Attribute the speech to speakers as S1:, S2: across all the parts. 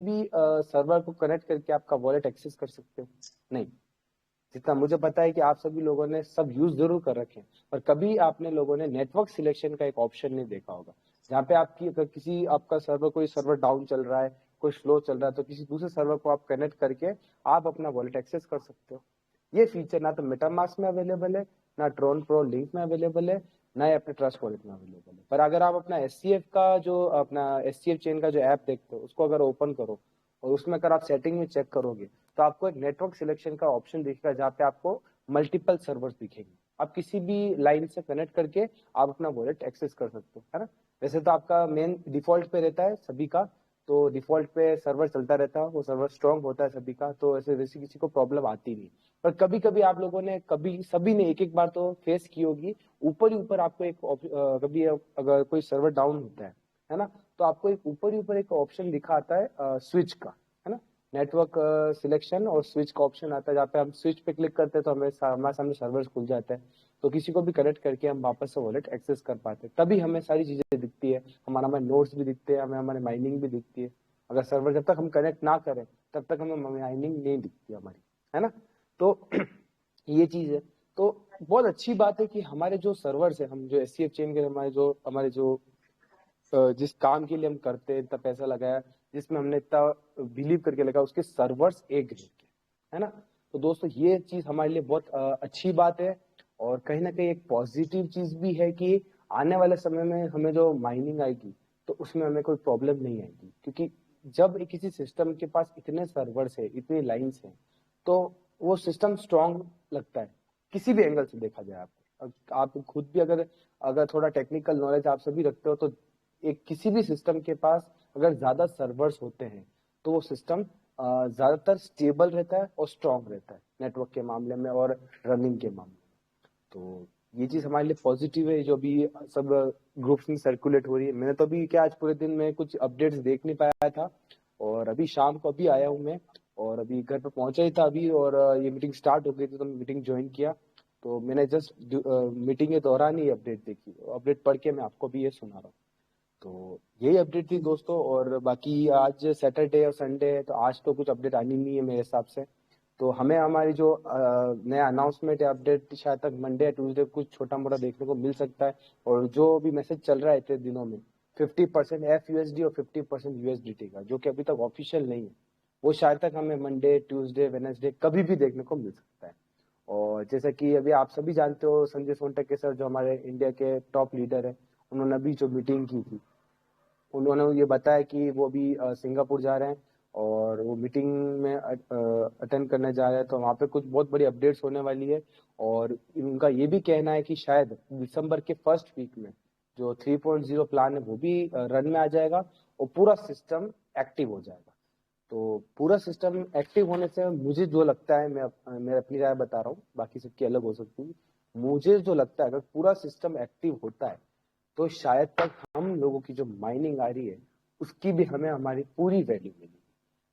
S1: भी सर्वर को कनेक्ट करके आपका वॉलेट एक्सेस कर सकते हो? नहीं। जितना मुझे पता है कि आप सभी लोगों ने सब यूज जरूर कर रखे हैं, पर कभी आपने लोगों ने नेटवर्क सिलेक्शन का एक ऑप्शन नहीं देखा होगा, जहाँ पे आपकी अगर किसी आपका सर्वर कोई सर्वर डाउन चल रहा है, कोई स्लो चल रहा है, तो किसी दूसरे सर्वर को आप कनेक्ट करके आप अपना वॉलेट एक्सेस कर सकते हो। ये फीचर ना तो मेटामास्क में अवेलेबल है, ना ट्रोन प्रो लिंक में अवेलेबल है, ना ही अपने ट्रस्ट वॉलेट में अवेलेबल है। पर अगर आप अपना एससीएफ का जो अपना एससीएफ चेन का जो ऐप देखते हो, उसको अगर ओपन करो और उसमें अगर आप सेटिंग में चेक करोगे, तो आपको एक नेटवर्क सिलेक्शन का ऑप्शन दिखेगा, जहाँ पे आपको मल्टीपल सर्वर्स दिखेंगे। आप किसी भी लाइन से कनेक्ट करके आप अपना वॉलेट एक्सेस कर सकते हो, है ना। वैसे तो आपका मेन डिफॉल्ट पे रहता है सभी का, तो डिफॉल्ट पे सर्वर चलता रहता है, वो सर्वर स्ट्रांग होता है सभी का, तो ऐसे वैसे किसी को प्रॉब्लम आती नहीं। पर कभी कभी आप लोगों ने कभी सभी ने एक एक बार तो फेस की होगी, ऊपर ही ऊपर आपको एक कभी अगर कोई सर्वर डाउन होता है ना, तो आपको एक ऊपर ही ऊपर एक ऑप्शन दिखा आता है स्विच का, है ना। नेटवर्क सिलेक्शन और स्विच का ऑप्शन आता है, जहाँ पे हम स्विच पे क्लिक करते हैं तो हमारे सामने सर्वर खुल जाता है, तो किसी को भी कनेक्ट करके हम वापस से वॉलेट एक्सेस कर पाते हैं। तभी हमें सारी चीजें दिखती है, हमारे नोट्स भी दिखते हैं, हमें हमारे माइनिंग भी दिखती है। अगर सर्वर जब तक हम कनेक्ट ना करें तब तक हमें माइनिंग नहीं दिखती हमारी, है ना। तो ये चीज है। तो बहुत अच्छी बात है कि हमारे जो सर्वर्स है, हम जो एससीएफ चेन के हमारे जो जिस काम के लिए हम करते हैं, इतना पैसा लगाया, जिसमें हमने इतना बिलीव करके लगा, उसके सर्वर्स ए ग्रेड के, है ना। तो दोस्तों ये चीज हमारे लिए बहुत अच्छी बात है, और कहीं ना कहीं एक पॉजिटिव चीज भी है कि आने वाले समय में हमें जो माइनिंग आएगी, तो उसमें हमें कोई प्रॉब्लम नहीं आएगी, क्योंकि जब किसी सिस्टम के पास इतने सर्वर्स है, इतनी लाइंस है, तो वो सिस्टम स्ट्रांग लगता है, किसी भी एंगल से देखा जाए। आप खुद भी अगर अगर थोड़ा टेक्निकल नॉलेज आप सभी रखते हो, तो एक किसी भी सिस्टम के पास अगर ज्यादा सर्वर्स होते हैं, तो वो सिस्टम ज्यादातर स्टेबल रहता है और स्ट्रांग रहता है नेटवर्क के मामले में और रनिंग के मामले में। तो ये चीज हमारे लिए पॉजिटिव है, जो भी सब ग्रुप्स में सर्कुलेट हो रही है। मैंने तो अभी क्या आज पूरे दिन में कुछ अपडेट्स देख नहीं पाया था, और अभी शाम को अभी आया हूँ मैं, और अभी घर पे पहुंचा ही था अभी, और ये मीटिंग स्टार्ट हो गई थी, तो मीटिंग ज्वाइन किया। तो मैंने जस्ट मीटिंग के दौरान ही अपडेट देखी, अपडेट पढ़ के मैं आपको भी ये सुना रहा हूँ। तो यही अपडेट थी दोस्तों, और बाकी आज सैटरडे और संडे है, तो आज तो कुछ अपडेट आनी नहीं है मेरे हिसाब से। तो हमें हमारी जो नया अनाउंसमेंट है, अपडेट शायद तक मंडे या ट्यूसडे कुछ छोटा मोटा देखने को मिल सकता है। और जो भी मैसेज चल रहा है इतने दिनों में, 50% FUSD और 50% USDT का, जो कि अभी तक ऑफिशियल नहीं है, वो शायद तक हमें मंडे ट्यूसडे वेनेसडे कभी भी देखने को मिल सकता है। और जैसा कि अभी आप सभी जानते हो, संजय सोनटके सर जो हमारे इंडिया के टॉप लीडर है, उन्होंने अभी जो मीटिंग की थी, उन्होंने ये बताया कि वो भी सिंगापुर जा रहे हैं, और वो मीटिंग में अटेंड करने जा रहे हैं, तो वहाँ पे कुछ बहुत बड़ी अपडेट्स होने वाली है। और उनका ये भी कहना है कि शायद दिसंबर के फर्स्ट वीक में जो 3.0 प्लान है वो भी रन में आ जाएगा, और पूरा सिस्टम एक्टिव हो जाएगा। तो पूरा सिस्टम एक्टिव होने से मुझे जो लगता है, मैं अपनी राय बता रहा हूँ, बाकी सबकी अलग हो सकती है। मुझे जो लगता है, अगर पूरा सिस्टम एक्टिव होता है, तो शायद तक हम लोगों की जो माइनिंग आ रही है, उसकी भी हमें हमारी पूरी वैल्यू मिलेगी।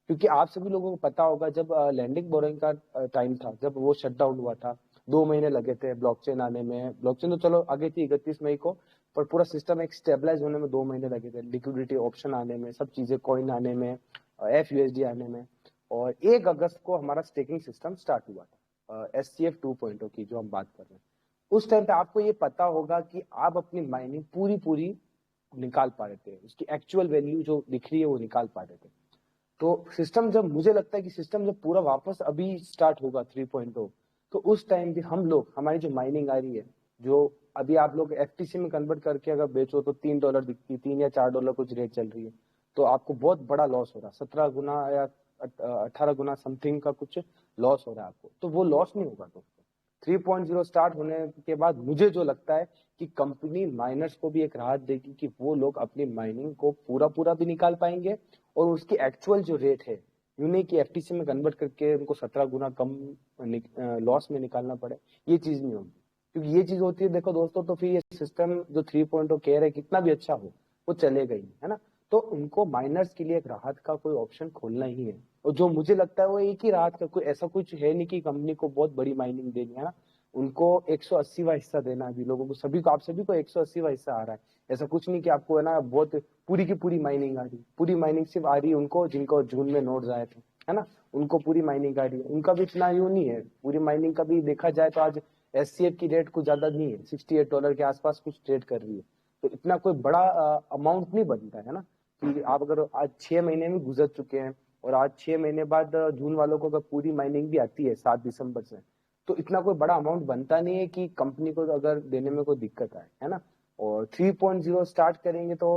S1: क्योंकि आप सभी लोगों को पता होगा, जब लैंडिंग बोरिंग का टाइम था, जब वो शट डाउन हुआ था, 2 महीने लगे थे ब्लॉकचेन आने में। ब्लॉकचेन तो चलो आगे थी 31 मई को, पर पूरा सिस्टम एक स्टेबलाइज होने में 2 महीने लगे थे, लिक्विडिटी ऑप्शन आने में, सब चीजें कॉइन आने में, FUSD आने में। और 1 अगस्त को हमारा स्टेकिंग सिस्टम स्टार्ट हुआ था, SCF 2.0 की जो हम बात कर रहे हैं। उस टाइम पे आपको ये पता होगा कि आप अपनी माइनिंग पूरी पूरी निकाल पा रहे थे, उसकी एक्चुअल वैल्यू जो दिख रही है वो निकाल पा रहे थे। तो सिस्टम जब, मुझे लगता है कि सिस्टम जब पूरा वापस अभी स्टार्ट होगा 3.0, तो उस टाइम भी हम लोग, हमारी जो माइनिंग आ रही है, जो अभी आप लोग FTC में कन्वर्ट करके अगर बेचो तो $3 दिखती है, 3 या 4 डॉलर कुछ रेट चल रही है, तो आपको बहुत बड़ा लॉस हो रहा है, 17 गुना या 18 गुना समथिंग का कुछ लॉस हो रहा है आपको। तो वो लॉस नहीं होगा दोस्तों। 3.0 स्टार्ट होने के बाद मुझे जो लगता है कि कंपनी माइनर्स को भी एक राहत देगी, कि वो लोग अपनी माइनिंग को पूरा पूरा भी निकाल पाएंगे, और उसकी एक्चुअल जो रेट है, यूं नहीं कि FTC में कन्वर्ट करके उनको 17 गुना कम लॉस में निकालना पड़े, ये चीज नहीं होगी। क्योंकि ये चीज होती है, देखो दोस्तों, तो फिर ये सिस्टम जो 3.0 कह रहे कितना भी अच्छा हो, वो चलेगा ही नहीं, है ना। तो उनको माइनर्स के लिए एक राहत का कोई ऑप्शन खोलना ही है। और जो मुझे लगता है वो एक ही राहत का, कोई ऐसा कुछ है नहीं कि कंपनी को बहुत बड़ी माइनिंग देनी है ना, उनको 180वां हिस्सा देना है अभी लोगों को, सभी को, आप सभी को 180वां हिस्सा आ रहा है। ऐसा कुछ नहीं कि आपको है ना बहुत पूरी की पूरी माइनिंग आ रही, पूरी माइनिंग सिर्फ आ रही है उनको जिनको जून में नोट्स आए थे, है ना, उनको पूरी माइनिंग आ रही है। उनका भी इतना यूं नहीं है, पूरी माइनिंग का भी देखा जाए तो आज एससीएफ की रेट कुछ ज्यादा नहीं है, $68 के आसपास कुछ ट्रेड कर रही है। तो इतना कोई बड़ा अमाउंट नहीं बनता है ना, कि आप अगर आज 6 महीने में गुजर चुके हैं और आज 6 महीने बाद जून वालों को अगर पूरी माइनिंग भी आती है 7 दिसंबर से, तो इतना कोई बड़ा अमाउंट बनता नहीं है कि कंपनी को अगर देने में कोई दिक्कत आए, है ना। और 3.0 स्टार्ट करेंगे तो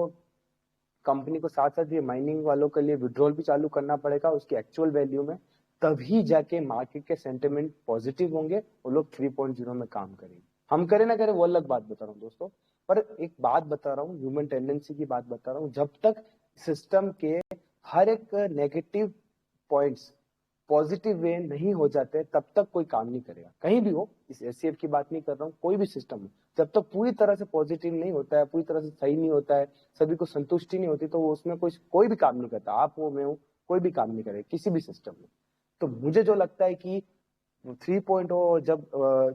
S1: कंपनी को साथ साथ ये माइनिंग वालों के लिए विड्रॉल भी चालू करना पड़ेगा उसकी एक्चुअल वैल्यू में, तभी जाके मार्केट के सेंटिमेंट पॉजिटिव होंगे और लोग 3.0 में काम करेंगे। हम करें ना करें वो अलग बात बता रहा हूँ दोस्तों, पर एक बात बता रहा हूँ, ह्यूमन टेंडेंसी की बात बता रहा हूँ। जब तक सिस्टम के हर एक नेगेटिव पॉइंट्स पॉजिटिव वे नहीं हो जाते तब तक कोई काम नहीं करेगा, कहीं भी हो। इस एससीएफ की बात नहीं कर रहा हूँ, कोई भी सिस्टम हो, जब तक पूरी तरह से पॉजिटिव नहीं होता है, पूरी तरह से सही नहीं होता है, सभी को संतुष्टि नहीं होती, तो वो उसमें कोई भी काम नहीं करता। आप हो, मैं हूँ, कोई भी काम नहीं करेगा किसी भी सिस्टम में। तो मुझे जो लगता है कि 3.0 जब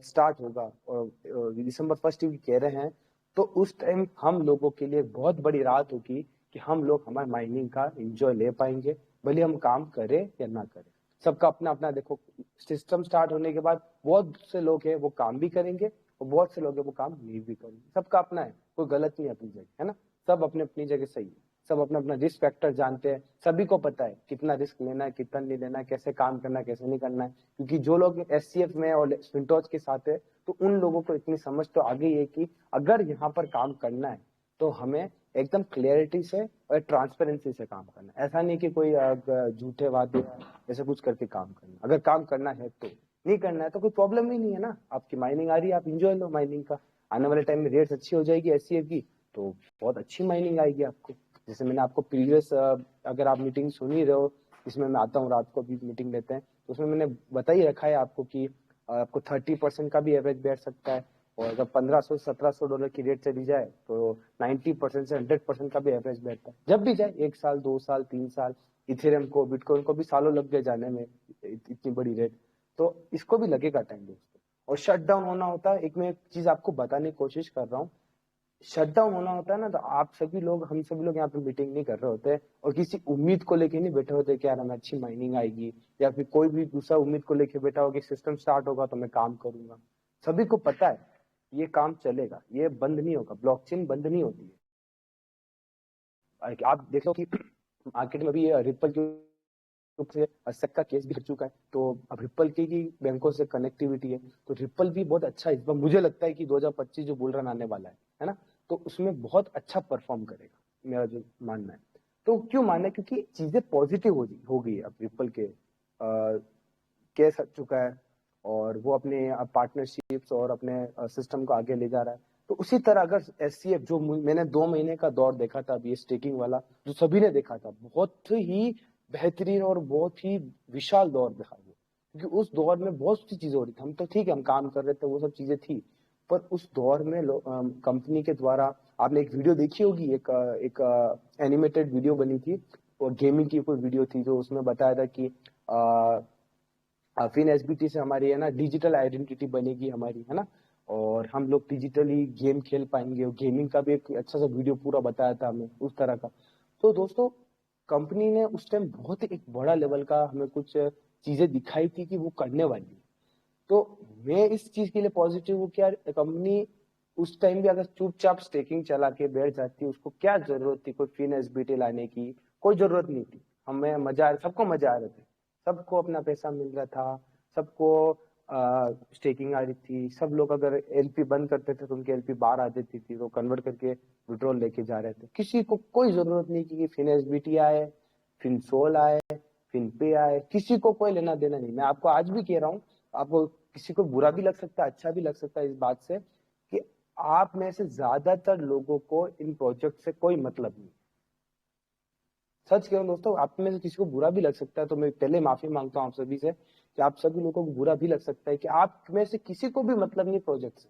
S1: स्टार्ट होगा और दिसंबर 1 की कह रहे हैं, तो उस टाइम हम लोगों के लिए बहुत बड़ी राहत होगी कि हम लोग हमारे माइनिंग का एंजॉय ले पाएंगे, भले हम काम करें या ना करें। सबका अपना अपना देखो, सिस्टम स्टार्ट होने के बाद बहुत से लोग हैं वो काम भी करेंगे और बहुत से लोग हैं वो काम नहीं भी करेंगे। सबका अपना है, कोई गलत नहीं अपनी जगह, है ना। सब अपने अपनी जगह सही है, सब अपना अपना रिस्क फैक्टर जानते हैं, सभी को पता है कितना रिस्क लेना है, कितना नहीं लेना है, कैसे काम करना है, कैसे नहीं करना है। क्योंकि जो लोग एससीएफ में और स्विंटोज के साथ है, तो उन लोगों को इतनी समझ तो आ गई है कि अगर यहाँ पर काम करना है तो हमें एकदम क्लियरिटी से और ट्रांसपेरेंसी से काम करना है। ऐसा नहीं कि कोई झूठे वादे ऐसा कुछ करके काम करना। अगर काम करना है तो, नहीं करना है तो कोई प्रॉब्लम ही नहीं है ना। आपकी माइनिंग आ रही है, आप इंजॉय लो माइनिंग का। आने वाले टाइम में रेट्स अच्छी हो जाएगी एससीएफ की, तो बहुत अच्छी माइनिंग आएगी आपको। जैसे मैंने आपको प्रीवियस, अगर आप मीटिंग सुन ही रहे हो, इसमें मैं आता हूँ रात को भी मीटिंग लेते हैं, तो उसमें मैंने बता ही रखा है आपको कि आपको 30% का भी एवरेज बैठ सकता है, और अगर $1500-1700 की रेट चली जाए तो 90% से 100% का भी एवरेज बैठता है। जब भी जाए, 1 साल, 2 साल, 3 साल, इथेरियम को, बिटकॉइन को भी सालों लग गए जाने में, इतनी बड़ी रेट, तो इसको भी लगेगा टाइम दोस्तों। और शट डाउन होना होता है, एक मैं एक चीज आपको बताने की कोशिश कर रहा हूँ, शट डाउन होना होता है ना, तो आप सभी लोग, हम सभी लोग यहाँ पे मीटिंग नहीं कर रहे होते और किसी उम्मीद को लेके नहीं बैठे होते कि यार हमें अच्छी माइनिंग आएगी, या फिर कोई भी दूसरा उम्मीद को लेके बैठा हो कि सिस्टम स्टार्ट होगा तो मैं काम करूंगा। सभी को पता है ये काम चलेगा, ये बंद नहीं होगा, ब्लॉकचेन बंद नहीं होती है। आप देख लो कि मार्केट में अभी रिपल के रूप से सेक का केस भी हट चुका है, तो अब रिपल की बैंकों से कनेक्टिविटी है, तो रिपल भी बहुत अच्छा है इस बार। मुझे लगता है कि 2025 जो बुल रन आने वाला है ना, तो उसमें बहुत अच्छा परफॉर्म करेगा, मेरा जो मानना है। तो क्यों मानना है? क्योंकि चीजें पॉजिटिव हो गई है। अब रिपल के केस हट चुका है और वो अपने पार्टनरशिप्स और अपने सिस्टम को आगे ले जा रहा है। तो उसी तरह अगर एससीएफ, जो मैंने 2 महीने का दौर देखा था अभी स्टेकिंग वाला, जो सभी ने देखा था, बहुत ही बेहतरीन और बहुत ही विशाल दौर देखा वो। क्योंकि उस दौर में बहुत सी चीजें हो रही थी, हम तो ठीक है हम काम कर रहे थे, वो सब चीजें थी, पर उस दौर में कंपनी के द्वारा, आपने एक वीडियो देखी होगी, एक एनिमेटेड वीडियो बनी थी और गेमिंग की कोई वीडियो थी, जो उसमें बताया था कि फिन एसबीटी से हमारी है ना डिजिटल आइडेंटिटी बनेगी हमारी, है ना, और हम लोग डिजिटली गेम खेल पाएंगे। और गेमिंग का भी एक अच्छा सा वीडियो पूरा बताया था हमें उस तरह का। तो दोस्तों, कंपनी ने उस टाइम बहुत एक बड़ा लेवल का हमें कुछ चीजें दिखाई थी कि वो करने वाली है। तो मैं इस चीज के लिए पॉजिटिव हूँ कि यार कंपनी उस टाइम भी अगर चुपचाप स्टेकिंग चला के बैठ जाती, उसको क्या जरूरत थी कोई फिन एसबीटी लाने की? कोई जरूरत नहीं थी। हमें मजा आ, सबको मजा आ रहे थे, सबको अपना पैसा मिल रहा था, सबको स्टेकिंग आ रही थी। सब लोग अगर एलपी बंद करते थे तो उनकी एलपी बाहर आ जाती थी, तो कन्वर्ट करके विड्रॉल लेके जा रहे थे। किसी को कोई जरूरत नहीं कि फिन एसबीटी आए, फिन सोल आए, फिन पे आए, किसी को कोई लेना देना नहीं। मैं आपको आज भी कह रहा हूँ, आपको किसी को बुरा भी लग सकता है, अच्छा भी लग सकता है इस बात से, कि आप में से ज्यादातर लोगों को इन प्रोजेक्ट से कोई मतलब नहीं। सच कह रहा हूं दोस्तों, आप में से किसी को बुरा भी लग सकता है, तो मैं पहले माफी मांगता हूं आप सभी से कि आप सभी लोगों को बुरा भी लग सकता है कि आप में से किसी को भी मतलब नहीं प्रोजेक्ट से।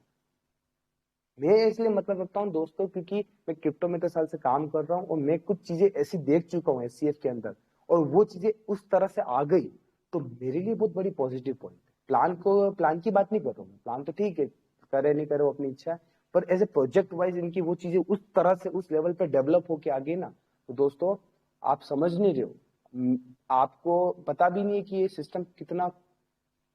S1: मैं इसलिए मतलब रखता हूँ दोस्तों, क्योंकि मैं क्रिप्टो में तो साल से काम कर रहा हूँ और मैं कुछ चीजें ऐसी देख चुका हूँ एससीएफ के अंदर, और वो चीजें उस तरह से आ गई, तो मेरे लिए बहुत बड़ी पॉजिटिव पॉइंट है। प्लान की बात नहीं कर रहा हूँ, प्लान तो ठीक है, करे नहीं करे वो अपनी इच्छा है, पर एज ए प्रोजेक्ट वाइज इनकी वो चीजें उस तरह से उस लेवल पे डेवलप होके आ गई ना, तो दोस्तों आप समझ नहीं रहे हो, आपको पता भी नहीं है कि ये सिस्टम कितना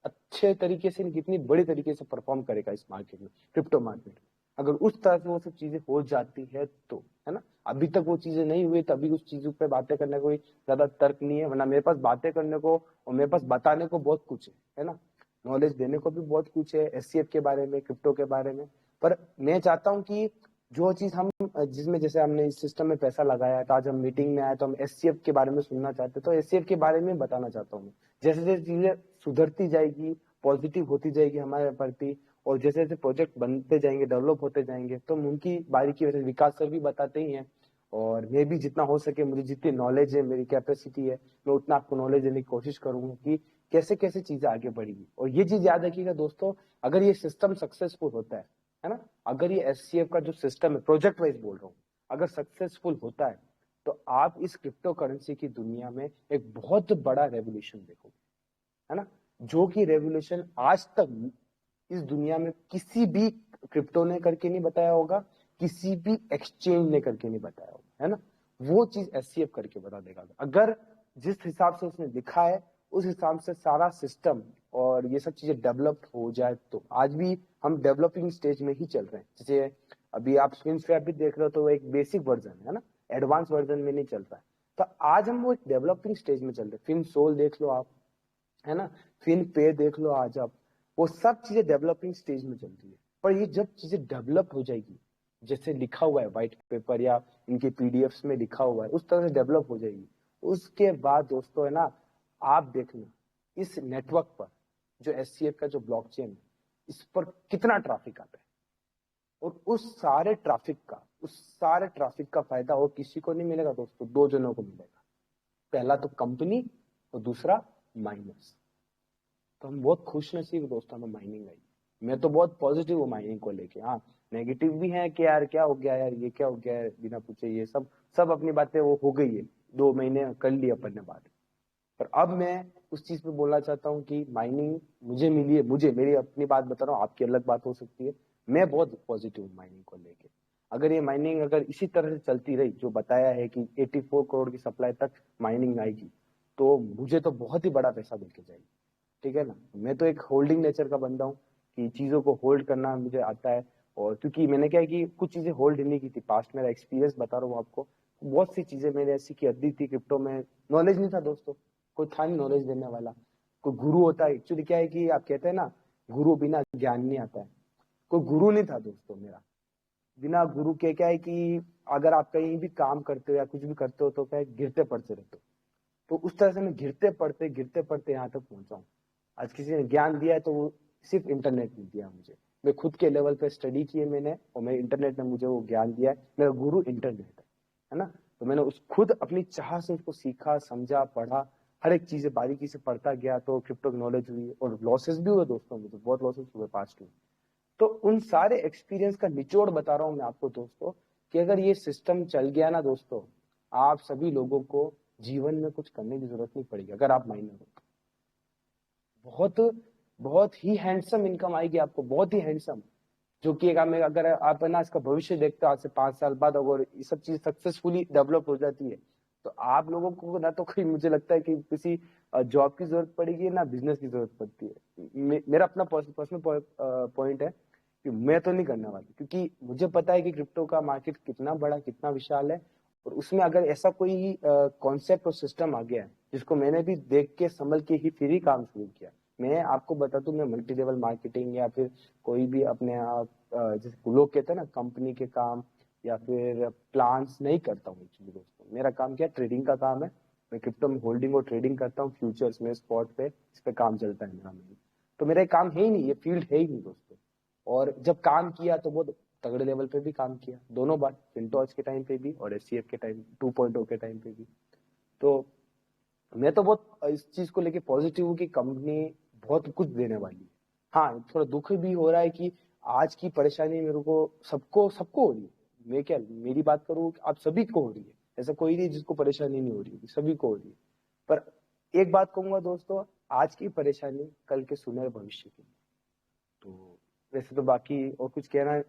S1: अच्छे तरीके से, कितनी बड़ी तरीके से परफॉर्म करेगा इस मार्केट में, क्रिप्टो मार्केट में, अगर उस तरह से वो सब चीजें हो जाती है तो, है ना। अभी तक वो चीजें नहीं हुई, तभी उस चीजों पे बातें करने को कोई ज्यादा तर्क नहीं है, वरना मेरे पास बातें करने को और मेरे पास बताने को बहुत कुछ है ना, नॉलेज देने को भी बहुत कुछ है एससीएफ के बारे में, क्रिप्टो के बारे में। पर मैं चाहता हूँ कि जो चीज हम जिसमें जैसे हमने इस सिस्टम में पैसा लगाया था, आज हम मीटिंग में आए तो हम एससीएफ के बारे में सुनना चाहते, तो एससीएफ के बारे में बताना चाहता हूँ। जैसे जैसे चीजें सुधरती जाएगी, पॉजिटिव होती जाएगी हमारे प्रति, और जैसे जैसे प्रोजेक्ट बनते जाएंगे, डेवलप होते जाएंगे, तो उनकी बारीकी वैसे विकास सर भी बताते ही हैं, और मैं भी जितना हो सके, मुझे जितनी नॉलेज है, मेरी कैपेसिटी है, मैं उतना आपको नॉलेज देने की कोशिश करूंगा कि कैसे कैसे चीजें आगे बढ़ेगी। और ये चीज याद रखिएगा दोस्तों, अगर ये सिस्टम सक्सेसफुल होता है ना, अगर ये एससीएफ का जो सिस्टम है, प्रोजेक्ट वाइज बोल रहा हूँ, अगर सक्सेसफुल होता है, तो आप इस क्रिप्टो करेंसी की दुनिया में एक बहुत बड़ा रेवोल्यूशन देखोगे, है ना, जो कि रेवोल्यूशन आज तक इस दुनिया में किसी भी क्रिप्टो ने करके नहीं बताया होगा, किसी भी एक्सचेंज ने करके नहीं बताया होगा, है ना। वो चीज एससीएफ करके बता देगा, अगर जिस हिसाब से उसने लिखा है उस हिसाब से सारा सिस्टम और ये सब चीजें डेवलप हो जाए, तो आज भी हम डेवलपिंग स्टेज में ही चल रहे हैं। जैसे अभी आप स्विंगस्वैप भी देख रहे हो, तो एक बेसिक वर्जन है ना, एडवांस वर्जन में नहीं चल रहा है, तो आज हम वो एक डेवलपिंग स्टेज में चल रहे हैं। फिन सोल देख लो आप, है ना, फिन पे देख लो आज आप, वो सब चीजें डेवलपिंग स्टेज में चल रही है। पर ये जब चीजें डेवलप हो जाएगी, जैसे लिखा हुआ है व्हाइट पेपर या इनके पीडीएफ्स में लिखा हुआ है, उस तरह से डेवलप हो जाएगी, उसके बाद दोस्तों है ना, आप देखना इस नेटवर्क पर जो एससीएफ का जो ब्लॉकचेन है, इस पर कितना ट्रैफिक आता है, और उस सारे ट्रैफिक का फायदा और किसी को नहीं मिलेगा दोस्तों, दो जनों को मिलेगा, पहला तो कंपनी और दूसरा माइनर्स। तो हम बहुत खुश नसीब दोस्तों हमें माइनिंग आई। मैं तो बहुत पॉजिटिव हूँ माइनिंग को लेके, हाँ नेगेटिव भी है कि यार क्या हो गया यार, ये क्या हो गया है, बिना पूछे ये सब सब अपनी बातें वो हो गई है, 2 महीने कर ली अपन ने बात। पर अब मैं उस चीज पे बोलना चाहता हूँ कि माइनिंग मुझे मिली है, मुझे मेरी अपनी बात बता रहा हूँ, आपकी अलग बात हो सकती है, मैं बहुत पॉजिटिव हूँ माइनिंग को लेके। अगर ये माइनिंग अगर इसी तरह से चलती रही, जो बताया है कि 84 करोड़ की सप्लाई तक माइनिंग आएगी, तो मुझे तो बहुत ही बड़ा पैसा देके जाएगी, ठीक है ना। मैं तो एक होल्डिंग नेचर का बंदा हूँ, कि चीजों को होल्ड करना मुझे आता है, और क्योंकि मैंने क्या है कि कुछ चीजें होल्ड नहीं की थी पास्ट, मेरा एक्सपीरियंस बता रहा हूँ आपको, बहुत सी चीजें मैंने ऐसी की अद्दी थी क्रिप्टो में, नॉलेज नहीं था दोस्तों, कोई था नहीं नॉलेज देने वाला, कोई गुरु होता है, एक्चुअली क्या है कि आप कहते हैं ना, गुरु बिना ज्ञान नहीं आता है, कोई गुरु नहीं था दोस्तों मेरा, बिना गुरु के क्या है कि अगर आप कहीं भी काम करते हो या कुछ भी करते हो, तो क्या है, गिरते पड़ते रहते हो। तो उस तरह से मैं गिरते पड़ते यहाँ तक पहुंचा हूँ। आज किसी ने ज्ञान दिया है तो वो सिर्फ इंटरनेट ने दिया मुझे, मैं खुद के लेवल पे स्टडी किए मैंने, और मैं इंटरनेट ने मुझे वो ज्ञान दिया है, मेरा गुरु इंटरनेट है ना। तो मैंने उस खुद अपनी चाह से उसको सीखा, समझा, पढ़ा, हर एक चीजें बारीकी से पढ़ता गया, तो क्रिप्टो की नॉलेज हुई, और लॉसेस भी हुए दोस्तों, मुझे बहुत लॉसेस हुए पास्ट में। तो उन सारे एक्सपीरियंस का निचोड़ बता रहा हूं मैं आपको दोस्तों, कि अगर ये सिस्टम चल गया ना दोस्तों, आप सभी लोगों को जीवन में कुछ करने की जरूरत नहीं पड़ेगी, अगर आप माइनर हो तो। बहुत बहुत ही हैंडसम इनकम आएगी आपको, बहुत ही हैंडसम, जो कि अगर आप है ना इसका भविष्य देखते हो, आज से 5 साल बाद अगर ये सब चीज सक्सेसफुली डेवलप हो जाती है, तो आप लोगों को ना तो कोई, मुझे लगता है कि किसी जॉब की जरूरत पड़ेगी ना बिजनेस की जरूरत पड़ती है। मेरा अपना पर्सनल पॉइंट है कि मैं तो नहीं करने वाली, क्योंकि मुझे पता है कि क्रिप्टो का मार्केट कितना बड़ा, कितना विशाल है, और उसमें अगर ऐसा कोई कॉन्सेप्ट और सिस्टम आ गया है, जिसको मैंने भी देख के संभल के ही फिर ही काम शुरू किया। मैं आपको बता दूं, मैं मल्टी लेवल मार्केटिंग या फिर कोई भी अपने आप जैसे लोग कहते हैं ना कंपनी के काम या फिर प्लान्स नहीं करता हूँ एक्चुअली दोस्तों। मेरा काम क्या है, ट्रेडिंग का काम है, मैं क्रिप्टो में होल्डिंग और ट्रेडिंग करता हूँ, फ्यूचर्स में, स्पॉट पे, इस पे काम चलता है मेरा मेन। तो मेरा काम है ही नहीं, ये फील्ड है ही नहीं दोस्तों। और जब काम किया तो बहुत तगड़े लेवल पे भी काम किया, दोनों बार, फिनटॉच के टाइम पे भी और एससीएफ के टाइम 2.0 के टाइम पे भी। तो मैं तो बहुत इस चीज को लेके पॉजिटिव हूँ कि कंपनी बहुत कुछ देने वाली है। हाँ थोड़ा दुख भी हो रहा है कि आज की परेशानी मेरे को सबको सबको हो रही है, मैं क्या मेरी बात करूँ, आप सभी को हो रही है, ऐसा कोई नहीं जिसको परेशानी नहीं हो रही है, सभी को हो रही है। पर एक बात कहूंगा दोस्तों, आज की परेशानी कल के सुनहरे भविष्य की। तो वैसे तो बाकी और कुछ कहना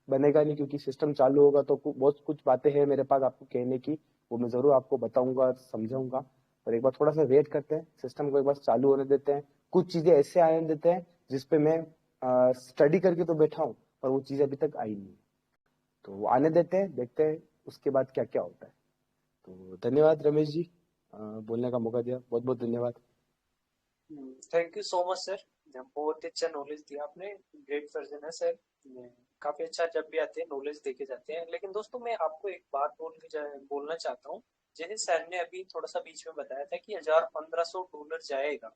S1: बनेगा नहीं, क्योंकि सिस्टम चालू होगा तो बहुत कुछ बातें हैं मेरे पास आपको कहने की, वो मैं जरूर आपको बताऊंगा, समझाऊंगा। पर एक बार थोड़ा सा वेट करते हैं, सिस्टम को एक बार चालू होने देते हैं, कुछ चीजें ऐसे आने देते हैं जिसपे मैं स्टडी करके तो बैठा हूँ, पर वो चीजें अभी तक आई नहीं। तो वो आने देते हैं, देखते हैं उसके बाद क्या क्या होता है। तो धन्यवाद रमेश जी, बोलने का मौका दिया, बहुत बहुत धन्यवाद।
S2: Thank you so much sir, बहुत अच्छा नॉलेज दिया आपने। ग्रेट वर्जन है सर। काफी अच्छा, जब भी आते हैं नॉलेज देके जाते हैं। लेकिन दोस्तों मैं आपको एक बात बोलना चाहता हूँ। जैसे सर ने अभी थोड़ा सा बीच में बताया था कि $1500 जाएगा।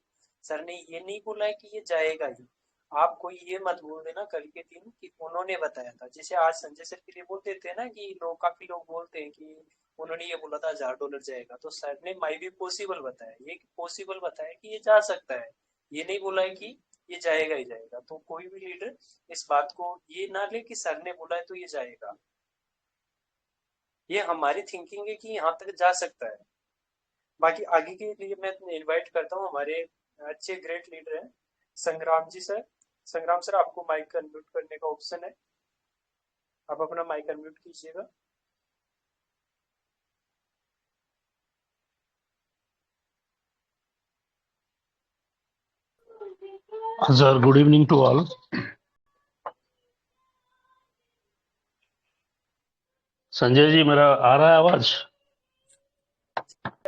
S2: सर ने ये नहीं बोला है कि ये जाएगा ही। आप कोई ये मत बोल देना कल के दिन कि उन्होंने बताया था। जैसे आज संजय सर के लिए बोल देते हैं ना कि काफी लोग बोलते हैं कि उन्होंने ये बोला था $1000 जाएगा, तो सर ने माई भी पॉसिबल बताया, ये पॉसिबल बताया कि ये जा सकता है। ये नहीं बोला है कि ये जाएगा ही जाएगा। तो कोई भी लीडर इस बात को ये ना ले कि सर ने बोला है तो ये जाएगा। ये हमारी थिंकिंग है कि यहाँ तक जा सकता है। बाकी आगे के लिए मैं इनवाइट करता हूँ हमारे अच्छे ग्रेट लीडर हैं संग्राम जी सर। संग्राम सर, आपको माइक अनम्यूट करने का ऑप्शन है, आप अपना माइक अनम्यूट कीजिएगा।
S3: Sir, good evening to all. Sanjay ji, मेरा आ रहा है आवाज?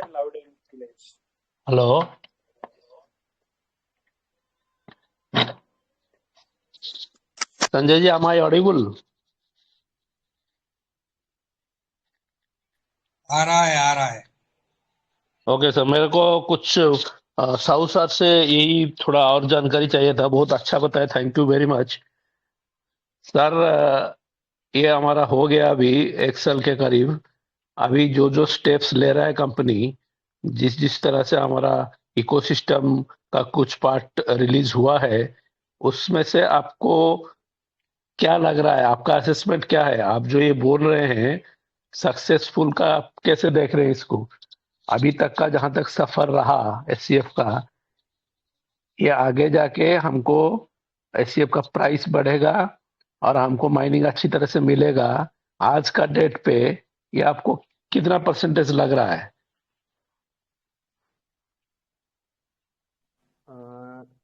S2: Loud and clear.
S3: Hello, Sanjay ji, am I audible?
S4: आ रहा है।
S3: ओके सर, मेरे को कुछ साउथ सर से यही थोड़ा और जानकारी चाहिए था। बहुत अच्छा बताया, thank you very much sir. ये हमारा हो गया अभी 1 साल के करीब। अभी जो जो स्टेप्स ले रहा है कंपनी, जिस जिस तरह से हमारा इकोसिस्टम का कुछ पार्ट रिलीज हुआ है, उसमें से आपको क्या लग रहा है? आपका असेसमेंट क्या है? आप जो ये बोल रहे हैं सक्सेसफुल का, आप कैसे देख रहे हैं इसको? अभी तक का जहां तक सफर रहा एचसीएफ का, ये आगे जाके हमको एचसीएफ का प्राइस बढ़ेगा और हमको माइनिंग अच्छी तरह से मिलेगा, आज का डेट पे ये आपको कितना परसेंटेज लग रहा है?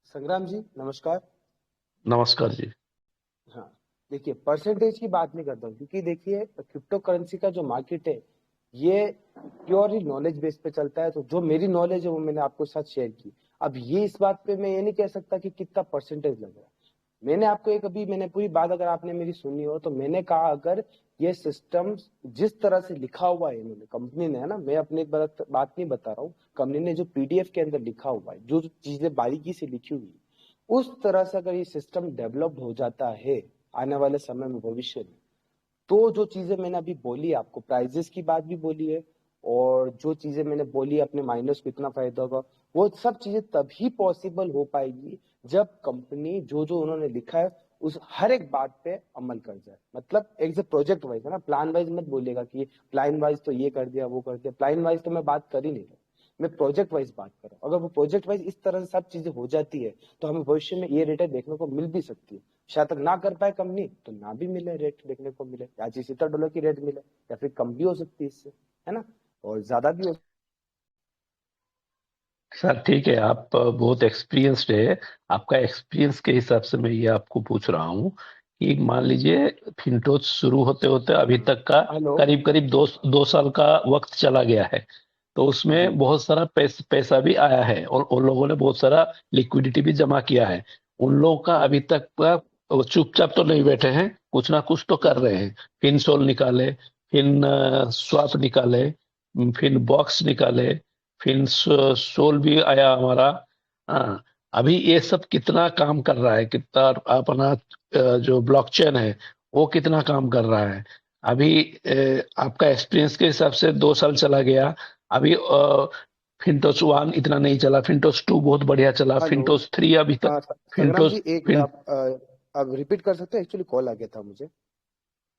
S1: संग्राम जी नमस्कार।
S3: नमस्कार जी।
S1: हाँ, देखिए परसेंटेज की बात नहीं करता हूँ, क्योंकि देखिए क्रिप्टो करेंसी का जो मार्केट है ये प्योरली नॉलेज बेस पे चलता है। तो जो मेरी नॉलेज है वो मैंने आपको साथ शेयर की। अब ये इस बात पे मैं ये नहीं कह सकता कि कितना परसेंटेज लग रहा है। मैंने आपको एक, अभी मैंने पूरी बात अगर आपने मेरी सुनी हो तो मैंने कहा अगर ये सिस्टम जिस तरह से लिखा हुआ है इन्होंने, कंपनी ने, है ना, मैं अपनी बात नहीं बता रहा हूँ, कंपनी ने जो पीडीएफ के अंदर लिखा हुआ है, जो जो चीजें बारीकी से लिखी हुई है, उस तरह से अगर ये सिस्टम डेवलप हो जाता है आने वाले समय में, भविष्य में, तो जो चीजें मैंने अभी बोली आपको, प्राइजेस की बात भी बोली है, और जो चीजें मैंने बोली अपने माइनर्स को इतना फायदा होगा, वो सब चीजें तभी पॉसिबल हो पाएगी जब कंपनी जो जो उन्होंने लिखा है उस हर एक बात पे अमल कर जाए। मतलब एक जो प्रोजेक्ट वाइज है ना, प्लान वाइज मत बोलिएगा कि प्लान वाइज तो ये कर दिया वो कर दिया, प्लान वाइज तो मैं बात कर ही नहीं रहा, मैं प्रोजेक्ट वाइज बात कर रहा हूँ। अगर वो प्रोजेक्ट वाइज इस तरह से सब चीजें हो जाती है तो हमें भविष्य में ये रेटें देखने को मिल भी सकती है। शायद तक ना कर पाए कंपनी तो ना भी मिले रेट देखने को मिले, या $70 की रेट मिले, या फिर कम भी हो सकती है इससे, है ना, और ज्यादा भी हो।
S3: सर ठीक है, आप बहुत एक्सपीरियंस्ड है। आपका एक्सपीरियंस के हिसाब से मैं ये आपको पूछ रहा हूँ कि मान लीजिए फिनटोच शुरू होते होते अभी तक का
S1: हेलो।
S3: करीब करीब दो साल का वक्त चला गया है, तो
S1: जी।
S3: उसमें बहुत सारा पैसा भी आया है और उन लोगों ने बहुत सारा लिक्विडिटी भी जमा किया है। उन लोगों का अभी तक का वो चुपचाप तो नहीं बैठे हैं, कुछ ना कुछ तो कर रहे हैं। फिन निकाले, फिन स्वाप निकाले, फिन बॉक्स निकाले, फिर सोल भी आया हमारा। हाँ, अभी ये सब कितना काम कर रहा है, कितना अपना जो ब्लॉकचेन है वो कितना काम कर रहा है? अभी आपका एक्सपीरियंस के हिसाब से 2 साल चला गया। अभी फिनटोस 1 इतना नहीं चला, फिनटोस 2 बहुत बढ़िया चला,
S1: हेलो।
S3: फिनटोस 3 अभी तक।
S1: संग्राम जी
S3: फिनटोस
S1: एक
S3: फिन
S1: आप रिपीट कर सकते हैं, एक्चुअली कॉल आ गया था मुझे।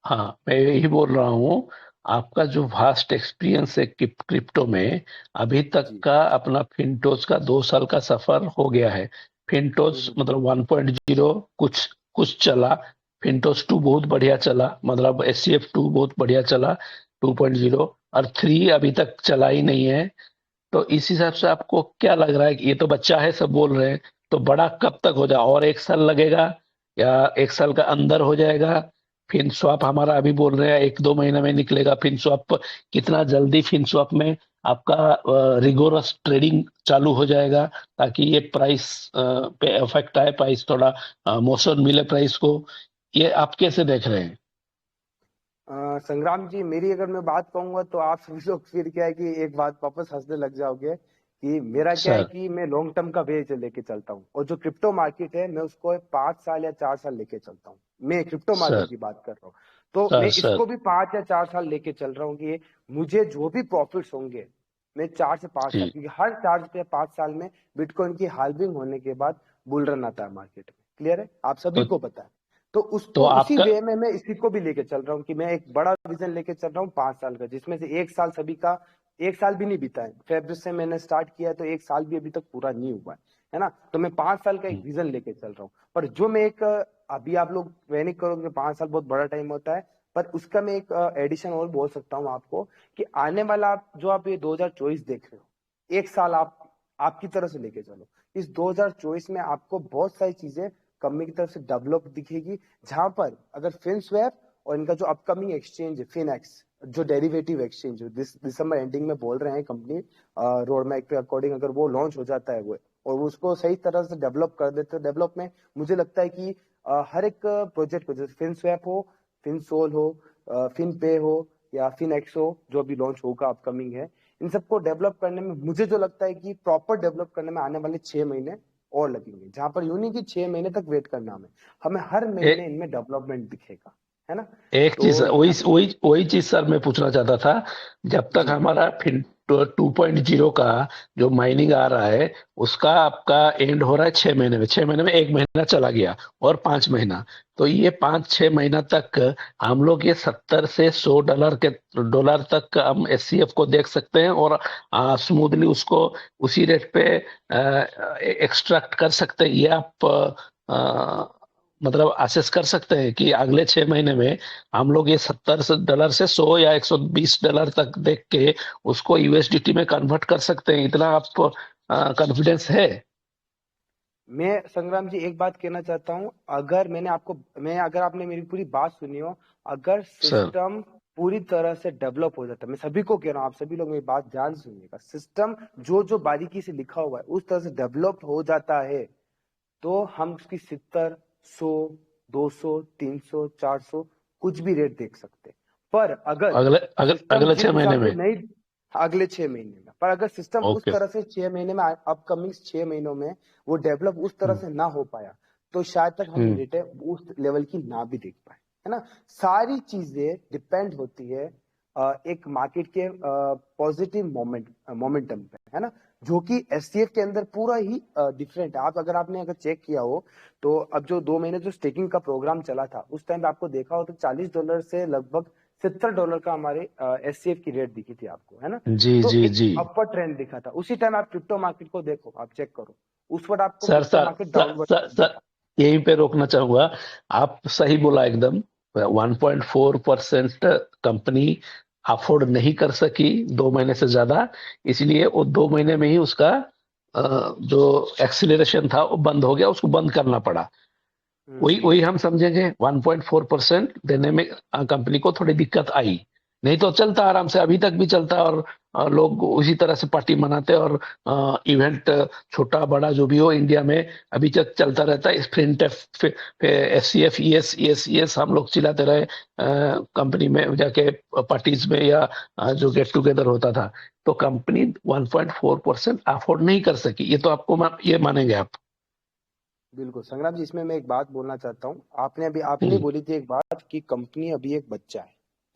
S3: हाँ, मैं यही बोल रहा हूँ। आपका जो वास्ट एक्सपीरियंस है क्रिप्टो में, अभी तक
S1: जी।
S3: का अपना फिनटोस का 2 साल का सफर हो गया है। फिनटोस
S1: हम्म।
S3: मतलब 1.0 कुछ कुछ चला, फिनटोस 2 बहुत बढ़िया चला, मतलब SCF 2 बहुत बढ़िया चला, 2.0, और 3 अभी तक चला ही नहीं है। तो इस हिसाब से आपको क्या लग रहा है कि ये तो बच्चा है सब बोल रहे हैं, तो बड़ा कब तक हो जाए, और 1 साल लगेगा या 1 साल का अंदर हो जाएगा? फिन स्वैप हमारा अभी बोल रहे हैं 1-2 महीने में निकलेगा फिन स्वैप, कितना जल्दी फिन स्वैप में आपका रिगोरस ट्रेडिंग चालू हो जाएगा, ताकि ये प्राइस पे इफेक्ट आए, प्राइस थोड़ा मोशन मिले प्राइस को, ये आप कैसे देख रहे हैं?
S1: संग्राम जी, मेरी अगर मैं बात कहूंगा तो आप सभी लोग फिर क्या है कि एक बात वापस हंसने लग जाओगे कि मेरा क्या है
S3: सर।
S1: कि मैं लॉन्ग टर्म का वे लेके चलता हूँ, और जो क्रिप्टो मार्केट है मैं उसको 5 साल या 4 साल लेके चलता हूँ। मैं क्रिप्टो मार्केट
S3: सर।
S1: की बात कर रहा हूँ, तो
S3: सर।
S1: मैं
S3: सर।
S1: इसको भी 5 या 4 साल लेके चल रहा हूँ कि मुझे जो भी प्रॉफिट्स होंगे, मैं 4 से 5 साल,
S3: जी।
S1: क्योंकि हर 4 से 5 साल में बिटकॉइन की हाल्विंग होने के बाद बुल रन आता है मार्केट में। क्लियर है, आप सभी
S3: तो
S1: को पता है। तो
S3: तो
S1: उसको उसी
S3: आपका
S1: वे में मैं इसी को भी लेके चल रहा हूँ कि मैं एक बड़ा विजन लेके चल रहा हूँ 5 साल का, जिसमें से 1 साल सभी का, 1 साल भी नहीं बीता है, फेब्रुअरी से मैंने स्टार्ट किया है, तो 1 साल भी अभी तक पूरा नहीं हुआ है ना। तो मैं 5 साल का एक विजन लेके चल रहा हूँ। पर जो मैं एक अभी आप लोग पैनिक करोगे, 5 साल बहुत बड़ा टाइम होता है, पर उसका मैं एक एडिशन और बोल सकता हूँ आपको कि आने वाला जो आप ये 2024 देख रहे हो, 1 साल आप आपकी तरफ से लेके चलो। इस 2024 में आपको बहुत सारी चीजें कंपनी की तरफ से डेवलप दिखेगी, जहां पर अगर फिनस्वैप और इनका जो अपकमिंग एक्सचेंज है फिनएक्स, जो डेरिवेटिव एक्सचेंज है, दिसंबर एंडिंग में बोल रहे हैं कंपनी रोड मैप के अकॉर्डिंग, अगर वो लॉन्च हो जाता है वो और वो उसको सही तरह से डेवलप कर देते हैं, डेवलप में मुझे लगता है कि हर एक प्रोजेक्ट को, जैसे फिनस्वैप हो, फिनसोल हो, फिनपे हो या फिनएक्स हो, जो अभी लॉन्च होगा अपकमिंग है, इन सबको डेवलप करने में मुझे जो लगता है कि प्रॉपर डेवलप करने में आने वाले 6 महीने और लगेंगे, जहां पर यूं नहीं कि 6 महीने तक वेट करना हमें, हमें हर महीने इनमें डेवलपमेंट दिखेगा, है ना।
S3: एक चीज,
S1: तो
S3: वही वही वही चीज सर मैं पूछना चाहता था। जब तक
S1: जी।
S3: हमारा फिन 2.0 का जो माइनिंग आ रहा है, उसका आपका एंड हो रहा है 6 महीने में, 6 महीने में 1 महीना चला गया और 5 महीना, तो ये 5-6 महीना तक हम लोग ये $70 से $100 के डॉलर तक हम SCF को देख सकते हैं, और स्मूथली उसको उसी रेट पे एक्सट्रैक्ट कर सकते हैं, ये आप मतलब असेस कर सकते हैं कि अगले 6 महीने में हम लोग ये $70 से 100 या $120 तक देख के उसको USDT में कन्वर्ट कर सकते हैं, इतना आप कॉन्फिडेंस है?
S1: मैं संग्राम जी एक बात कहना चाहता हूँ, अगर आपने मेरी पूरी बात सुनी हो, अगर
S3: सर।
S1: सिस्टम पूरी तरह से डेवलप हो जाता है, मैं सभी को कह रहा हूँ, आप सभी लोग मेरी बात ध्यान से सुनिएगा, सिस्टम जो जो बारीकी से लिखा हुआ है उस तरह से डेवलप हो जाता है, तो हम उसकी 70, 100, 200, 300, 400 कुछ भी रेट देख सकते हैं। पर अगर
S3: अगले अगले
S1: सिस्टम
S3: अगले
S1: जिस
S3: 6 महीने
S1: हिसाब से
S3: में?
S1: नहीं, अगले 6 महीने में, पर अगर सिस्टम उस
S3: ओके।
S1: तरह से 6 महीने में, अपकमिंग 6 महीनों में वो डेवलप उस तरह से ना हो पाया, तो शायद तक हम
S3: हम्म।
S1: रिटर्न उस लेवल की ना भी देख पाए, है ना। सारी चीजें डिपेंड होती है एक मार्केट के पॉजिटिव मोमेंटम पे, है ना, जो कि SCF के अंदर पूरा ही डिफरेंट है। अगर आपने चेक किया हो, तो अब जो 2 महीने जो स्टेकिंग का प्रोग्राम चला था, उस टाइम पे आपको देखा हो तो $40 से लगभग $70 का हमारे SCF की रेट दिखी थी आपको, है ना।
S3: जी
S1: तो
S3: जी
S1: एक
S3: जी।
S1: अपवर्ड ट्रेंड दिखा था। उसी टाइम आप क्रिप्टो मार्केट को देखो, आप चेक करो, उस वक्त आपको
S3: sir
S1: crypto
S3: sir
S1: market
S3: sir
S1: downward
S3: sir,
S1: दिखा।
S3: सर यहीं पे रोकना चाहूंगा। आप सही बोला एकदम, 1.4% कंपनी अफोर्ड नहीं कर सकी 2 महीने से ज्यादा, इसलिए वो 2 महीने में ही उसका जो एक्सीलरेशन था वो बंद हो गया, उसको बंद करना पड़ा। वही
S1: हम्म।
S3: वही हम समझेंगे 1.4% देने में कंपनी को थोड़ी दिक्कत आई, नहीं तो चलता आराम से, अभी तक भी चलता, और लोग उसी तरह से पार्टी मनाते, और इवेंट छोटा बड़ा जो भी हो इंडिया में अभी तक चलता रहता है, स्प्रिंट SCF ES हम लोग चिल्लाते रहे कंपनी में जाके, पार्टीज में, या जो गेट टुगेदर होता था, तो कंपनी 1.4% अफोर्ड नहीं कर सकी, ये तो आपको ये मानेंगे आप?
S1: बिल्कुल संग्राम जी, इसमें मैं एक बात बोलना चाहता हूँ। आपने
S3: हम्म।
S1: बोली थी एक बात कि कंपनी अभी एक बच्चा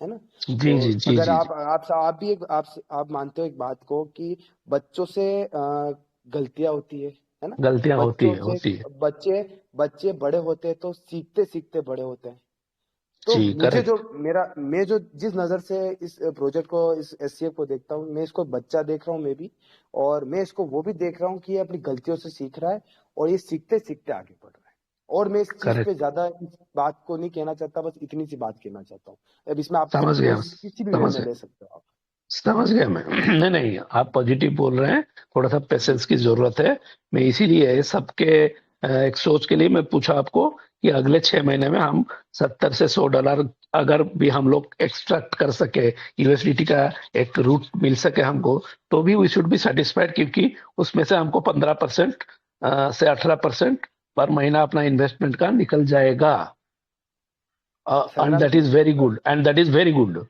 S1: है ना।
S3: जी
S1: तो
S3: जी जी
S1: अगर
S3: जी जी।
S1: आप भी एक आप मानते हो एक बात को कि बच्चों से गलतियां होती है ना।
S3: गलतियां होती
S1: बच्चों
S3: है
S1: से
S3: होती है।
S1: बच्चे बच्चे बड़े होते हैं तो सीखते सीखते बड़े होते हैं। तो
S3: जी
S1: मुझे जो
S3: करेक्ट।
S1: मैं जो जिस नजर से इस प्रोजेक्ट को, इस एससीएफ को देखता हूँ, मैं इसको बच्चा देख रहा हूँ मैं भी, और मैं इसको वो भी देख रहा हूँ कि ये अपनी गलतियों से सीख रहा है और ये सीखते सीखते आगे बढ़ रहा है। और मैं इस चीज पे
S3: करेक्ट।
S1: ज्यादा इस बात को नहीं कहना चाहता, बस इतनी सी बात कहना चाहता हूँ। अब इसमें आप
S3: समझ गया,
S1: किसी भी वे
S3: समझ
S1: में
S3: गया,
S1: ले सकते हो आप।
S3: समझ गया मैं। नहीं नहीं, आप पॉजिटिव बोल रहे हैं, थोड़ा सा
S1: जी
S3: पेशेंस की जरूरत है। मैं इसीलिए सबके एक सोच के लिए मैं पूछा आपको कि अगले 6 महीने में हम 70 से 100 डॉलर अगर भी हम लोग एक्सट्रैक्ट कर सके, यूएसडीटी का एक रूट मिल सके हमको, तो भी वी शुड बी सेटिस्फाइड, क्योंकि उसमें से हमको 15% से 18% पर महीना अपना इन्वेस्टमेंट का निकल जाएगा। And
S1: Sangram
S3: that
S1: ji,
S3: is very good, and that is very good.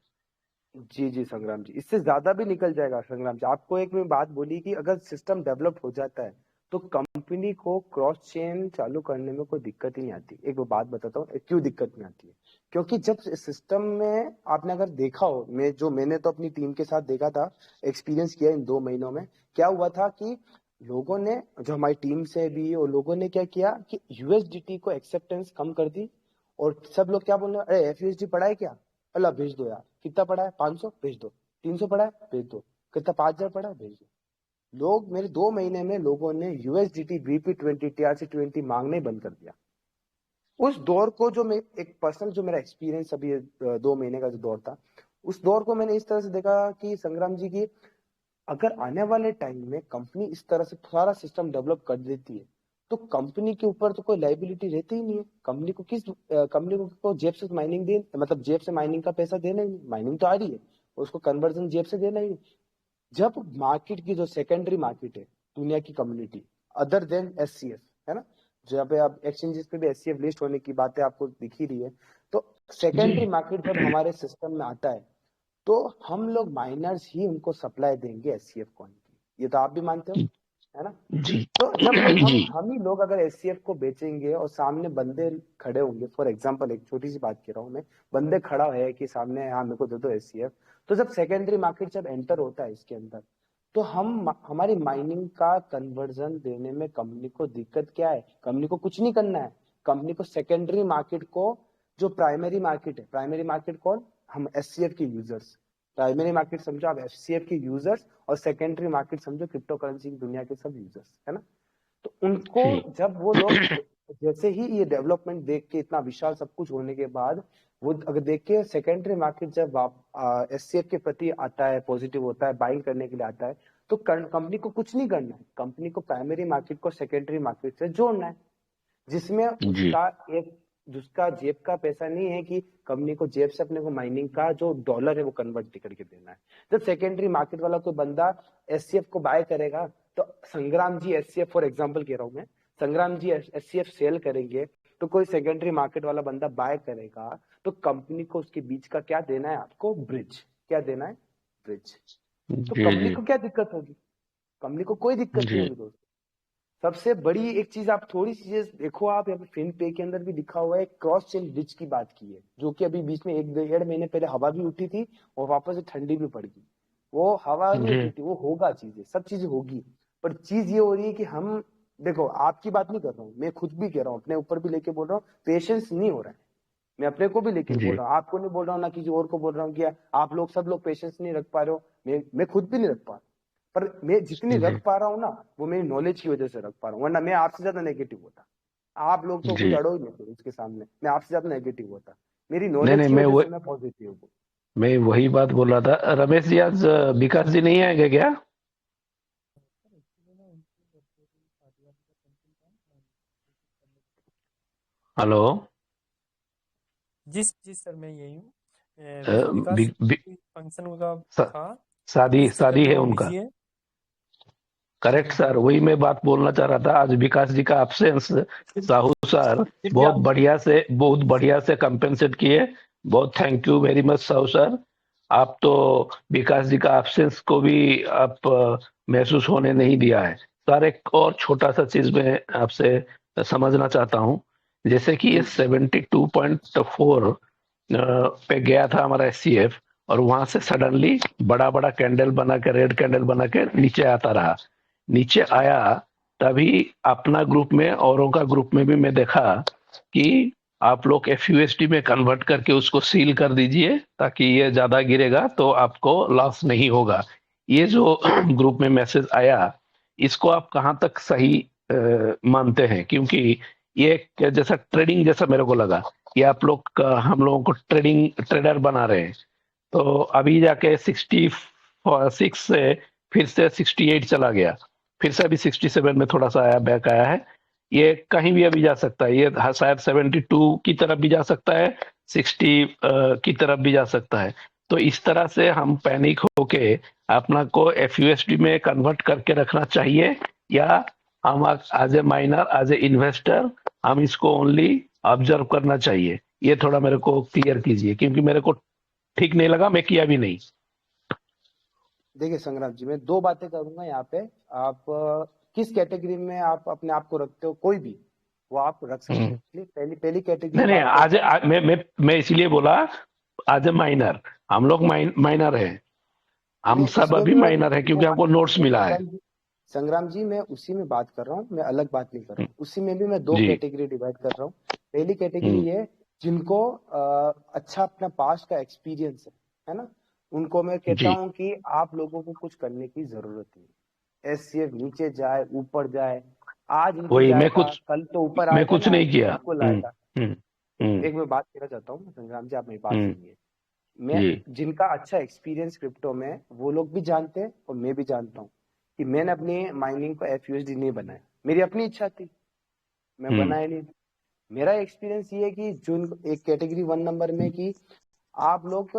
S1: जी जी संग्राम जी, इससे ज्यादा भी निकल जाएगा संग्राम जी। आपको एक मैं बात बोली कि अगर सिस्टम डेवलप हो जाता है तो कंपनी को क्रॉस चेन चालू करने में कोई दिक्कत ही नहीं आती। एक वो बात बताता हूँ क्यों दिक्कत नहीं आती है। क्योंकि जब सिस्टम में आपने अगर देखा हो, मैंने तो अपनी टीम के साथ देखा था, एक्सपीरियंस किया इन 2 महीनों में, क्या हुआ था कि लोगों ने, जो हमारी टीम से भी, और लोगों ने क्या किया कि यूएसडीटी को एक्सेप्टेंस कम कर दी। और सब लोग क्या बोल रहे हैं, अरे एफयूएसडी पड़ा है क्या, अल्लाह भेज दो यार, कितना पड़ा है, 500 भेज दो, 300 पड़ा है भेज दो, कितना 5000 पड़ा है भेज दो। लोग मेरे 2 महीने में लोगों ने यूएसडीटी VP20 TRC20 मांगने बंद कर दिया। उस दौर को, जो मैं एक पर्सनल, जो मेरा एक्सपीरियंस अभी 2 महीने का जो दौर था, उस दौर को मैंने इस तरह से देखा कि संग्राम जी की, अगर आने वाले टाइम में कंपनी इस तरह से सारा सिस्टम डेवलप कर देती है तो कंपनी के ऊपर तो कोई लाइबिलिटी रहती ही नहीं है। कंपनी को जेब से माइनिंग दे, मतलब जेब से माइनिंग का पैसा देना ही नहीं, माइनिंग तो आ रही है, उसको कन्वर्जन जेब से देना ही नहीं। जब मार्केट की जो सेकेंडरी मार्केट है, दुनिया की कम्युनिटी अदर देन एससीएफ, है ना, जहाँ पे आप एक्सचेंजेस पे भी एससीएफ लिस्ट होने की बातें आपको दिख ही रही है, तो
S3: जी
S1: सेकेंडरी मार्केट जब हमारे सिस्टम में आता है तो हम लोग माइनर्स ही उनको सप्लाई देंगे एससीएफ कॉइन की। ये तो आप भी मानते हो, है ना।
S3: जी
S1: तो जब
S3: जी
S1: हम ही लोग अगर एससीएफ को बेचेंगे और सामने बंदे खड़े होंगे, फॉर एग्जांपल एक छोटी सी बात कह रहा हूं मैं, बंदे खड़ा है कि सामने, हाँ मेरे को दे दो एससीएफ, तो जब सेकेंडरी मार्केट जब एंटर होता है इसके अंदर, तो हमारी माइनिंग का कन्वर्जन देने में कंपनी को दिक्कत क्या है? कंपनी को कुछ नहीं करना है। कंपनी को सेकेंडरी मार्केट को, जो प्राइमरी मार्केट है, प्राइमरी मार्केट कौन, हम एससीएफ के यूजर्स, प्राइमरी मार्केट समझो आप एफसीएफ के यूजर्स, और सेकेंडरी मार्केट समझो क्रिप्टो करेंसी की दुनिया के सब यूजर्स, है ना। तो उनको,
S3: जी
S1: जब वो लोग, जैसे ही ये डेवलपमेंट देख के, इतना विशाल सब कुछ होने के बाद, वो अगर देख के सेकेंडरी मार्केट जब एससीएफ के प्रति आता है, पॉजिटिव होता है, बाइंग करने के लिए आता है, तो कंपनी को कुछ नहीं करना है, कंपनी को प्राइमरी मार्केट को सेकेंडरी मार्केट से जोड़ना है, जिसमें
S3: जी
S1: उसका एक, जिसका जेब का पैसा नहीं है कि कंपनी को जेब से अपने को माइनिंग का जो डॉलर है वो कन्वर्ट करके देना है। जब सेकेंडरी मार्केट वाला कोई बंदा एससीएफ को बाय करेगा, तो संग्राम जी एससीएफ, फॉर एग्जांपल कह रहा हूं मैं, संग्राम जी एससीएफ सेल करेंगे, तो कोई सेकेंडरी मार्केट वाला बंदा बाय करेगा, तो कंपनी को उसके बीच का क्या देना है आपको, ब्रिज, क्या देना है, ब्रिज। तो
S3: जी
S1: कंपनी
S3: जी
S1: को क्या दिक्कत होगी? कंपनी को कोई दिक्कत नहीं
S3: जी
S1: होगी दोस्तों। सबसे बड़ी एक चीज, आप थोड़ी सी चीज देखो, आप यहाँ पे फिन पे के अंदर भी लिखा हुआ है, क्रॉस चेन ब्रिज की बात की है, जो कि अभी बीच में 1 डेढ़ महीने पहले हवा भी उठी थी और वापस से ठंडी भी पड़ गई। वो हवा नहीं
S3: जी
S1: उठी थी, वो होगा, चीजें, सब चीजें होगी। पर चीज ये हो रही है कि हम, देखो आपकी बात नहीं कर रहा हूँ, मैं खुद भी कह रहा हूँ, अपने ऊपर भी लेके बोल रहा हूँ, पेशेंस नहीं हो रहा है। मैं अपने को भी लेके बोल
S3: जी
S1: रहा हूँ, आपको नहीं बोल रहा हूँ, ना किसी और को बोल रहा हूँ कि आप लोग, सब लोग पेशेंस नहीं रख पा रहे हो, मैं खुद भी नहीं रख पा रहा। पर मैं जितनी
S3: जी
S1: रख पा रहा हूँ ना, वो मेरी नॉलेज की वजह से रख पा रहा हूँ, वरना मैं आपसे ज्यादा नेगेटिव होता। आप लोग तो कुछ
S3: जी।
S1: अड़ो ही नहीं थे उसके सामने, मैं आपसे ज्यादा नेगेटिव होता। मेरी
S3: नहीं
S1: नॉलेज
S3: नहीं,
S1: की वजह से मैं पॉजिटिव हूँ।
S3: मैं वही बात बोल रहा था। रमेश जी, आज विकास जी नहीं आएंगे क्या? हेलो।
S2: जी जी सर, मैं यही हूँ।
S3: अ,
S2: विकास
S3: बि- बि-
S2: फंक्शन का
S3: सा-
S2: था,
S3: शादी
S2: इस जगह
S3: शादी
S2: पे
S3: है
S2: वो
S3: उनका।
S2: बिजी है।
S3: करेक्ट सर, वही मैं बात बोलना चाह रहा था। आज विकास जी का एब्सेंस साहू सर
S2: फिर भी
S3: बहुत
S2: आप
S3: बढ़िया से, बहुत बढ़िया से कंपेंसेट किए। बहुत thank you very much Sahu sir. आप तो विकास जी का एब्सेंस को भी आप महसूस होने नहीं दिया है सर। एक और छोटा सा चीज मैं आपसे समझना चाहता हूँ। जैसे कि ये
S1: जी
S3: 72.4 पे गया था हमारा एससीएफ, और वहां से सडनली बड़ा बड़ा कैंडल बना के, रेड कैंडल बना के नीचे आता रहा। नीचे आया, तभी अपना ग्रुप में, औरों का ग्रुप में भी मैं देखा कि आप लोग FUSD में कन्वर्ट करके उसको सील कर दीजिए, ताकि ये ज्यादा गिरेगा तो आपको लॉस नहीं होगा। ये जो ग्रुप में मैसेज आया, इसको आप कहाँ तक सही मानते हैं? क्योंकि ये एक जैसा ट्रेडिंग जैसा मेरे को लगा कि आप लोग हम लोगों को ट्रेडर बना रहे हैं। तो अभी जाके 66 से फिर से 68 चला गया, फिर से अभी 67 में थोड़ा सा आया, बैक आया है। ये कहीं भी अभी जा सकता है, ये शायद 72 की तरफ भी जा सकता है, 60 की तरफ भी जा सकता है। तो इस तरह से हम पैनिक होके अपना को FUSD में कन्वर्ट करके रखना चाहिए, या हम as a minor, as a investor, हम इसको ओनली ऑब्जर्व करना चाहिए? ये थोड़ा मेरे को क्लियर कीजिए, क्योंकि मेरे को ठीक नहीं लगा, मैं किया भी नहीं।
S1: देखिए संग्राम जी, मैं दो बातें करूंगा यहाँ पे। आप किस कैटेगरी में आप अपने आप को रखते हो, कोई भी वो आप रख सकते हैं। पहली पहली कैटेगरी
S3: नहीं नहीं,
S1: बात करते हैं।
S3: मैं इसीलिए बोला एज ए माइनर, हम लोग माइनर है, हम सब
S1: उसमें
S3: अभी
S1: भी
S3: माइनर है, क्योंकि हमको नोट्स मिला है।
S1: संग्राम जी, मैं उसी में बात कर रहा हूँ, मैं अलग बात नहीं कर रहा हूँ। उसी में भी मैं दो
S3: जी
S1: कैटेगरी डिवाइड कर रहा हूँ। पहली कैटेगरी ये जिनको अच्छा अपना पास्ट का एक्सपीरियंस है ना, उनको मैं कहता
S3: जी
S1: हूँ कि आप लोगों को कुछ करने की जरूरत नहीं। SCF नीचे जाए ऊपर जाए, आज नीचे
S3: वही
S1: जाएगा कल तो ऊपर
S3: मैं
S1: आएगा
S3: कुछ
S1: ना,
S3: नहीं किया।
S1: बिल्कुल आएगा।
S3: हम्म
S1: एक मैं बात कहना चाहता हूँ संग्राम जी, आप मेरी बात
S3: हम्म
S1: सुनिए। मैं
S3: जी
S1: जिनका अच्छा एक्सपीरियंस क्रिप्टो में, वो लोग भी जानते हैं और मैं भी जानता हूँ कि मैंने अपनी माइनिंग को FUSD नहीं बनाया। मेरी अपनी इच्छा थी, मैं बनाया नहीं। मेरा एक्सपीरियंस ये है कि जो एक कैटेगरी 1 नंबर में, कि आप लोग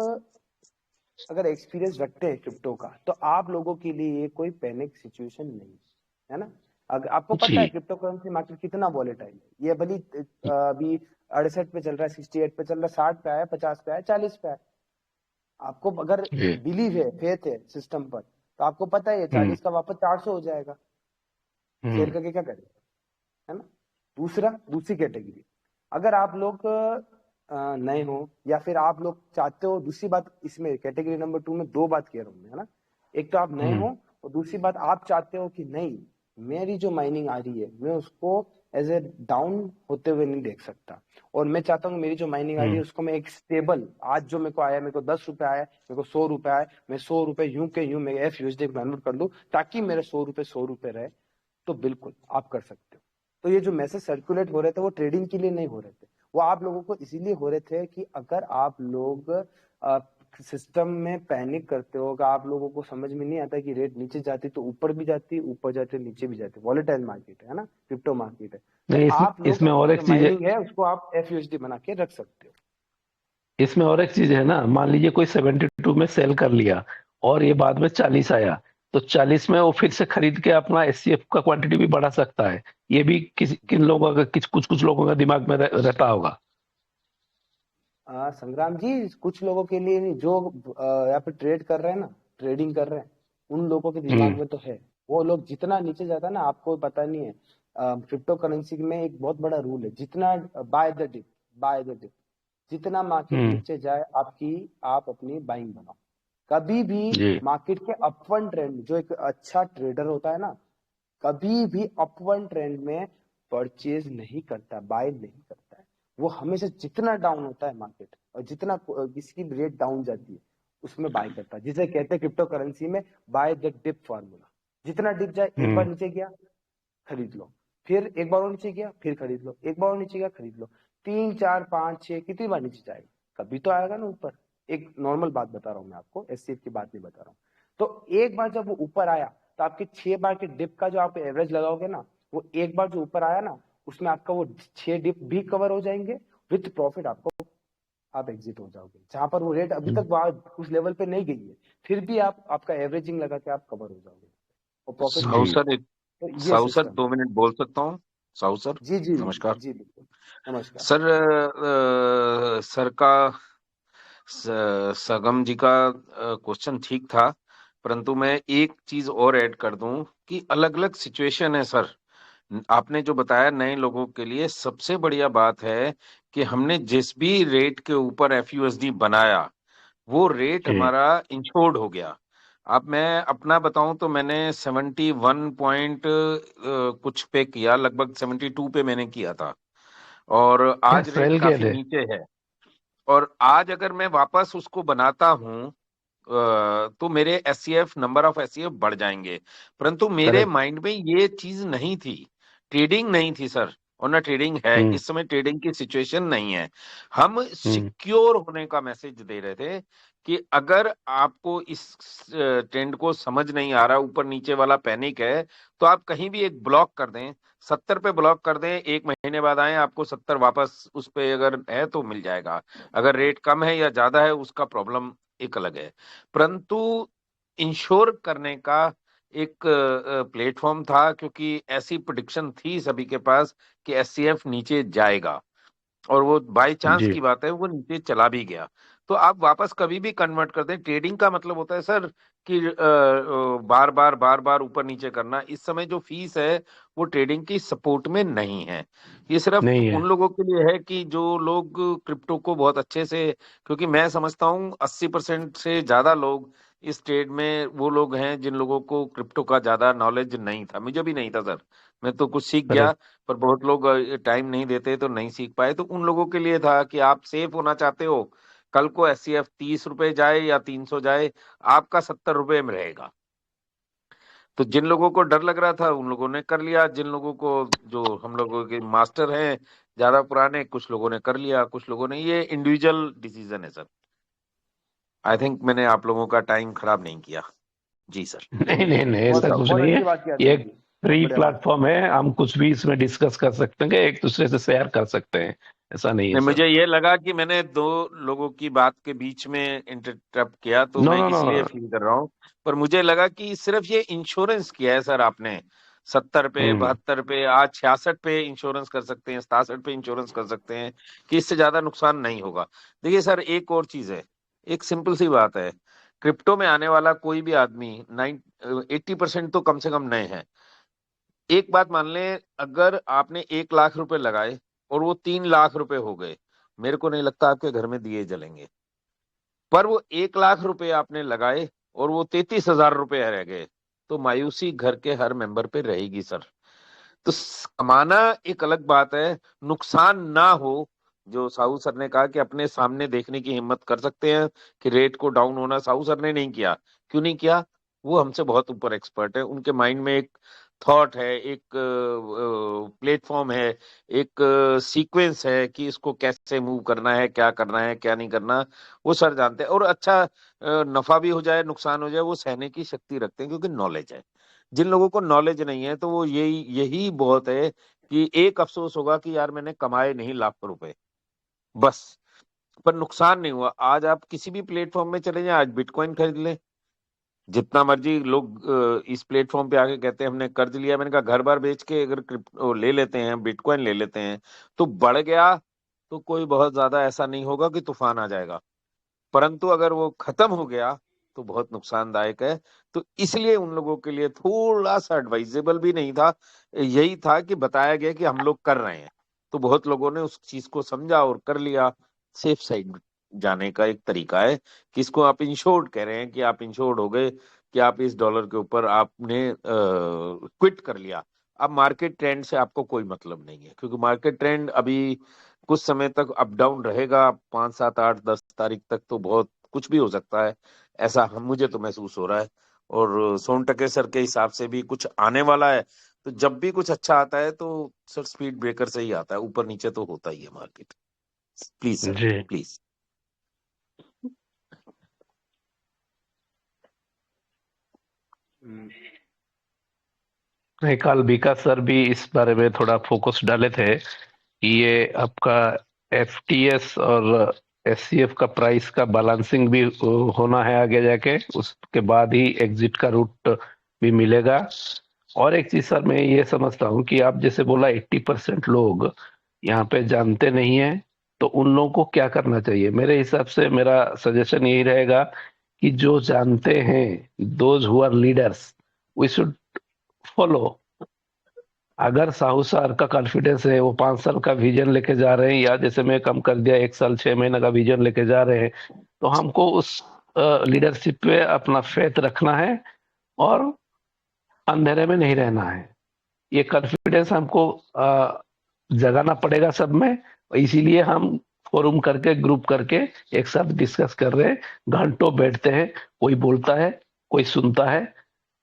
S1: अगर एक्सपीरियंस रखते हैं क्रिप्टो का, तो आप लोगों के लिए ये कोई पैनिक सिचुएशन नहीं है ना। अगर आपको पता है
S3: जी
S1: क्रिप्टो करेंसी मार्केट कितना वॉलेटाइल है, ये भली अभी 68 पे चल रहा है, 68 पे चल रहा है, 60 पे आया, 50 पे आया, 40 पे आया। आपको अगर
S3: जी
S1: बिलीव है, फेथ है सिस्टम पर, तो आपको पता है 40 का वापस 400 हो जाएगा। शेयर करके क्या करेगा, है ना। दूसरी कैटेगरी, अगर आप लोग नए हो, या फिर आप लोग चाहते हो, दूसरी बात इसमें कैटेगरी नंबर 2 में दो बात कह रहा हूँ मैं, है ना। एक तो आप नए हो, और दूसरी बात आप चाहते हो कि नहीं, मेरी जो माइनिंग आ रही है मैं उसको एज ए डाउन होते हुए नहीं देख सकता, और मैं चाहता हूँ मेरी जो माइनिंग आ रही है उसको मैं एक स्टेबल, आज जो मेरे को आया, मेरे को 10 रुपए आया, मेरे को 100 रुपए आया, मैं 100 रुपए यूं के यूं मैं FUSD कन्वर्ट कर लूं, ताकि मेरे 100 रुपए रहे, तो बिल्कुल आप कर सकते हो। तो ये जो मैसेज सर्कुलेट हो रहे थे, वो ट्रेडिंग के लिए नहीं हो रहे थे, वो आप लोगों को इसीलिए हो रहे थे कि अगर आप लोग सिस्टम में पैनिक करते हो, अगर आप लोगों को समझ में नहीं आता कि रेट नीचे जाती तो ऊपर भी जाती, ऊपर जाती नीचे भी जाती, वॉलेटाइल मार्केट है ना, क्रिप्टो मार्केट है, तो
S3: नहीं,
S1: आप लोग
S3: इसमें और
S1: अपनी
S3: एक
S1: जो
S3: चीज है,
S1: माइनिंग है उसको आप FUSD बना के रख सकते हो।
S3: इसमें और एक चीज है ना, मान लीजिए कोई 72 में सेल कर लिया और ये बाद में 40 आया, तो 40 में वो फिर से खरीद के अपना SCF का क्वांटिटी भी बढ़ा सकता है। ये भी किन लोगों का, कुछ लोगों का दिमाग में रहता होगा।
S1: संग्राम जी, कुछ लोगों के लिए नहीं, जो यहाँ पे ट्रेड कर रहे हैं ना, ट्रेडिंग कर रहे हैं, उन लोगों के दिमाग
S3: हम्म
S1: में तो है। वो लोग जितना नीचे जाता है ना, आपको पता नहीं है, क्रिप्टो करेंसी में एक बहुत बड़ा रूल है, जितना बाय द डिप, जितना मार्केट
S3: हम्म
S1: नीचे जाए आप अपनी बाइंग बनाओ। कभी भी
S3: जी
S1: मार्केट के अपवन ट्रेंड, जो एक अच्छा ट्रेडर होता है ना, कभी भी अपवन ट्रेंड में परचेज नहीं करता, बाय नहीं करता है। वो हमेशा जितना डाउन होता है मार्केट, और जितना किसी की रेट डाउन जाती है, उसमें बाय करता है, जिसे कहते हैं क्रिप्टो करेंसी में बाय द डिप फार्मूला। जितना डिप जाए, एक बार
S3: हम्म
S1: नीचे गया खरीद लो, फिर एक बार और नीचे गया फिर खरीद लो, एक बार और नीचे गया खरीद लो, 3 4 5 6 कितनी बार नीचे जाएगा, कभी तो आएगा ना ऊपर। एक नॉर्मल बात बता रहा हूँ मैं आपको, SCF की बात नहीं बता रहा हूँ। तो एक बार जब वो ऊपर आया, तो आपके 6 बार के डिप का जो आप एवरेज लगाओगे ना, वो एक बार जो ऊपर आया ना, उसमें आपका वो 6 डिप भी कवर हो जाएंगे, विथ प्रॉफिट आपको, आप एग्जिट हो जाओगे। जहां पर वो रेट अभी तक उस लेवल पे नहीं गई है, फिर भी आपका एवरेजिंग लगा के आप कवर हो जाओगे और प्रॉफिट
S3: जी
S4: साहू सर,
S1: तो ये सिस्टम
S4: 2 मिनट बोल सकता हूँ? साहू सर,
S1: जी जी
S4: नमस्कार
S1: जी बिल्कुल, नमस्कार।
S4: सर। सर का सगम जी का क्वेश्चन ठीक था, परंतु मैं एक चीज और ऐड कर दूं कि अलग अलग सिचुएशन है सर। आपने जो बताया नए लोगों के लिए सबसे बढ़िया बात है कि हमने जिस भी रेट के ऊपर FUSD बनाया, वो रेट
S3: जी
S4: हमारा इंश्योर्ड हो गया। अब मैं अपना बताऊं तो मैंने 71 पॉइंट कुछ पे किया, लगभग 72 पे मैंने किया था। और
S3: क्या
S4: आज रेट
S3: सेल किए
S4: काफी
S3: थे?
S4: नीचे है। और आज अगर मैं वापस उसको बनाता हूँ तो मेरे एससीएफ, नंबर ऑफ एससीएफ बढ़ जाएंगे। परंतु मेरे
S3: करेक्ट।
S4: माइंड में ये चीज नहीं थी, ट्रेडिंग नहीं थी सर, और ना ट्रेडिंग है,
S3: हम्म।
S4: इस समय ट्रेडिंग की सिचुएशन नहीं है। हम
S3: हम्म।
S4: सिक्योर होने का मैसेज दे रहे थे कि अगर आपको इस ट्रेंड को समझ नहीं आ रहा, ऊपर नीचे वाला पैनिक है, तो आप कहीं भी एक ब्लॉक कर दें, 70 पे ब्लॉक कर दें, 1 महीने बाद आए, आपको 70 वापस उस पे अगर है तो मिल जाएगा। अगर रेट कम है या ज्यादा है उसका प्रॉब्लम एक अलग है। परंतु इंश्योर करने का एक प्लेटफॉर्म था, क्योंकि ऐसी प्रिडिक्शन थी सभी के पास कि एससीएफ नीचे जाएगा, और वो बाय चांस
S3: जी।
S4: की बात है वो नीचे चला भी गया। तो आप वापस कभी भी कन्वर्ट कर दें, ट्रेडिंग का मतलब होता है सर कि बार बार ऊपर नीचे करना। इस समय जो फीस है वो ट्रेडिंग की सपोर्ट में नहीं है, ये सिर्फ
S3: नहीं है।
S4: उन लोगों के लिए है कि जो लोग क्रिप्टो को बहुत अच्छे से, क्योंकि मैं समझता हूँ 80% से ज्यादा लोग इस ट्रेड में वो लोग हैं जिन लोगों को क्रिप्टो का ज्यादा नॉलेज नहीं था। मुझे भी नहीं था सर, मैं तो कुछ सीख गया,
S3: करेक्ट।
S4: पर बहुत लोग टाइम नहीं देते तो नहीं सीख पाए। तो उन लोगों के लिए था कि आप सेफ होना चाहते हो, कल को एससीएफ 30 रुपए जाए या 300 जाए, आपका 70 रुपए में रहेगा। तो जिन लोगों को डर लग रहा था उन लोगों ने कर लिया, जिन लोगों को, जो हम लोगों के मास्टर हैं ज्यादा पुराने, कुछ लोगों ने कर लिया, कुछ लोगों ने, ये इंडिविजुअल डिसीजन है सर। आई थिंक मैंने आप लोगों का टाइम खराब नहीं किया। जी सर।
S3: नहीं नहीं नहीं,
S1: बहुत
S3: ऐसा कुछ
S1: बहुत
S3: नहीं है।
S1: अच्छी बात किया
S3: ये
S1: सर
S3: एक
S1: जी।
S3: फ्री
S1: बढ़िया बात।
S3: प्लेटफॉर्म है, हम कुछ भी इसमें डिस्कस कर सकते हैं, एक दूसरे से शेयर कर सकते हैं। ऐसा नहीं है
S4: नहीं,
S3: सर।
S4: मुझे ये लगा कि मैंने दो लोगों की बात के बीच में इंटरप्ट किया, तो
S3: नो
S4: मैं
S3: नो नो।
S4: इसलिए फील कर रहा हूँ। पर मुझे लगा कि सिर्फ ये इंश्योरेंस किया है सर आपने, 70 पे,
S3: हम्म।
S4: 72 पे, आज 66 पे इंश्योरेंस कर सकते हैं, 67 पे इंश्योरेंस कर सकते हैं, कि इससे ज्यादा नुकसान नहीं होगा। देखिए सर, एक और चीज है, एक सिंपल सी बात है, क्रिप्टो में आने वाला कोई भी आदमी 80% तो कम से कम नए हैं। एक बात मान लें, अगर आपने 1 लाख रुपए लगाए और वो 3 लाख रुपए हो गए, मेरे को नहीं लगता आपके घर में दिए जलेंगे। पर वो 1 लाख रुपए आपने लगाए और वो 33,000 रुपए रह गए, तो मायूसी घर के हर मेंबर पे रहेगी सर। तो कमाना एक अलग बात है, नुकसान ना हो। जो साहू सर ने कहा कि अपने सामने देखने की हिम्मत कर सकते हैं कि रेट को डाउन होना, साहू सर ने नहीं किया। क्यों नहीं किया? वो हमसे बहुत ऊपर एक्सपर्ट है, उनके माइंड में एक थॉट है, एक प्लेटफॉर्म है, एक सीक्वेंस है कि इसको कैसे मूव करना है, क्या करना है, क्या नहीं करना, वो सर जानते हैं। और अच्छा, नफा भी हो जाए नुकसान हो जाए, वो सहने की शक्ति रखते हैं, क्योंकि नॉलेज है। जिन लोगों को नॉलेज नहीं है तो वो यही यही बहुत है कि एक अफसोस होगा कि यार मैंने कमाए नहीं लाखों रुपए, बस, पर नुकसान नहीं हुआ। आज आप किसी भी प्लेटफॉर्म में चले जाएं, आज बिटकॉइन खरीद लें, जितना मर्जी लोग इस प्लेटफॉर्म पे आके कहते हैं हमने कर्ज लिया, मैंने कहा घर बार बेच के अगर क्रिप्टो ले लेते हैं, बिटकॉइन ले लेते हैं, तो बढ़ गया तो कोई बहुत ज्यादा ऐसा नहीं होगा कि तूफान आ जाएगा। परंतु अगर वो खत्म हो गया तो बहुत नुकसानदायक है। तो इसलिए उन लोगों के लिए थोड़ा सा एडवाइजेबल भी नहीं था, यही था कि बताया गया कि हम लोग कर रहे हैं, तो बहुत लोगों ने उस चीज को समझा और कर लिया। सेफ साइड जाने का एक तरीका है कि इसको आप इंश्योर्ड कह रहे हैं, कि आप इंश्योर्ड हो गए, कि आप इस डॉलर के ऊपर आपने क्विट कर लिया। अब मार्केट ट्रेंड से आपको कोई मतलब नहीं है, क्योंकि मार्केट ट्रेंड अभी कुछ समय तक अप डाउन रहेगा, 5, 7, 8, 10 तारीख तक तो बहुत कुछ भी हो सकता है, ऐसा हम मुझे तो महसूस हो रहा है। और सोनटके सर के हिसाब से भी कुछ आने वाला है। तो जब भी कुछ अच्छा आता है तो सर स्पीड ब्रेकर से ही आता है, ऊपर नीचे तो होता ही है मार्केट। प्लीज सर,
S3: जी।
S4: प्लीज।
S3: नहीं, कल विकास सर भी इस बारे में थोड़ा फोकस डाले थे कि ये आपका एफटीएस और एससीएफ का प्राइस का बैलेंसिंग भी होना है आगे जाके, उसके बाद ही एग्जिट का रूट भी मिलेगा। और एक चीज सर मैं ये समझता हूँ कि आप जैसे बोला 80% लोग यहाँ पे जानते नहीं है, तो उन लोगों को क्या करना चाहिए? मेरे हिसाब से मेरा सजेशन यही रहेगा कि जो जानते हैं, those who are leaders, we should follow. अगर साहू सर का कॉन्फिडेंस है, वो 5 साल का विजन लेके जा रहे हैं, या जैसे मैं कम कर दिया 1 साल 6 महीने का विजन लेके जा रहे हैं, तो हमको उस लीडरशिप पे अपना फेथ रखना है और अंधेरे में नहीं रहना है। ये कॉन्फिडेंस हमको जगाना पड़ेगा सब में। इसीलिए हम फोरम करके, ग्रुप करके एक साथ डिस्कस कर रहे हैं, घंटों बैठते हैं, कोई बोलता है, कोई सुनता है,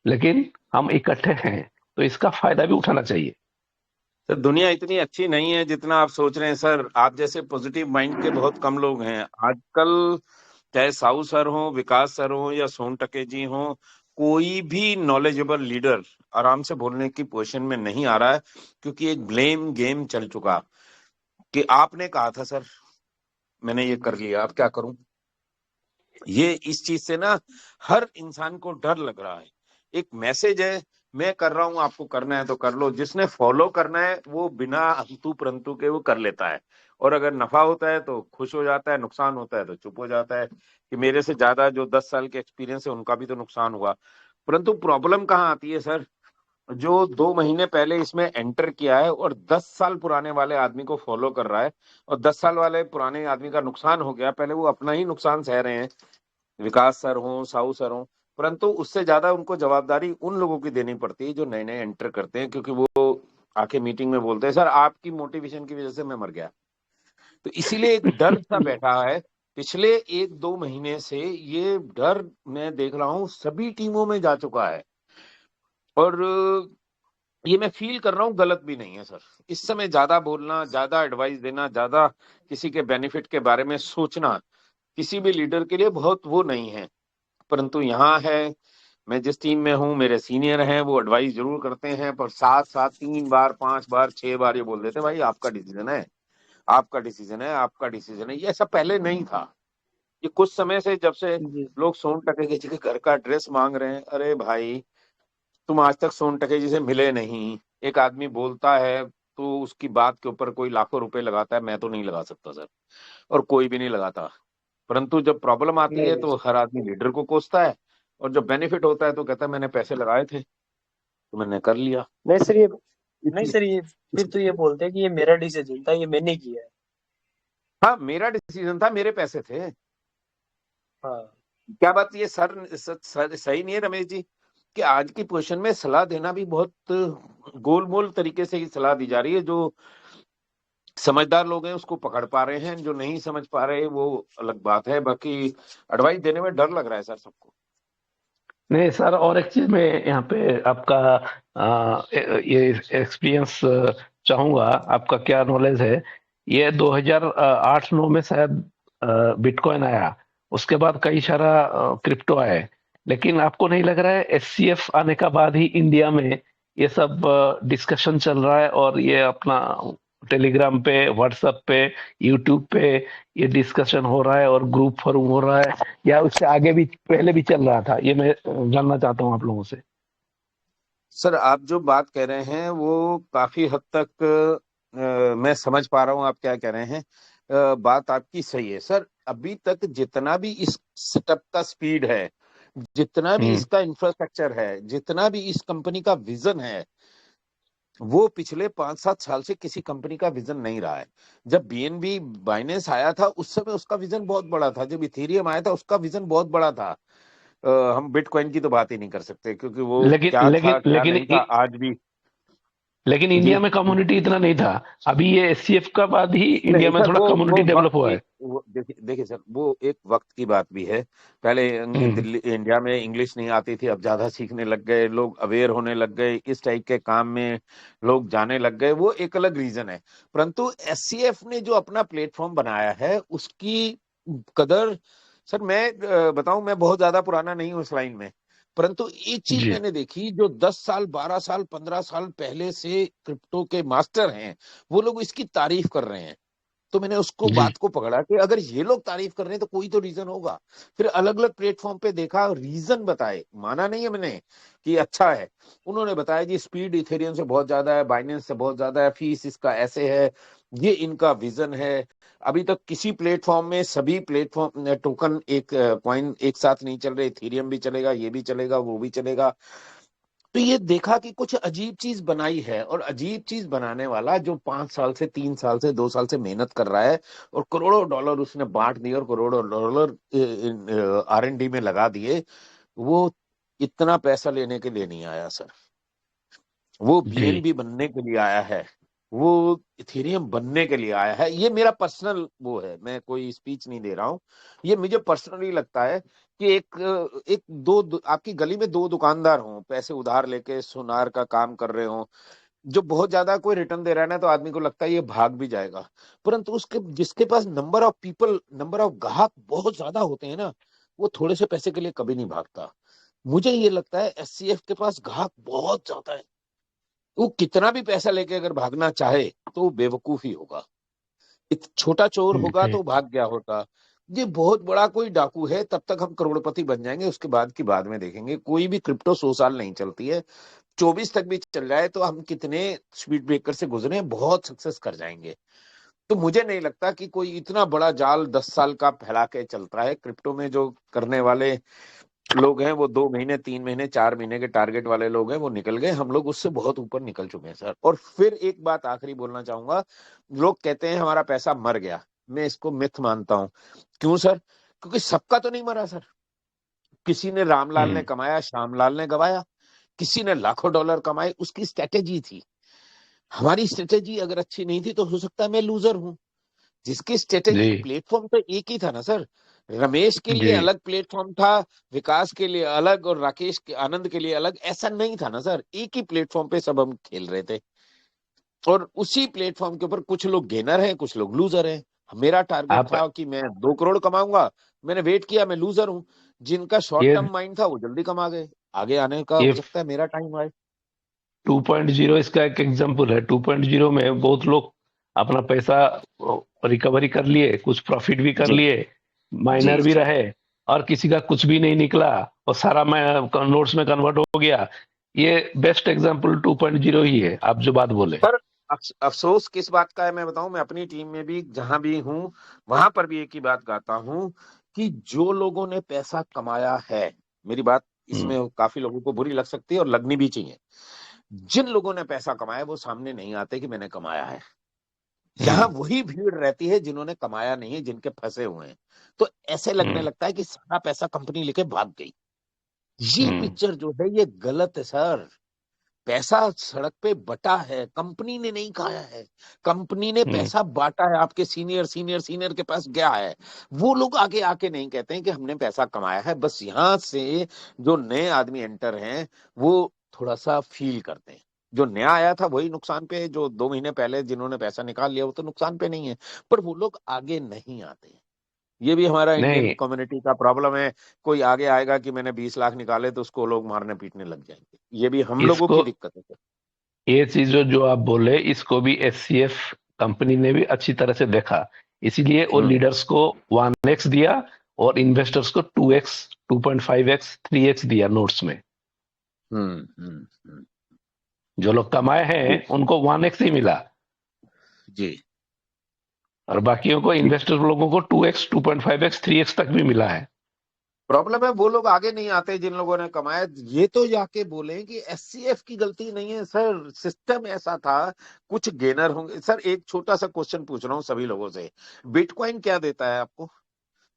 S3: लेकिन हम इकट्ठे हैं, तो इसका फायदा भी उठाना चाहिए।
S4: सर दुनिया इतनी अच्छी नहीं है जितना आप सोच रहे हैं सर। आप जैसे पॉजिटिव माइंड के बहुत कम लोग हैं आजकल। चाहे साहू सर हो, विकास सर हो, या सोनटके जी हो, कोई भी नॉलेजेबल लीडर आराम से बोलने की पोजीशन में नहीं आ रहा है, क्योंकि एक ब्लेम गेम चल चुका कि आपने कहा था सर, मैंने ये कर लिया, अब क्या करूं। ये इस चीज से ना हर इंसान को डर लग रहा है। एक मैसेज है, मैं कर रहा हूं, आपको करना है तो कर लो। जिसने फॉलो करना है वो बिना अंतु परंतु के वो कर लेता है, और अगर नफा होता है तो खुश हो जाता है, नुकसान होता है तो चुप हो जाता है कि मेरे से ज्यादा जो 10 साल के एक्सपीरियंस है उनका भी तो नुकसान हुआ। परंतु प्रॉब्लम कहाँ आती है सर, जो 2 महीने पहले इसमें एंटर किया है और 10 साल पुराने वाले आदमी को फॉलो कर रहा है, और 10 साल वाले पुराने आदमी का नुकसान हो गया, पहले वो अपना ही नुकसान सह रहे हैं, विकास सर हो, साहू सर हो। परंतु उससे ज्यादा उनको जवाबदारी उन लोगों की देनी पड़ती है जो नए नए एंटर करते हैं, क्योंकि वो आके मीटिंग में बोलते हैं सर आपकी मोटिवेशन की वजह से मैं मर गया। तो इसीलिए एक डर सा बैठा है पिछले 1-2 महीने से। ये डर मैं देख रहा हूँ सभी टीमों में जा चुका है, और ये मैं फील कर रहा हूँ गलत भी नहीं है सर। इस समय ज्यादा बोलना, ज्यादा एडवाइस देना, ज्यादा किसी के बेनिफिट के बारे में सोचना किसी भी लीडर के लिए बहुत वो नहीं है। परंतु यहाँ है, मैं जिस टीम में हूँ, मेरे सीनियर हैं, वो एडवाइस जरूर करते हैं, पर साथ साथ 3 बार 5 बार 6 बार ये बोल देते हैं भाई आपका डिसीजन है, आपका डिसीजन है, आपका डिसीजन है। ये ऐसा पहले नहीं था। ये कुछ समय से, जब से
S2: जी
S4: लोग सोनटके जी के घर का एड्रेस मांग रहे हैं, अरे भाई तुम आज तक सोनटके जी से मिले नहीं। एक आदमी बोलता है तो उसकी बात के ऊपर कोई लाखों रुपए लगाता है, मैं तो नहीं लगा सकता सर, और कोई भी नहीं लगाता। परंतु जब प्रॉब्लम आती
S2: नहीं
S4: है
S2: नहीं
S4: तो
S2: सर।
S4: हर आदमी लीडर को कोसता है, और जब बेनिफिट होता है तो कहता है मैंने पैसे लगाए थे तो मैंने कर लिया।
S2: नहीं सर ये नहीं
S4: इसलिए
S2: सर ये फिर तो ये बोलते हैं कि ये मेरा डिसीजन था, ये मैंने किया है।
S4: हाँ, मेरा डिसीजन था, मेरे पैसे थे।
S2: हाँ
S4: क्या बात ये सर सही नहीं है रमेश जी, कि आज की पोजीशन में सलाह देना भी बहुत गोलमोल तरीके से ही सलाह दी जा रही है। जो समझदार लोग हैं उसको पकड़ पा रहे हैं, जो नहीं समझ पा रहे वो अलग बात है। बाकी एडवाइस देने में डर लग रहा है सर सबको।
S3: नहीं सर, और एक चीज मैं यहाँ पे आपका ये एक्सपीरियंस चाहूंगा, आपका क्या नॉलेज है। ये 2008-9 में शायद बिटकॉइन आया, उसके बाद कई सारा क्रिप्टो आए, लेकिन आपको नहीं लग रहा है एससीएफ आने का बाद ही इंडिया में ये सब डिस्कशन चल रहा है, और ये अपना टेलीग्राम पे, व्हाट्सएप पे, यूट्यूब पे ये डिस्कशन हो रहा है, और ग्रुप फोरम हो रहा है, या उससे आगे भी पहले भी चल रहा था? ये मैं जानना चाहता हूँ आप लोगों से।
S4: सर आप जो बात कह रहे हैं वो काफी हद तक मैं समझ पा रहा हूँ आप क्या कह रहे हैं। बात आपकी सही है सर। अभी तक जितना भी इस सेटअप का स्पीड है, जितना भी
S3: हम्म।
S4: इसका इंफ्रास्ट्रक्चर है, जितना भी इस कंपनी का विजन है, वो पिछले 5-7 साल से किसी कंपनी का विजन नहीं रहा है। जब बीएनबी बाइनेंस आया था उस समय उसका विजन बहुत बड़ा था, जब इथेरियम आया था उसका विजन बहुत बड़ा था। हम बिटकॉइन की तो बात ही नहीं कर सकते, क्योंकि वो
S3: लेकिन
S4: क्या
S3: लेकिन
S4: था क्या
S3: लेकिन
S4: नहीं था आज भी।
S3: लेकिन
S4: जी
S3: इंडिया में कम्युनिटी इतना नहीं था। अभी ये एससीएफ का बाद ही इंडिया
S4: नहीं
S3: में
S4: सर,
S3: थोड़ा
S4: वो
S3: कम्युनिटी
S4: वक्त
S3: डेवलप हुआ
S4: की,
S3: है।
S4: वो देखिए देखिए सर, वो एक वक्त की बात भी है। पहले
S3: हम्म।
S4: दिल्ली इंडिया में इंग्लिश नहीं आती थी, अब ज्यादा सीखने लग गए लोग, अवेयर होने लग गए, इस टाइप के काम में लोग जाने लग गए, वो एक अलग रीजन है। परंतु एससीएफ ने जो अपना प्लेटफॉर्म बनाया है उसकी कदर, सर मैं बताऊं, मैं बहुत ज्यादा पुराना नहीं हूँ इस लाइन में, परंतु एक चीज
S3: जी।
S4: मैंने देखी, जो 10 साल 12 साल 15 साल पहले से क्रिप्टो के मास्टर हैं वो लोग इसकी तारीफ कर रहे हैं। तो मैंने उसको
S3: जी।
S4: बात को पकड़ा कि अगर ये लोग तारीफ कर रहे हैं तो कोई तो रीजन होगा। फिर अलग अलग प्लेटफॉर्म पे देखा, रीजन बताए, माना नहीं है मैंने कि अच्छा है। उन्होंने बताया जी स्पीड इथेरियम से बहुत ज्यादा है, बाइनेंस से बहुत ज्यादा है, फीस इसका ऐसे है, ये इनका विजन है। अभी तक किसी प्लेटफॉर्म में सभी प्लेटफॉर्म टोकन एक कॉइन एक साथ नहीं चल रहे, इथेरियम भी चलेगा, ये भी चलेगा, वो भी चलेगा। तो ये देखा कि कुछ अजीब चीज बनाई है, और अजीब चीज बनाने वाला जो 5 साल से 3 साल से 2 साल से मेहनत कर रहा है, और करोड़ों डॉलर उसने बांट दिए, और करोड़ों डॉलर आरएनडी में लगा दिए, वो इतना पैसा लेने के लिए नहीं आया सर, वो
S3: जी।
S4: बीएनबी बनने के लिए आया है। वो इथेरियम बनने के लिए आया है। ये मेरा पर्सनल वो है, मैं कोई स्पीच नहीं दे रहा हूँ। ये मुझे पर्सनली लगता है कि एक आपकी गली में दो दुकानदार हों, पैसे उधार लेके सुनार का काम कर रहे हों, जो बहुत ज्यादा कोई रिटर्न दे रहा है ना, तो आदमी को लगता है ये भाग भी जाएगा। परंतु उसके जिसके पास नंबर ऑफ ग्राहक बहुत ज्यादा होते हैं ना, वो थोड़े से पैसे के लिए कभी नहीं भागता। मुझे ये लगता है एससीएफ के पास ग्राहक बहुत ज्यादा है। वो कितना भी पैसा लेके अगर भागना चाहे तो वो बेवकूफ ही होगा। एक छोटा चोर होगा
S3: जी
S4: तो भाग गया होता। ये बहुत बड़ा कोई डाकू है, तब तक हम करोड़पति बन जाएंगे, उसके बाद की बाद में देखेंगे। कोई भी क्रिप्टो 100 साल नहीं चलती है, 24 तक भी चल जाए तो हम कितने स्पीड ब्रेकर से गुजरे हैं, बहुत सक्सेस कर जाएंगे। तो मुझे नहीं लगता कि कोई इतना बड़ा जाल 10 साल का फैला के चलता है। क्रिप्टो में जो करने वाले लोग हैं वो 2 महीने 3 महीने 4 महीने के टारगेट वाले लोग हैं, वो निकल गए। हम लोग उससे बहुत ऊपर निकल चुके हैं सर। और फिर एक बात आखिरी बोलना चाहूंगा, लोग कहते हैं हमारा पैसा मर गया। मैं इसको मिथ मानता हूं। क्यों सर? क्योंकि सबका तो नहीं मरा सर। किसी ने, रामलाल ने
S3: हम्म
S4: कमाया, श्यामलाल ने गवाया, किसी ने लाखों डॉलर कमाए, उसकी स्ट्रेटेजी थी। हमारी स्ट्रेटेजी अगर अच्छी नहीं थी तो हो सकता है मैं लूजर हूं। जिसकी स्ट्रेटेजी,
S3: जी
S4: प्लेटफॉर्म तो एक ही था ना सर। रमेश के लिए
S3: जी
S4: अलग प्लेटफॉर्म था, विकास के लिए अलग, और राकेश के, आनंद के लिए अलग। ऐसा नहीं था ना सर, एक ही प्लेटफॉर्म पे सब हम खेल रहे थे। और उसी प्लेटफॉर्म के ऊपर कुछ लोग गेनर हैं, कुछ लोग लूजर हैं। मेरा टारगेट
S3: आप
S4: था कि मैं 2 करोड़ कमाऊंगा। मैंने वेट किया, मैं लूजर हूं। जिनका शॉर्ट
S3: ये
S4: टर्म माइंड था वो जल्दी कमा गए। आगे आने का
S3: ये
S4: हो सकता है मेरा टाइम आए।
S3: 2.0 इसका एक एग्जांपल है। 2.0 में बहुत लोग अपना पैसा रिकवरी कर लिए, कुछ प्रॉफिट भी कर
S4: जी
S3: लिए,
S4: जी
S3: माइनर भी
S4: जी।
S3: रहे, और किसी का कुछ भी नहीं निकला और सारा नोट्स में कन्वर्ट हो गया। ये बेस्ट एग्जांपल 2.0 ही है, आप जो बात बोले।
S4: पर अफसोस किस बात का है मैं बताऊं, मैं अपनी टीम में भी जहां भी हूं वहां पर भी एक ही बात कहता हूं कि जो लोगों ने पैसा कमाया है, मेरी बात
S3: हम्म
S4: इसमें काफी लोगों को बुरी लग सकती है और लगनी भी चाहिए। जिन लोगों ने पैसा कमाया वो सामने नहीं आते कि मैंने कमाया है। यहाँ
S3: हम्म
S4: वही भीड़ रहती है जिन्होंने कमाया नहीं है, जिनके फंसे हुए हैं। तो ऐसे लगने
S3: हम्म
S4: लगता है कि सारा पैसा कंपनी लेके भाग गई। ये
S3: हम्म
S4: पिक्चर जो है ये गलत है सर। पैसा सड़क पे बटा है, कंपनी ने नहीं खाया है। कंपनी ने
S3: हम्म
S4: पैसा बांटा है, आपके सीनियर सीनियर सीनियर के पास गया है। वो लोग आगे आके नहीं कहते हैं कि हमने पैसा कमाया है। बस यहाँ से जो नए आदमी एंटर हैं वो थोड़ा सा फील करते हैं। जो नया आया था वही नुकसान पे है, जो 2 महीने पहले जिन्होंने पैसा निकाल लिया वो तो नुकसान पे नहीं है। पर वो लोग आगे नहीं आते। ये भी हमारा इंडियन
S3: नहीं,
S4: कम्युनिटी का प्रॉब्लम है। कोई आगे आएगा कि मैंने 20 लाख निकाले तो उसको लोग मारने पीटने लग जाएंगे। ये भी हम लोगों
S3: इसको
S4: की दिक्कत है।
S3: ये चीज जो आप बोले, इसको भी एचसीएफ कंपनी ने भी अच्छी तरह से देखा, इसीलिए वो
S4: हम्म
S3: लीडर्स को 1x दिया और इन्वेस्टर्स को 2x, 2.5x, 3x दिया नोट्स में।
S4: हम्म हम्म हम्म,
S3: जो लोग कमाए
S4: जी
S3: हैं उनको 1x ही मिला,
S4: जी
S3: और बाकियों को,
S4: जी।
S3: इन्वेस्टर लोगों को 2x, 2.5x, 3x तक भी मिला है।
S4: प्रॉब्लम है वो लोग आगे नहीं आते जिन लोगों ने कमाया। ये तो जाके बोले कि एससीएफ की गलती नहीं है सर, सिस्टम ऐसा था। कुछ गेनर होंगे सर। एक छोटा सा क्वेश्चन पूछ रहा हूँ सभी लोगों से, बिटकॉइन क्या देता है आपको?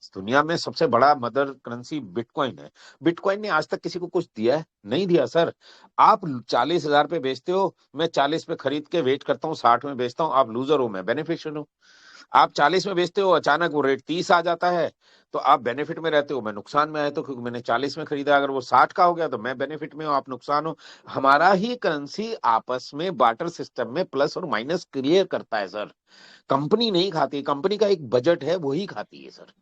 S4: इस दुनिया में सबसे बड़ा मदर करेंसी बिटकॉइन है। बिटकॉइन ने आज तक किसी को कुछ दिया है? नहीं दिया सर। आप 40,000 पे बेचते हो, मैं 40 पे खरीद के वेट करता हूँ, 60 में बेचता हूँ। आप लूजर हो, मैं बेनिफिशियल हूँ। आप 40 में बेचते हो, अचानक वो रेट 30 आ जाता है, तो आप बेनिफिट में रहते हो, मैं नुकसान में आया। तो क्योंकि मैंने 40 में खरीदा, अगर वो 60 का हो गया तो मैं बेनिफिट में हूँ, आप नुकसान हो। हमारा ही करेंसी आपस में बार्टर सिस्टम में प्लस और माइनस क्लियर करता है सर। कंपनी नहीं खाती, कंपनी का एक बजट है वही खाती है सर।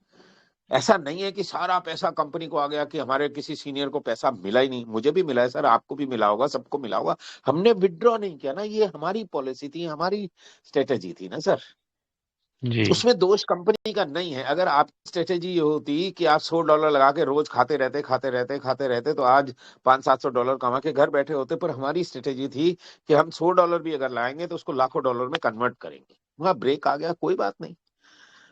S4: ऐसा नहीं है कि सारा पैसा कंपनी को आ गया, कि हमारे किसी सीनियर को पैसा मिला ही नहीं। मुझे भी मिला है सर, आपको भी मिला होगा, सबको मिला होगा। हमने विड्रॉ नहीं किया ना, ये हमारी पॉलिसी थी, हमारी स्ट्रेटेजी थी ना सर।
S3: जी
S4: उसमें दोष कंपनी का नहीं है। अगर आपकी स्ट्रेटेजी ये होती कि आप $100 लगा के रोज खाते रहते खाते रहते खाते रहते, तो आज 500-700 डॉलर कमा के घर बैठे होते। पर हमारी स्ट्रेटेजी थी कि हम $100 भी अगर लाएंगे तो उसको लाखों डॉलर में कन्वर्ट करेंगे। वहां ब्रेक आ गया, कोई बात नहीं।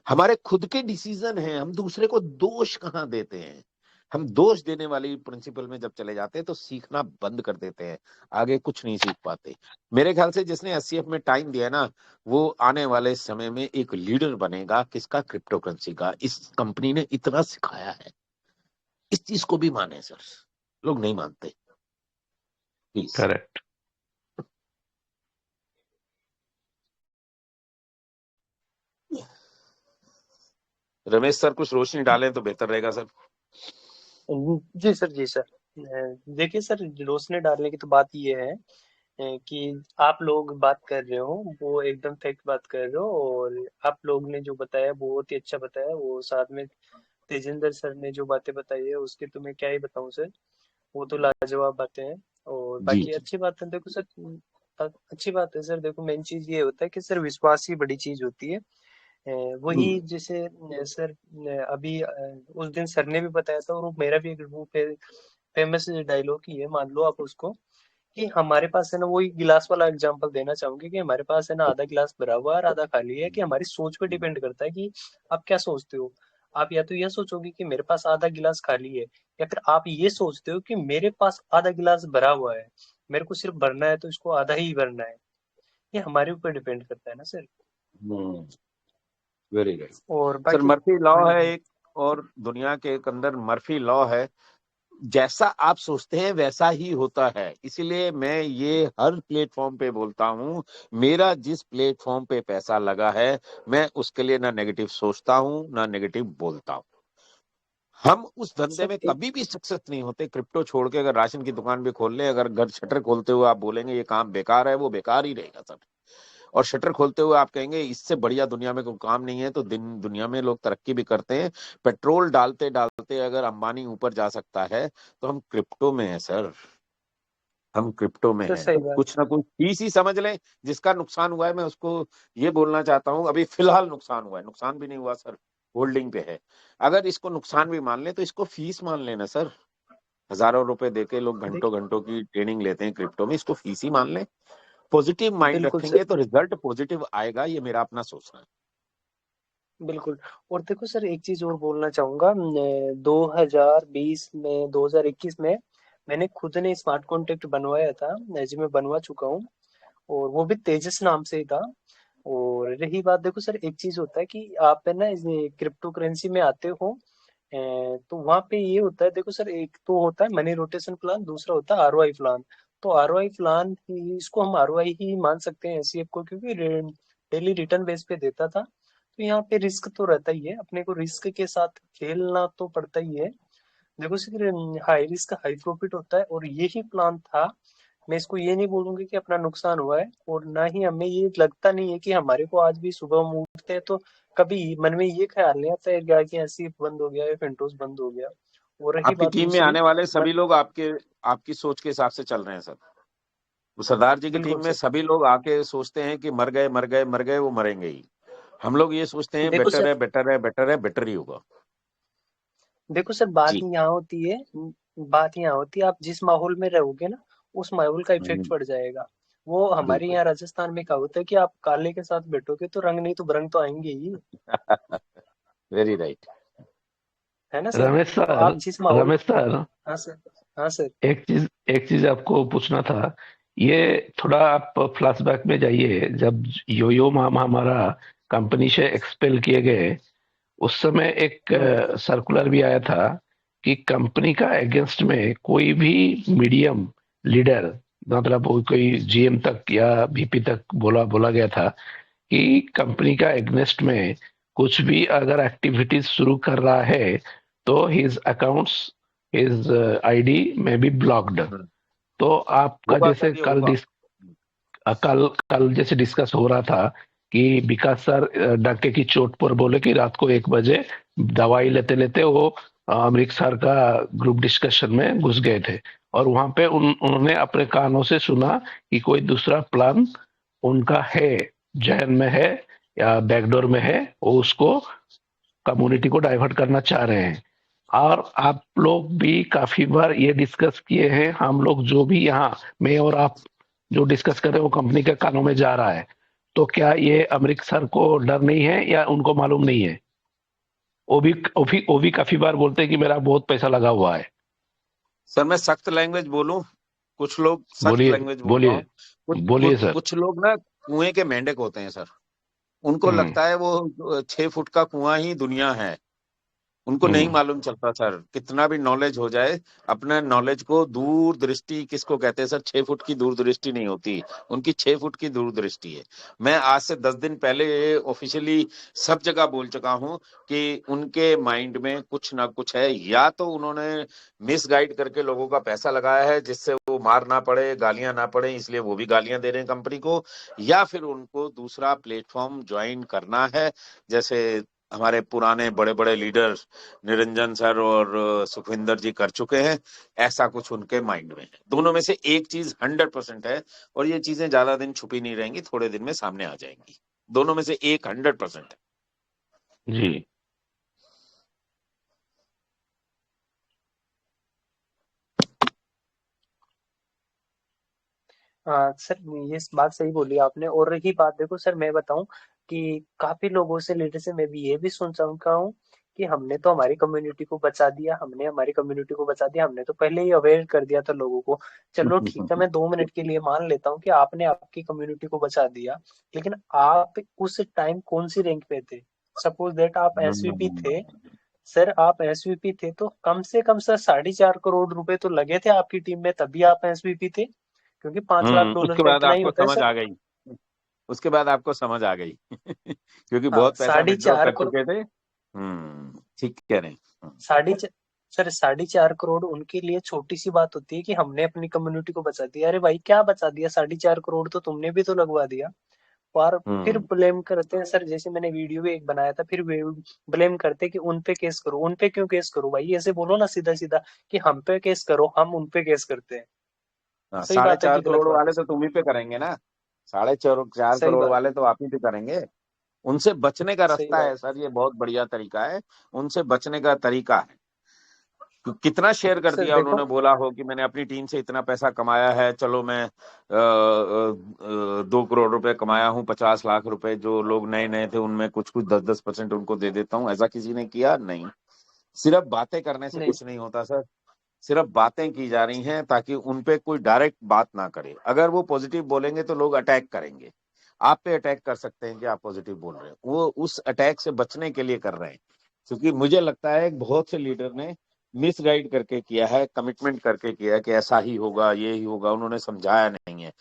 S4: हमारे खुद के डिसीजन हैं, हम दूसरे को दोष कहाँ देते हैं। हम दोष देने वाली प्रिंसिपल में जब चले जाते हैं तो सीखना बंद कर देते हैं, आगे कुछ नहीं सीख पाते। मेरे ख्याल से जिसने एससीएफ में टाइम दिया ना, वो आने वाले समय में एक लीडर बनेगा। किसका? क्रिप्टो करेंसी का। इस कंपनी ने इतना सिखाया है, इस चीज को भी माने सर। लोग नहीं मानते। प्लीज।
S3: करेक्ट।
S4: रमेश सर कुछ रोशनी डालें तो बेहतर रहेगा सर।
S2: जी सर, जी सर। देखिए सर, रोशनी डालने की तो बात ये है कि आप लोग बात कर रहे हो वो एकदम फैक्ट बात कर रहे हो, और आप लोग ने जो बताया वो बहुत ही अच्छा बताया। वो साथ में तेजिंदर सर ने जो बातें बताई है उसकी तो मैं क्या ही बताऊं सर, वो तो लाजवाब बातें हैं। और
S4: जी
S2: बाकी अच्छी बात है, देखो सर, अच्छी बात है सर। देखो मेन चीज ये होता है कि सर विश्वास ही बड़ी चीज होती है। वही जैसे सर अभी उस दिन सर ने भी बताया था, और वो मेरा भी एक वो फेमस डायलॉग ही है, मान लो आप उसको, कि हमारे पास है ना, वही गिलास वाला एग्जांपल देना चाहूंगे कि हमारे पास है ना आधा गिलास भरा हुआ है और आधा खाली है, कि हमारी सोच पे डिपेंड करता है कि आप क्या सोचते हो। आप या तो ये सोचोगे कि मेरे पास आधा गिलास खाली है, या फिर आप ये सोचते हो कि मेरे पास आधा गिलास भरा हुआ है, मेरे को सिर्फ भरना है तो इसको आधा ही भरना है। ये हमारे ऊपर डिपेंड करता है ना सर।
S4: वेरी राइट
S2: और
S4: सर।
S2: बाकी
S4: मर्फी लॉ है एक, और दुनिया के एक अंदर मर्फी लॉ है, जैसा आप सोचते हैं वैसा ही होता है। इसीलिए मैं ये हर प्लेटफॉर्म पे बोलता हूँ, मेरा जिस प्लेटफॉर्म पे पैसा लगा है मैं उसके लिए ना नेगेटिव सोचता हूँ ना नेगेटिव बोलता हूँ। हम उस धंधे
S2: सर
S4: में
S2: एक
S4: कभी भी सक्सेस नहीं होते। क्रिप्टो छोड़ के अगर राशन की दुकान भी खोल ले, अगर घर शटर खोलते हुए आप बोलेंगे ये काम बेकार है, वो बेकार ही रहेगा सर। और शटर खोलते हुए आप कहेंगे इससे बढ़िया दुनिया में कोई काम नहीं है, तो दुनिया में लोग तरक्की भी करते हैं। पेट्रोल डालते डालते अगर अंबानी ऊपर जा सकता है तो हम क्रिप्टो में है सर, हम क्रिप्टो में
S2: सर
S4: है।
S2: सही बात।
S4: कुछ ना कुछ फीस ही समझ लें। जिसका नुकसान हुआ है मैं उसको ये बोलना चाहता हूँ, अभी फिलहाल नुकसान हुआ है, नुकसान भी नहीं हुआ सर, होल्डिंग पे है। अगर इसको नुकसान भी मान ले तो इसको फीस मान लेना सर। हजारों रुपए देके लोग घंटों
S2: देखिए
S4: घंटों की ट्रेनिंग लेते हैं क्रिप्टो में, इसको फीस ही मान लें। पॉजिटिव माइंड
S2: बिल्कुल सर,
S4: रखेंगे तो रिजल्ट पॉजिटिव आएगा, ये मेरा अपना सोचना है।
S2: बिल्कुल। और देखो सर, एक चीज और बोलना चाहूंगा। 2020 में, 2021 में मैंने खुद ने स्मार्ट कॉन्ट्रैक्ट बनवाया था, जी मैं बनवा चुका हूँ, और वो भी तेजस नाम से ही था। और रही बात, देखो सर एक चीज होता है कि आप है ना इस क्रिप्टो करेंसी में आते हो, तो वहां पे ये होता है, देखो सर, एक तो होता है मनी रोटेशन प्लान, दूसरा होता है आरओआई प्लान। तो आरओआई प्लान ही, इसको हम आरओआई ही मान सकते हैं एसीएफ को, क्योंकि डेली रिटर्न बेस पे देता था। तो यहाँ पे रिस्क तो रहता ही है, अपने को रिस्क के साथ खेलना तो पड़ता ही है। देखो sir, high risk high profit होता है, और यही प्लान था। मैं इसको ये नहीं बोलूंगी कि अपना नुकसान हुआ है, और ना ही हमें ये लगता नहीं है कि हमारे को आज भी सुबह हम उठते हैं तो कभी मन में ये ख्याल नहीं आता है कि ऐसी बंद हो गया या फिंटोस बंद हो गया। और रही
S4: आपकी
S2: बात
S4: टीम में
S2: दूसरी,
S4: आने वाले
S2: मन,
S4: सभी लोग आपके आपकी सोच के हिसाब से चल रहे हैं सर। वो सरदार जी की टीम
S2: बिल्कुल
S4: में
S2: सर।
S4: सभी लोग आके सोचते हैं कि मर गए मर गए मर गए, वो मरेंगे ही। हम लोग ये सोचते हैं
S2: देखो
S4: बेटर
S2: सर,
S4: है बेटर है बेटर है, बेटर ही होगा।
S2: देखो सर, बात
S4: जी।
S2: यहाँ होती है, बात यहाँ होती है, आप जिस माहौल में रहोगे ना, उस माहौल का इफेक्ट
S4: हम्म,
S2: पड़ जाएगा। वो हमारे
S4: बिल्कुल।
S2: यहाँ राजस्थान में कहावत है कि आप काले के साथ बैठोगे तो रंग नहीं तो भ्रंग तो आएंगे ही,
S4: वेरी राइट।
S2: है ना सर।
S3: रमेश
S2: तो
S3: सर,
S2: आप जिस माहौल,
S3: रमेश सर,
S2: हाँ सर, हाँ सर।
S3: एक चीज आपको पूछना था। ये थोड़ा आप फ्लैशबैक में जाइए, जब योयो मामा हमारा कंपनी से एक्सपेल किए गए, उस समय एक
S2: हम्म,
S3: सर्कुलर भी आया था कि कंपनी का अगेंस्ट में कोई भी मीडियम लीडर, मतलब वो कोई जीएम तक या वीपी तक बोला बोला गया था कि कंपनी का अगेंस्ट में कुछ भी अगर एक्टिविटीज शुरू कर रहा है तो हिज अकाउंट्स, हिज आईडी में बी ब्लॉक्ड। तो आपका
S4: होगा
S3: जैसे
S4: सर, ये होगा।
S3: कल कल जैसे डिस्कस हो रहा था कि विकास सर डंके की चोट पर बोले कि रात को 1 बजे दवाई लेते लेते वो अमृतसर का ग्रुप डिस्कशन में घुस गए थे, और वहां पे उन्होंने अपने कानों से सुना कि कोई दूसरा प्लान उनका है, जहन में है या बैकडोर में है, वो उसको कम्युनिटी को डाइवर्ट करना चाह रहे हैं। और आप लोग भी काफी बार ये डिस्कस किए हैं, हम लोग जो भी यहाँ, मैं और आप जो डिस्कस कर रहे हैं वो कंपनी के कानों में जा रहा है। तो क्या ये अमृतसर को डर नहीं है या उनको मालूम नहीं है? वो भी काफी बार बोलते हैं कि मेरा बहुत पैसा लगा हुआ है।
S4: सर मैं सख्त लैंग्वेज बोलूं, कुछ लोग सख्त
S3: बोलिए,
S4: लैंग्वेज बोल रहा
S3: बोलिए,
S4: हूँ। कुछ
S3: बोलिए
S4: कुछ
S3: सर।
S4: कुछ लोग ना कुएं के मेंढक होते हैं सर। उनको
S3: हम्म।
S4: लगता है वो 6 फुट का कुआं ही दुनिया है। उनको नहीं मालूम चलता सर, कितना भी नॉलेज हो जाए, अपने नॉलेज को दूरदृष्टि किसको कहते हैं सर, 6 फुट की दूरदृष्टि नहीं होती, उनकी 6 फुट की दूरदृष्टि है। मैं आज से 10 दिन पहले ऑफिशियली सब जगह बोल चुका हूं कि उनके माइंड में कुछ ना कुछ है, या तो उन्होंने मिस गाइड करके लोगों का पैसा लगाया है जिससे वो मार ना पड़े, गालियां ना पड़े, इसलिए वो भी गालियां दे रहे हैं कंपनी को, या फिर उनको दूसरा प्लेटफॉर्म ज्वाइन करना है, जैसे हमारे पुराने बड़े बड़े लीडर निरंजन सर और सुखविंदर जी कर चुके हैं। ऐसा कुछ उनके माइंड में है। दोनों में से एक चीज 100% है, और ये चीजें ज्यादा दिन छुपी नहीं रहेंगी, थोड़े दिन में सामने आ जाएंगी। दोनों में से एक 100% है
S3: जी।
S2: सर ये बात सही बोली आपने। और रही बात, देखो सर मैं बताऊं कि काफी लोगों से, लीडर से मैं भी ये भी सुन चुका हूँ कि हमने तो हमारी कम्युनिटी को बचा दिया, हमने हमारी कम्युनिटी को बचा दिया, हमने तो पहले ही अवेयर कर दिया था लोगों को। चलो ठीक है, मैं 2 मिनट के लिए मान लेता हूँ कि आपने आपकी कम्युनिटी को बचा दिया, लेकिन आप उस टाइम कौन सी रैंक पे थे? सपोज दैट आप एसवीपी थे। सर आप एसवीपी थे तो कम से कम सर 4.5 करोड़ रुपए तो लगे थे आपकी टीम में, तभी आप एसवीपी थे। क्योंकि 5 लाख डॉलर
S4: उसके
S2: का
S4: बाद
S2: इतना ही
S4: आपको
S2: होता है
S4: समझ
S2: सर।
S4: आ गई, उसके बाद आपको समझ आ गई क्योंकि
S2: हाँ,
S4: बहुत पैसा
S2: साढ़े
S4: विड्रॉ
S2: चार
S4: कर
S2: करोड़
S4: चुके थे। ठीक कह रहे हैं।
S2: साढ़े च- सर 4.5 करोड़ उनके लिए छोटी सी बात होती है कि हमने अपनी कम्युनिटी को बचा दिया। अरे भाई क्या बचा दिया, 4.5 करोड़ तो तुमने भी तो लगवा दिया। और फिर
S4: हम्म
S2: ब्लेम करते हैं सर, जैसे मैंने वीडियो भी एक बनाया था, फिर ब्लेम करते हैं कि उन पे केस करो, उन पे क्यों केस करो भाई, ऐसे बोलो ना सीधा सीधा कि हम पे केस करो, हम उन पे केस करते हैं।
S4: हाँ,
S2: सही
S4: साढ़े
S2: बात है
S4: चार
S2: कि गलत
S4: करोड़
S2: बात है
S4: वाले तो
S2: सर?
S4: तुम ही पे करेंगे ना, 4.5
S2: सही
S4: करोड़
S2: बात
S4: वाले तो आप ही पे करेंगे। उनसे बचने का
S2: सही
S4: रास्ता
S2: बात
S4: है सर, ये बहुत बढ़िया तरीका है, उनसे बचने का तरीका है। कितना शेयर कर
S2: सर
S4: दिया
S2: देखो।
S4: उन्होंने, बोला हो कि मैंने अपनी टीम से इतना पैसा कमाया है, चलो मैं 2 करोड़ रुपए कमाया हूँ, 50 लाख रुपए, जो लोग नए नए थे उनमें कुछ कुछ 10-10% उनको दे देता हूँ, ऐसा किसी ने किया नहीं। सिर्फ बातें करने से
S2: नहीं
S4: कुछ नहीं होता सर, सिर्फ बातें की जा रही हैं ताकि उनपे कोई डायरेक्ट बात ना करे। अगर वो पॉजिटिव बोलेंगे तो लोग अटैक करेंगे, आप पे अटैक कर सकते हैं कि आप पॉजिटिव बोल रहे हैं, वो उस अटैक से बचने के लिए कर रहे हैं। क्योंकि मुझे लगता है बहुत से लीडर ने मिसगाइड करके किया है, कमिटमेंट करके किया है कि ऐसा ही होगा, ये ही होगा, उन्होंने समझाया नहीं है।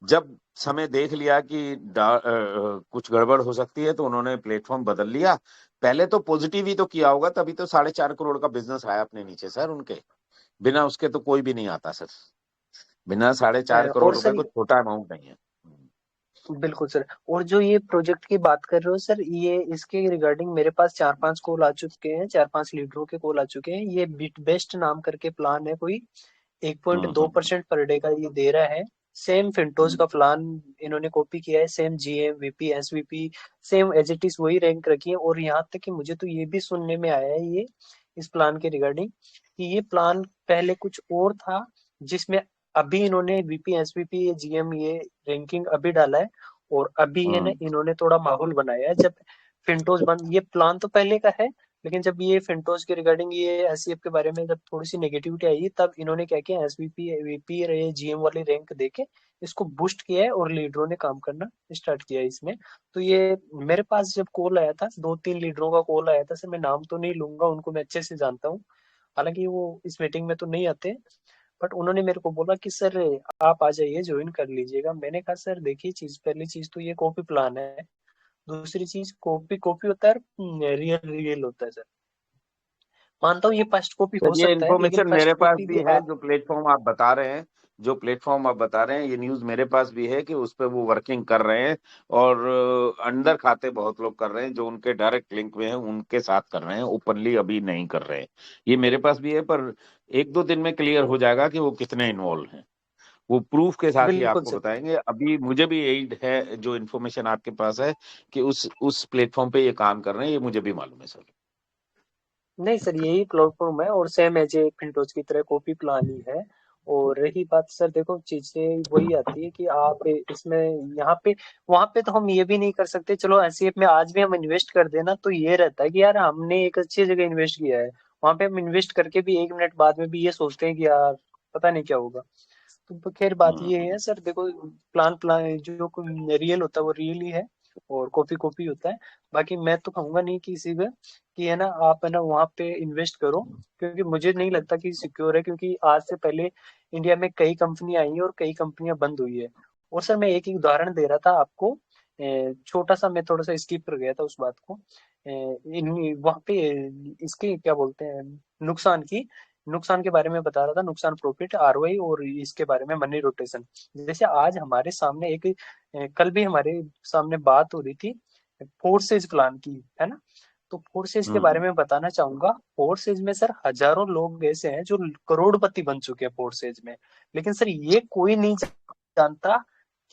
S4: जब समय देख लिया कि कुछ गड़बड़ हो सकती है तो उन्होंने प्लेटफॉर्म बदल लिया। पहले तो पॉजिटिव ही तो किया होगा, तभी तो 4.5 करोड़ का बिजनेस आया अपने नीचे सर उनके। बिना उसके तो कोई भी नहीं आता सर, बिना 4.5 करोड़
S2: और
S4: रुपए
S2: सर
S4: को छोटा अमाउंट नहीं है।
S2: बिल्कुल सर। और जो ये प्रोजेक्ट की बात कर रहे हो सर, ये इसके रिगार्डिंग मेरे पास 4-5 कॉल आ चुके हैं, 4-5 लीडरों के कॉल आ चुके हैं। ये बिट बेस्ट नाम करके प्लान है कोई,
S4: हम्म
S2: 1.2% पर डे का ये दे रहा है। सेम फिंटोज
S4: हम्म
S2: का प्लान इन्होंने कॉपी किया है, same GM VP SVP same as it is वही रैंक रखी है। और यहाँ तक कि मुझे तो ये भी सुनने में आया है ये इस प्लान के रिगार्डिंग कि ये प्लान पहले कुछ और था, जिसमें अभी इन्होंने वीपी एसवीपी ये जीएम ये रैंकिंग अभी डाला है। और अभी है ना
S4: हम्म
S2: इन्होंने थोड़ा माहौल बनाया है। जब फिंटोज बंद, ये प्लान तो पहले का है, लेकिन जब ये फिंटोज के रिगार्डिंग ये एसईएफ के बारे में जब थोड़ी सी नेगेटिविटी आई, तब इन्होंने क्या किया, एसवीपी वीपी ये जीएम वाली रैंक देके इसको बूस्ट किया है और लीडरों ने काम करना स्टार्ट किया है इसमें। तो ये मेरे पास जब कॉल आया था, 2-3 लीडरों का कॉल आया था सर, मैं नाम तो नहीं लूंगा, उनको मैं अच्छे से जानता हूँ, हालांकि वो इस मीटिंग में तो नहीं आते। बट उन्होंने मेरे को बोला कि सर आप आ जाइए, ज्वाइन कर लीजिएगा। मैंने कहा सर देखिए, चीज पहली चीज तो ये कॉपी प्लान है, दूसरी चीज कॉपी कॉपी होता है, रियल रियल होता है सर। मानता हूँ ये फर्स्ट कॉपी हो
S4: सर, ये
S2: सकता है, लेकिन
S4: इन्फॉर्मेशन
S2: फर्स्ट
S4: मेरे पास
S2: कॉपी भी
S4: भी है, जो प्लेटफॉर्म आप बता रहे हैं, जो प्लेटफॉर्म आप बता रहे हैं, ये न्यूज मेरे पास भी है कि उस पर वो वर्किंग कर रहे हैं, और अंडर खाते बहुत लोग कर रहे हैं, जो उनके डायरेक्ट लिंक में है उनके साथ कर रहे हैं, ओपनली अभी नहीं कर रहे हैं। ये मेरे पास भी है, पर 1-2 दिन में क्लियर हो जाएगा कि वो कितने इन्वॉल्व हैं, वो प्रूफ के साथ ही
S2: बिल्कुल
S4: आपको
S2: सर।
S4: बताएंगे। अभी मुझे भी यही है जो इन्फॉर्मेशन आपके पास है कि उस प्लेटफॉर्म पे ये काम कर रहे हैं, ये मुझे भी मालूम है सर।
S2: नहीं सर, यही प्लेटफॉर्म है और सेम एज ए फिंटोज की तरह कॉपी प्लान ही है। और रही बात सर, देखो चीजें वही आती है कि आप इसमें यहाँ पे वहां पे तो हम ये भी नहीं कर सकते। चलो एसईएफ में आज भी हम इन्वेस्ट कर देना तो ये रहता है कि यार हमने एक अच्छी जगह इन्वेस्ट किया है, वहां पे हम इन्वेस्ट करके भी 1 मिनट बाद में भी ये सोचते हैं कि यार पता नहीं क्या होगा। तो खैर बात ये
S4: हम्म
S2: है सर, देखो प्लान प्लान जो रियल होता है वो रियल ही है और कॉपी कॉपी होता है। बाकी मैं तो कहूंगा नहीं कि किसी पे कि है ना आप है ना वहाँ पे इन्वेस्ट करो, क्योंकि मुझे नहीं लगता कि सिक्योर है, क्योंकि आज से पहले इंडिया में कई कंपनियां आई हैं और कई कंपनियां बंद हुई है। और सर मैं एक उदाहरण दे रहा था आपको, छोटा सा, मैं थोड़ा सा स्किप कर गया था उस बात को। इन वहाँ पे इसके क्या बोलते हैं, नुकसान की नुकसान के बारे में बता रहा था, नुकसान, प्रॉफिट, आरओआई, और इसके बारे में मनी रोटेशन। जैसे आज हमारे सामने एक कल भी हमारे सामने बात हो रही थी फोर्सेज प्लान की, है ना। तो फोर्सेज के बारे
S4: हम्म
S2: में बताना चाहूंगा। फोर्सेज में सर हजारों लोग ऐसे हैं जो करोड़पति बन चुके हैं फोर्सेज में, लेकिन सर ये कोई नहीं जानता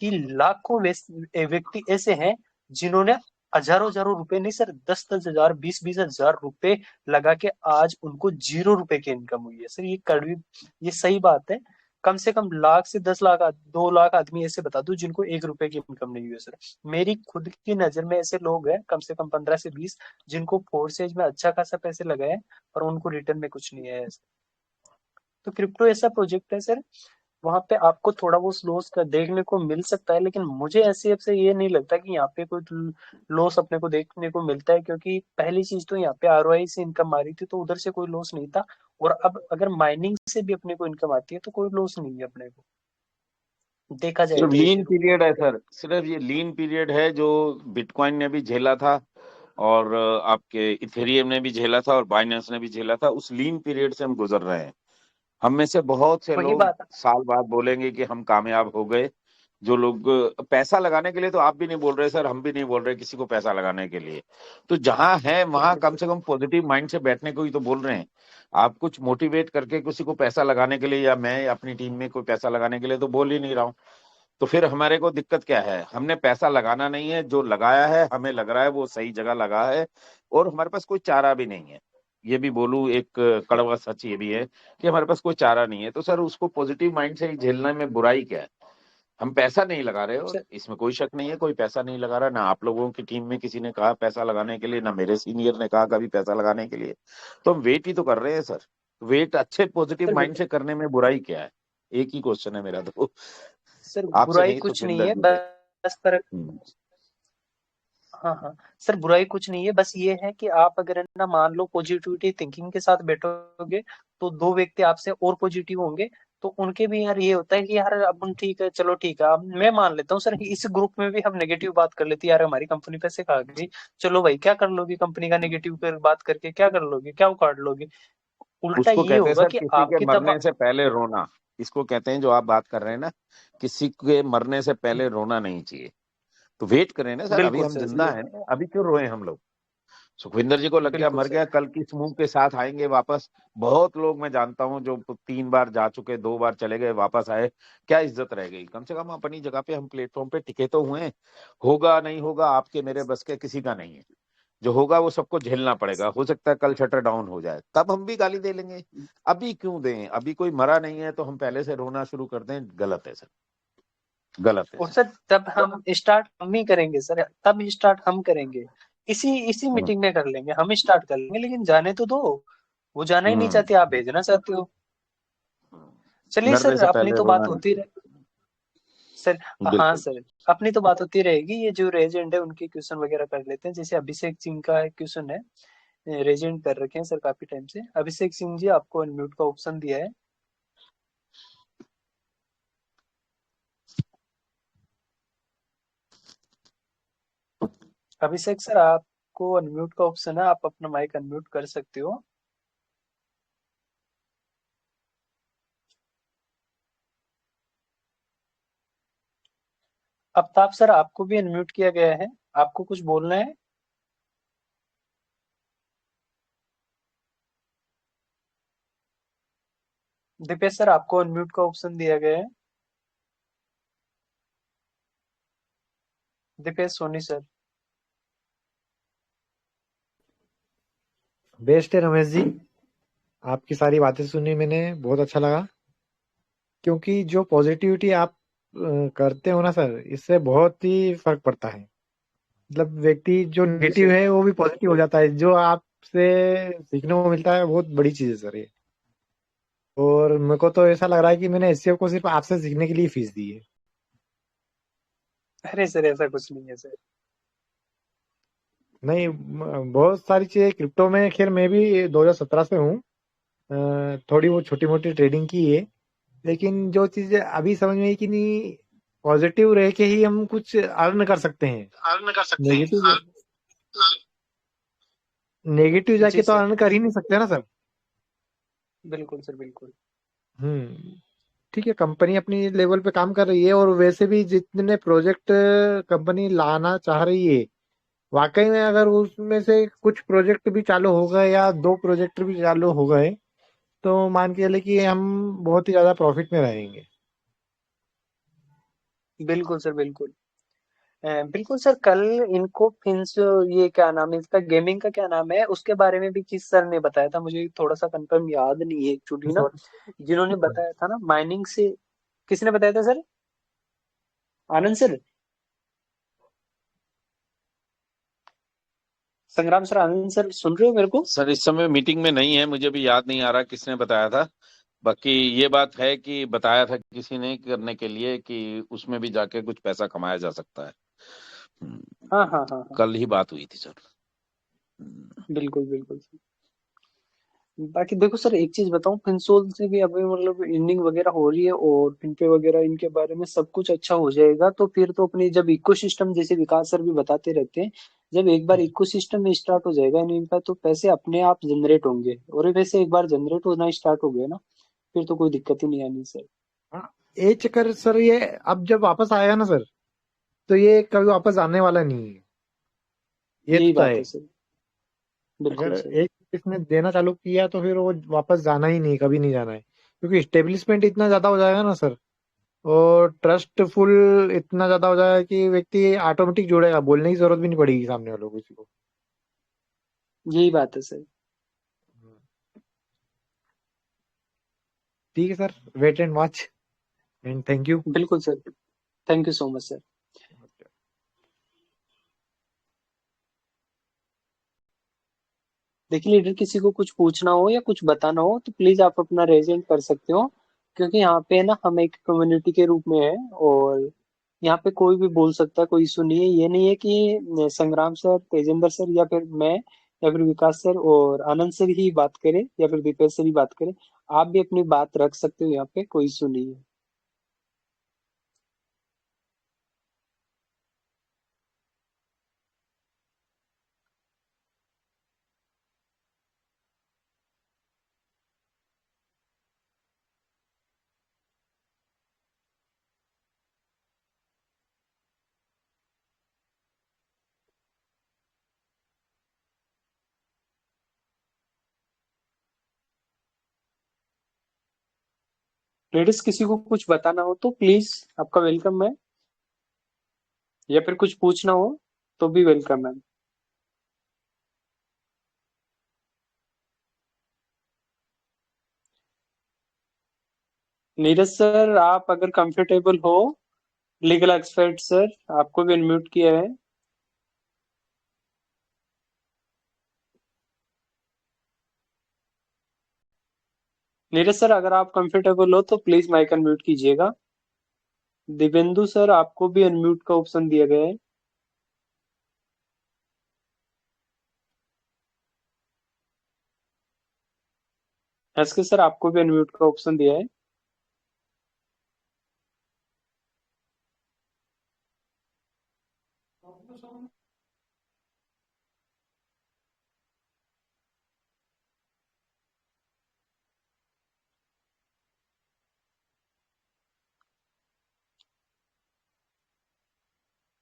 S2: कि लाखों व्यक्ति ऐसे हैं जिन्होंने हजारों हजारों रुपए नहीं सर, 10-10 हजार, 20-20 हजार रुपए लगा के आज उनको 0 रुपए की इनकम हुई है। सर ये कड़वी, ये सही बात है। कम से कम लाख से 10 लाख, 2 लाख आदमी ऐसे बता दूं जिनको 1 रुपए की इनकम नहीं हुई है सर। मेरी खुद की नजर में ऐसे लोग हैं कम से कम 15 से 20, जिनको फोर्सेज में अच्छा खासा पैसे लगाए और उनको रिटर्न में कुछ नहीं है। तो क्रिप्टो ऐसा प्रोजेक्ट है सर, वहां पे आपको थोड़ा बहुत लॉस का देखने को मिल सकता है, लेकिन मुझे ऐसे से ये नहीं लगता कि यहाँ पे कोई लॉस अपने को देखने को मिलता है, क्योंकि पहली चीज तो यहाँ पे आरओआई से इनकम आ रही थी, तो उधर से कोई लॉस नहीं था। और अब अगर माइनिंग से भी अपने को इनकम आती है तो कोई लॉस नहीं है अपने को, देखा जाए
S4: सिर्फ
S2: तो ये
S4: लीन
S2: शेयरों में।
S4: पीरियड है सर, सिर्फ ये लीन पीरियड है जो बिटकॉइन ने भी झेला था, और आपके इथेरियम ने भी झेला था, और बाइनेंस ने भी झेला था। उस लीन पीरियड से हम गुजर रहे हैं। हम में से बहुत से
S2: वही
S4: लोग
S2: बात।
S4: साल बाद बोलेंगे कि हम कामयाब हो गए। जो लोग पैसा लगाने के लिए, तो आप भी नहीं बोल रहे सर, हम भी नहीं बोल रहे किसी को पैसा लगाने के लिए। तो जहां है वहां कम से कम पॉजिटिव माइंड से बैठने को ही तो बोल रहे हैं। आप कुछ मोटिवेट करके किसी को पैसा लगाने के लिए, या मैं अपनी टीम में कोई पैसा लगाने के लिए तो बोल ही नहीं रहा हूँ। तो फिर हमारे को दिक्कत क्या है? हमने पैसा लगाना नहीं है, जो लगाया है हमें लग रहा है वो सही जगह लगा है, और हमारे पास कोई चारा भी नहीं है। ये भी बोलूं, एक कड़वा सच ये भी है कि हमारे पास कोई चारा नहीं है। तो सर उसको पॉजिटिव माइंड से ही झेलने में बुराई क्या है? हम पैसा नहीं लगा रहे, और
S2: सर
S4: इसमें कोई शक नहीं है, कोई पैसा नहीं लगा रहा। ना आप लोगों की टीम में किसी ने कहा पैसा लगाने के लिए, ना मेरे सीनियर ने कहा कभी पैसा लगाने के लिए। तो हम वेट ही तो कर रहे हैं सर। वेट अच्छे पॉजिटिव
S2: सर
S4: माइंड से करने में बुराई क्या है? एक ही क्वेश्चन है मेरा तो,
S2: सर
S4: आपसे
S2: बुराई
S4: नहीं,
S2: कुछ नहीं
S4: सुखविंदर
S2: है,
S4: जी से।
S2: बस पर
S4: हम्म,
S2: हाँ हाँ सर, बुराई कुछ नहीं है, बस ये है कि आप अगर है ना मान लो पॉजिटिविटी थिंकिंग के साथ बैठोगे, तो दो व्यक्ति आपसे और पॉजिटिव होंगे, तो उनके भी यार ये होता है कि यार अब ठीक है, चलो ठीक है, अब मैं मान लेता हूँ सर कि इस ग्रुप में भी हम नेगेटिव बात कर लेते हैं, यार हमारी कंपनी पैसे खा गई, चलो भाई क्या कर लोगे, कंपनी का नेगेटिव कर बात करके क्या कर लोगे, क्या उखाड़ लोगे। उल्टा
S4: उसको
S2: ये
S4: कहते हैं
S2: होगा
S4: सर
S2: कि
S4: किसी के
S2: आपकी तब,
S4: मरने से पहले रोना। इसको कहते हैं, जो आप बात कर रहे हैं ना, किसी के मरने से पहले रोना नहीं चाहिए। तो वेट करें ना सर, अभी
S2: बिल्कुल
S4: हम
S2: सर,
S4: जिंदा हैं ना, अभी क्यों रोए हम लोग? सुखविंदर जी को लग गया,
S2: बिल्कुल
S4: मर
S2: सर।
S4: गया, कल किस मुंह के साथ आएंगे वापस? बहुत लोग मैं जानता हूं जो 3 बार जा चुके, 2 बार चले गए, वापस आए, क्या इज्जत रह गई? कम से कम अपनी जगह पे हम प्लेटफॉर्म पे टिके तो हुए हैं। होगा नहीं होगा आपके मेरे बस के किसी का नहीं है। जो होगा वो सबको झेलना पड़ेगा। हो सकता है कल शटर डाउन हो जाए, तब हम भी गाली दे लेंगे। अभी क्यों दें? अभी कोई मरा नहीं है तो हम पहले से रोना शुरू कर दें? गलत है सर, गलत है
S2: और
S4: सर।
S2: सर तब हम स्टार्ट हम ही करेंगे सर, तब स्टार्ट हम करेंगे, इसी इसी
S4: हम्म
S2: मीटिंग में कर लेंगे, हम स्टार्ट कर लेंगे, लेकिन जाने तो दो, वो जाना ही नहीं
S4: हम्म,
S2: चाहते, आप भेजना चाहते हो। चलिए
S4: मरने
S2: सर
S4: से
S2: अपनी
S4: पहले
S2: तो बात
S4: रोना नहीं
S2: होती रहे सर।
S4: चाहिए।
S2: हाँ
S4: बिल्कुल।
S2: सर, अपनी तो बात होती रहेगी, ये जो रेजेंट है उनके क्वेश्चन वगैरह कर लेते हैं। जैसे अभिषेक सिंह का एक क्वेश्चन है, रेजेंट कर रखे हैं सर काफी टाइम से। अभिषेक सिंह जी, आपको अनम्यूट का ऑप्शन दिया है। अभिषेक सर, आपको अनम्यूट का ऑप्शन है, आप अपना माइक अनम्यूट कर सकते हो। अफ्ताब सर, आपको भी अनम्यूट किया गया है, आपको कुछ बोलना है। दीपेश सर, आपको अनम्यूट का ऑप्शन दिया गया है। दीपेश सोनी सर।
S5: बेस्ट है रमेश जी, आपकी सारी बातें सुनी मैंने, बहुत अच्छा लगा। क्योंकि जो पॉजिटिविटी आप करते हो ना सर, इससे बहुत ही फर्क पड़ता है। मतलब व्यक्ति जो
S2: जी
S5: नेगेटिव
S2: सर।
S5: है वो भी पॉजिटिव हो जाता है। जो आपसे सीखने को मिलता है बहुत बड़ी चीज है सर ये। और मेरे को तो ऐसा लग रहा है कि मैंने एससीओ को सिर्फ आपसे सीखने के लिए फीस दी है।
S2: अरे सर, ऐसा कुछ नहीं है सर।
S5: नहीं, बहुत सारी चीजें क्रिप्टो में, खैर मैं भी 2017 से हूँ। थोड़ी वो छोटी मोटी ट्रेडिंग की है, लेकिन जो चीजें अभी समझ में आई कि नहीं, पॉजिटिव रह के ही हम कुछ अर्न कर सकते हैं।
S3: अर्न कर सकते हैं।
S5: नेगेटिव नेगेटिव जाके
S2: जी
S5: तो
S2: सर,
S5: अर्न कर ही नहीं सकते ना सर।
S2: बिल्कुल सर, बिल्कुल।
S5: हम्म। ठीक है, कंपनी अपनी लेवल पे काम कर रही है, और वैसे भी जितने प्रोजेक्ट कंपनी लाना चाह रही है, वाकई में अगर उसमें से कुछ प्रोजेक्ट भी चालू हो गए या 2 प्रोजेक्ट भी चालू हो गए, तो मान के चले कि हम बहुत ही ज्यादा प्रॉफिट में रहेंगे।
S2: बिल्कुल सर, बिल्कुल। बिल्कुल सर, कल इनको फिंस, ये क्या नाम है इसका, गेमिंग का क्या नाम है, उसके बारे में भी किस सर ने बताया था, मुझे थोड़ा सा कंफर्म याद नहीं है एक्चुअली ना। जिन्होंने बताया था ना माइनिंग से, किसने बताया था सर? आनंद सर? संग्राम सर, आनंद सर, सुन रहे हो मेरे को?
S4: सर इस समय मीटिंग में नहीं है, मुझे भी याद नहीं आ रहा किसने बताया था। बाकी ये बात है कि बताया था किसी ने करने के लिए कि उसमें भी जाके कुछ पैसा कमाया जा सकता है।
S2: हाँ हाँ हाँ हाँ,
S4: कल ही बात हुई थी सर।
S2: बिल्कुल बिल्कुल सर। बाकी देखो सर, एक चीज बताऊं, फिनसोल से भी अभी मतलब इर्निंग वगैरह हो रही है, और फिनपे वगैरह इनके बारे में सब कुछ अच्छा हो जाएगा, तो फिर तो अपनी जब इकोसिस्टम, जैसे विकास सर भी बताते रहते हैं, जब एक बार इकोसिस्टम में स्टार्ट हो जाएगा इनका, तो पैसे अपने आप जनरेट होंगे, और ये वैसे एक बार जनरेट होना स्टार्ट हो गया ना, फिर तो कोई दिक्कत ही नहीं आनी सर।
S5: हाँ, ये चक्कर सर, ये अब जब वापस आएगा ना सर, तो ये कभी वापस आने वाला नहीं है, ये
S2: यही
S5: तो तय
S2: बात है
S5: है।
S2: सर,
S5: अगर
S2: बिल्कुल सर।
S5: एक इसने देना चालू किया तो फिर वो वापस जाना ही नहीं, कभी नहीं जाना है, क्योंकि स्टेब्लिशमेंट इतना ज्यादा हो जाएगा ना सर, और ट्रस्टफुल इतना ज्यादा हो जाएगा कि व्यक्ति ऑटोमेटिक जुड़ेगा, बोलने की जरूरत भी नहीं पड़ेगी सामने वालों को, किसी को।
S2: यही बात है सर।
S5: ठीक है sir, wait and watch, and thank you.
S2: बिल्कुल sir, thank you so much sir. देखिए लीडर, किसी को कुछ पूछना हो या कुछ बताना हो तो प्लीज आप अपना रेजेंट कर सकते हो, क्योंकि यहाँ पे ना हम एक कम्युनिटी के रूप में है, और यहाँ पे कोई भी बोल सकता है, कोई इशू नहीं है। ये नहीं है कि संग्राम सर, तेजेंद्र सर, या फिर मैं, या फिर विकास सर और आनंद सर ही बात करें, या फिर दीपेश सर ही बात करें। आप भी अपनी बात रख सकते हो, यहाँ पे कोई इशू नहीं है। लेडीज, किसी को कुछ बताना हो तो प्लीज, आपका वेलकम है, या फिर कुछ पूछना हो तो भी वेलकम है। नीरज सर, आप अगर कंफर्टेबल हो, लीगल एक्सपर्ट सर, आपको भी अनम्यूट किया है। नीरज सर, अगर आप कंफर्टेबल हो तो प्लीज माइक अनम्यूट कीजिएगा। दिव्येंदु सर, आपको भी अनम्यूट का ऑप्शन दिया गया है। एसके सर, आपको भी अनम्यूट का ऑप्शन दिया है।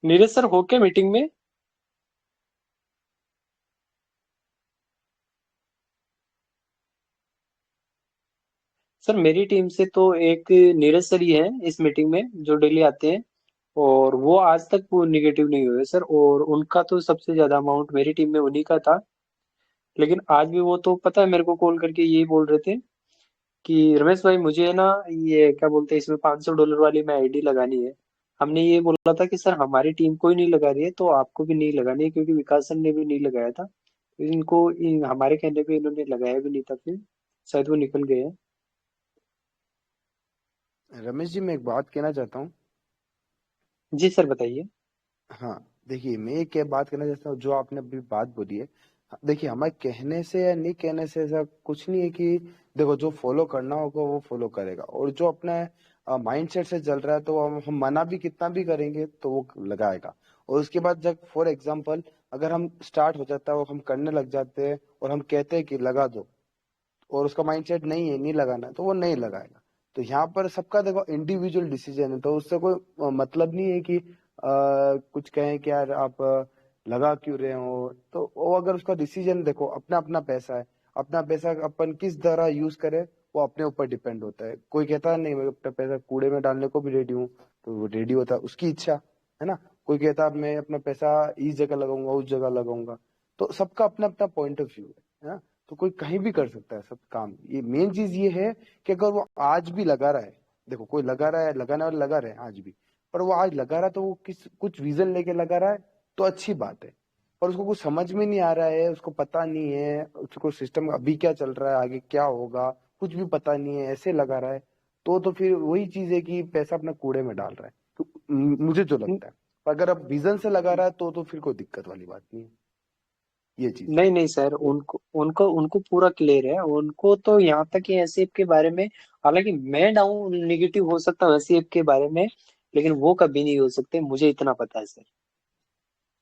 S2: नीरज सर, हो क्या मीटिंग में? सर मेरी टीम से तो एक नीरज सर ही है इस मीटिंग में, जो डेली आते हैं, और वो आज तक वो निगेटिव नहीं हुए सर, और उनका तो सबसे ज्यादा अमाउंट मेरी टीम में उन्हीं का था। लेकिन आज भी वो तो पता है, मेरे को कॉल करके यही बोल रहे थे कि रमेश भाई, मुझे ना ये क्या बोलते हैं, इसमें $500 वाली में आईडी लगानी है। हमने ये बोला था कि सर हमारी टीम को ही नहीं लगा रही है, तो आपको भी नहीं लगानी है, क्योंकि विकास सर ने भी नहीं लगाया था, तो हमारे कहने पे इन्होंने लगाया भी नहीं था, फिर शायद वो निकल गए हैं।
S1: रमेश जी, मैं एक बात कहना चाहता हूँ।
S2: जी सर, बताइए।
S1: हाँ, देखिए मैं एक क्या बात करना चाहता हूँ, जो आपने अभी बात बोली है। देखिए हमारे कहने से या नहीं कहने से ऐसा कुछ नहीं है कि देखो जो फॉलो करना होगा वो फॉलो करेगा, और जो अपने माइंडसेट से चल रहा है तो हम मना भी कितना भी करेंगे तो वो लगाएगा। और उसके बाद जब फॉर एग्जाम्पल अगर हम स्टार्ट हो जाता है और हम करने लग जाते हैं और हम कहते हैं कि लगा दो, और उसका माइंडसेट नहीं है, नहीं लगाना है, तो वो नहीं लगाएगा। तो यहाँ पर सबका देखो इंडिविजुअल डिसीजन है, तो उससे कोई मतलब नहीं है कि कुछ कहें कि यार आप लगा क्यों रहे हो। तो वो अगर उसका डिसीजन, देखो अपना अपना पैसा है, अपना पैसा अपन किस तरह यूज करे वो अपने ऊपर डिपेंड होता है। कोई कहता है नहीं मैं अपना पैसा कूड़े में डालने को भी रेडी हूँ, तो वो रेडी होता है, उसकी इच्छा है ना। कोई कहता है मैं अपना पैसा इस जगह लगाऊंगा उस जगह लगाऊंगा, तो सबका अपना अपना पॉइंट ऑफ व्यू है ना। तो कोई कहीं भी कर सकता है सब काम। ये मेन चीज ये है कि अगर वो आज भी लगा रहा है, देखो कोई लगा रहा है, लगाने वाला लगा रहे हैं आज भी, पर वो आज लगा रहा है तो वो किस कुछ विजन लेके लगा रहा है, तो अच्छी बात है। पर उसको कुछ समझ में नहीं आ रहा है, उसको पता नहीं है, उसको सिस्टम अभी क्या चल रहा है, आगे क्या होगा, कुछ भी पता नहीं है, ऐसे लगा रहा है, तो फिर वही चीज है कि पैसा अपना कूड़े में डाल रहा है। तो मुझे जो लगता है, पर अगर अब विजन से लगा रहा है तो फिर कोई दिक्कत वाली बात नहीं है, ये चीज है।
S2: नहीं नहीं सर, उनको उनको उनको पूरा क्लियर है। उनको तो यहाँ तक कि एसएफ के बारे में, हालांकि मैं डाउन निगेटिव हो सकता हूँ एसएफ के बारे में, लेकिन वो कभी नहीं हो सकते, मुझे इतना पता है सर।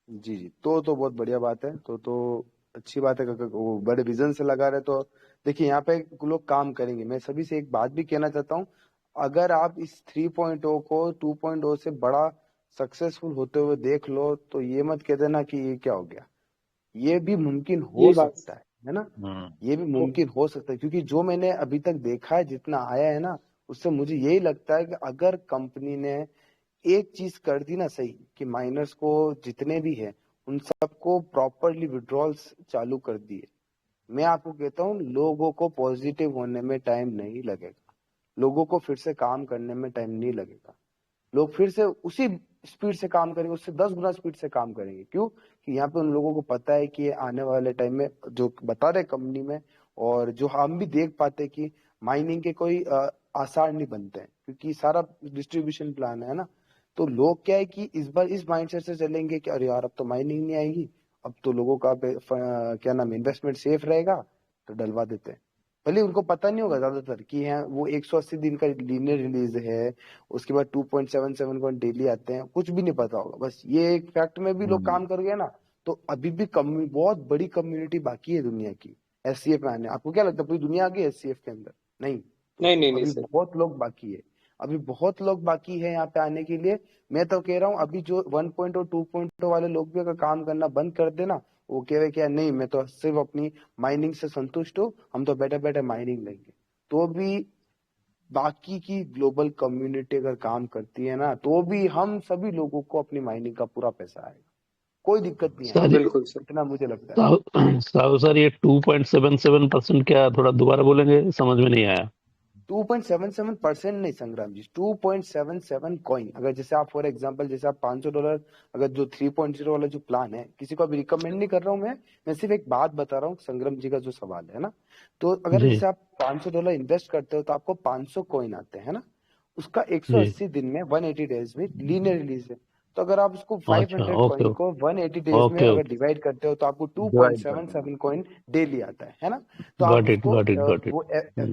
S1: जी जी, तो बहुत बढ़िया बात है। तो अच्छी बात है कि वो बड़े विजन से लगा रहे तो देखिए यहाँ पे लोग काम करेंगे। मैं सभी से एक बात भी कहना चाहता हूँ, अगर आप इस 3.0 को 2.0 से बड़ा सक्सेसफुल होते हुए देख लो तो ये मत कह देना कि ये क्या हो गया। ये भी मुमकिन हो
S2: ये बात।
S1: सकता है ना।
S4: हम्म।
S1: ये भी
S2: ओ,
S1: मुमकिन हो सकता है, क्योंकि जो मैंने अभी तक देखा है, जितना आया है ना, उससे मुझे यही लगता है कि अगर कंपनी ने एक चीज कर दी ना सही, कि माइनर्स को जितने भी है उन सबको प्रॉपरली विड्रॉल्स चालू कर दिए, मैं आपको कहता हूँ लोगों को पॉजिटिव होने में टाइम नहीं लगेगा, लोगों को फिर से काम करने में टाइम नहीं लगेगा। लोग फिर से उसी स्पीड से काम करेंगे, उससे 10 गुना स्पीड से काम करेंगे। क्यों? कि यहाँ पे उन लोगों को पता है कि ये आने वाले टाइम में जो बता रहे कंपनी में, और जो हम भी देख पाते हैं कि माइनिंग के कोई आसार नहीं बनते हैं, क्योंकि सारा डिस्ट्रीब्यूशन प्लान है ना। तो लोग क्या है कि इस बार इस माइंडसेट से चलेंगे कि अरे यार अब तो माइनिंग नहीं आएगी, अब तो लोगों का क्या नाम इन्वेस्टमेंट सेफ रहेगा, तो डलवा देते हैं। भले उनको पता नहीं होगा ज्यादातर कि है वो 180 दिन का लीनियर रिलीज है, उसके बाद 2.77 कॉइन डेली आते हैं, कुछ भी नहीं पता होगा। बस ये एक फैक्ट में भी लोग काम कर गए ना, तो अभी भी बहुत बड़ी कम्युनिटी बाकी है दुनिया की एससीएफ में आने। आपको क्या लगता है पूरी दुनिया आ गई एससीएफ के अंदर? नहीं, तो
S2: नहीं नहीं नहीं
S1: अभी
S2: सर।
S1: बहुत लोग बाकी है, अभी बहुत लोग बाकी है यहाँ पे आने के लिए। मैं तो कह रहा हूँ अभी जो 1.0 2.0 वाले लोग भी अगर काम करना बंद कर देना, वो कह रहे क्या नहीं मैं तो सिर्फ अपनी माइनिंग से संतुष्ट हूँ, हम तो बैठे बैठे माइनिंग लेंगे, तो भी बाकी की ग्लोबल कम्युनिटी अगर काम करती है ना, तो भी हम सभी लोगों को अपनी माइनिंग का पूरा पैसा आएगा, कोई दिक्कत नहीं
S3: सर
S1: आएगी।
S2: बिल्कुल सर।
S1: इतना मुझे लगता है।
S3: साहु साहु सर, ये 2.77% क्या, थोड़ा दोबारा बोलेंगे, समझ में नहीं आया।
S1: 2.77% नहीं संग्राम जी, 2.77 कॉइन। अगर जैसे आप फॉर एग्जांपल जैसे आप $500, अगर जो 3.0 वाला जो प्लान है, किसी को अभी रिकमेंड नहीं कर रहा हूँ मैं सिर्फ एक बात बता रहा हूँ संग्राम जी का जो सवाल है ना। तो अगर
S3: जी
S1: जैसे आप $500 इन्वेस्ट करते हो तो आपको 500 कॉइन आते हैं ना, उसका
S3: जी।
S1: 180 दिन में 180 डेज में लीनियर रिलीज है। तो अगर आप उसको
S3: अच्छा,
S1: 500
S3: ओके
S1: कॉइन को 180 डेज में
S3: ओके
S1: अगर
S3: ओके।
S1: डिवाइड करते हो तो आपको
S4: डिवाइड कर देना।
S1: 2.77 कॉइन डेली आता है ना। तो आप
S3: गॉट इट
S1: उसको
S3: गॉट इट गॉट इट।
S1: वो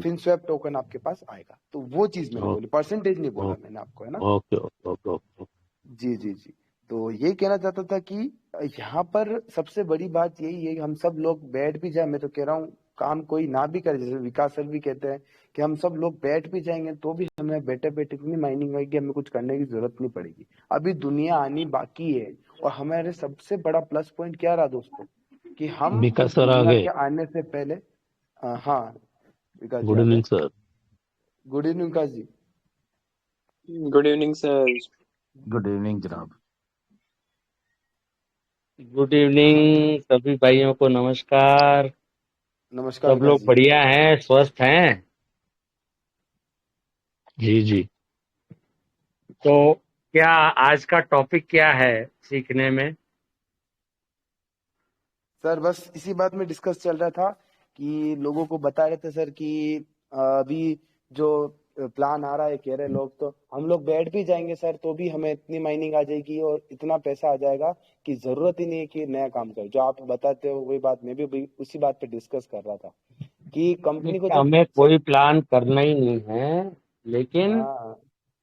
S1: फिनस्वैप टोकन आपके पास आएगा। तो वो चीज मैंने बोली, परसेंटेज नहीं बोला
S3: ओके
S1: मैंने आपको, है ना।
S3: Okay okay okay okay.
S1: जी जी जी। तो ये कहना चाहता था कि यहाँ पर सबसे बड़ी बात यही है कि हम सब लोग बैठ भी जाए, मैं तो कह रहा हूँ काम कोई ना भी करे, जैसे विकास सर भी कहते हैं कि हम सब लोग बैठ भी जाएंगे तो भी हमें बैठे बैठे इतनी माइनिंग होगी, हमें कुछ करने की जरूरत नहीं पड़ेगी। अभी दुनिया आनी बाकी है, और हमारे सबसे बड़ा प्लस पॉइंट क्या रहा दोस्तों, कि हम
S3: विकास
S1: इस
S3: सर आ
S1: दुनिया
S3: गए।
S1: के आने से पहले हाँ, विकास जी
S3: गुड
S1: आ गए।
S3: Evening sir.
S1: Good evening Vikas ji.
S2: Good evening sir.
S4: Good evening जनाब।
S6: गुड
S1: हाँ,
S6: इवनिंग सभी भाइयों को, नमस्कार।
S1: नमस्कार
S6: सब
S1: विकास
S6: लोग
S1: जी।
S6: बढ़िया हैं, स्वस्थ हैं?
S3: जी जी।
S6: तो क्या आज का टॉपिक क्या है सीखने में?
S1: सर बस इसी बात में डिस्कस चल रहा था कि लोगों को बता रहे थे सर कि अभी जो प्लान आ रहा है कह रहे लोग, तो हम लोग बैठ भी जाएंगे सर तो भी हमें इतनी माइनिंग आ जाएगी और इतना पैसा आ जाएगा कि जरूरत ही नहीं है कि नया काम करें। जो आप बताते हो वही बात मैं भी उसी बात पे डिस्कस कर रहा था कि कंपनी को
S6: देखिए,
S1: जब
S6: हमें कोई प्लान करना ही नहीं है, लेकिन
S1: हाँ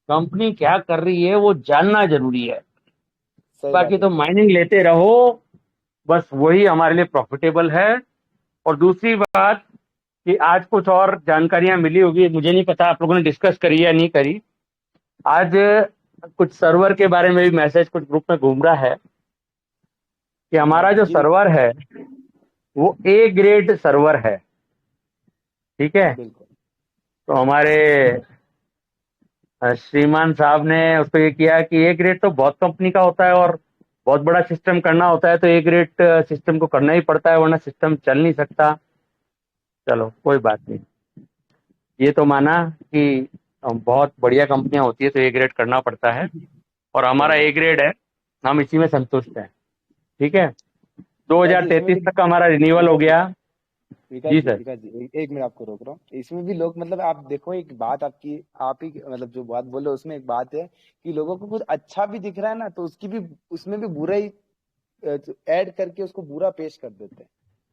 S6: कंपनी क्या कर रही है वो जानना जरूरी है।
S1: सही बात
S6: बाकी
S1: है
S6: तो
S1: सर।
S6: माइनिंग लेते रहो, बस वही हमारे लिए प्रॉफिटेबल है। और दूसरी बात कि आज कुछ और जानकारियां मिली होगी, मुझे नहीं पता आप लोगों ने डिस्कस करी या नहीं करी। आज कुछ सर्वर के बारे में भी मैसेज कुछ ग्रुप में घूम रहा है कि हमारा जो
S1: जिन
S6: सर्वर है वो ए ग्रेड सर्वर है। ठीक है,
S1: बिल्कुल
S6: तो हमारे श्रीमान साहब ने उसको ये किया कि ए ग्रेड तो बहुत कंपनी का होता है और बहुत बड़ा सिस्टम करना होता है तो ए ग्रेड सिस्टम को करना ही पड़ता है, वरना सिस्टम चल नहीं सकता। चलो कोई बात नहीं, ये तो माना कि बहुत बढ़िया कंपनियां होती है तो ए ग्रेड करना पड़ता है, और
S1: सही
S6: हमारा ए
S1: बात है।
S6: ग्रेड है, हम इसी में संतुष्ट हैं। ठीक है,
S1: विकास जी इसमें
S6: 2033
S1: भी
S6: तक का हमारा रिन्यूअल हो गया। जी सर।
S1: विकास जी एक मिनट आपको रोक रहा हूँ। इसमें भी लोग मतलब आप देखो एक बात आपकी आप ही मतलब जो बात बोले उसमें एक बात है कि लोगों को कुछ अच्छा भी दिख रहा है ना तो उसकी भी उसमें भी बुरा ही ऐड करके उसको बुरा पेश कर देते हैं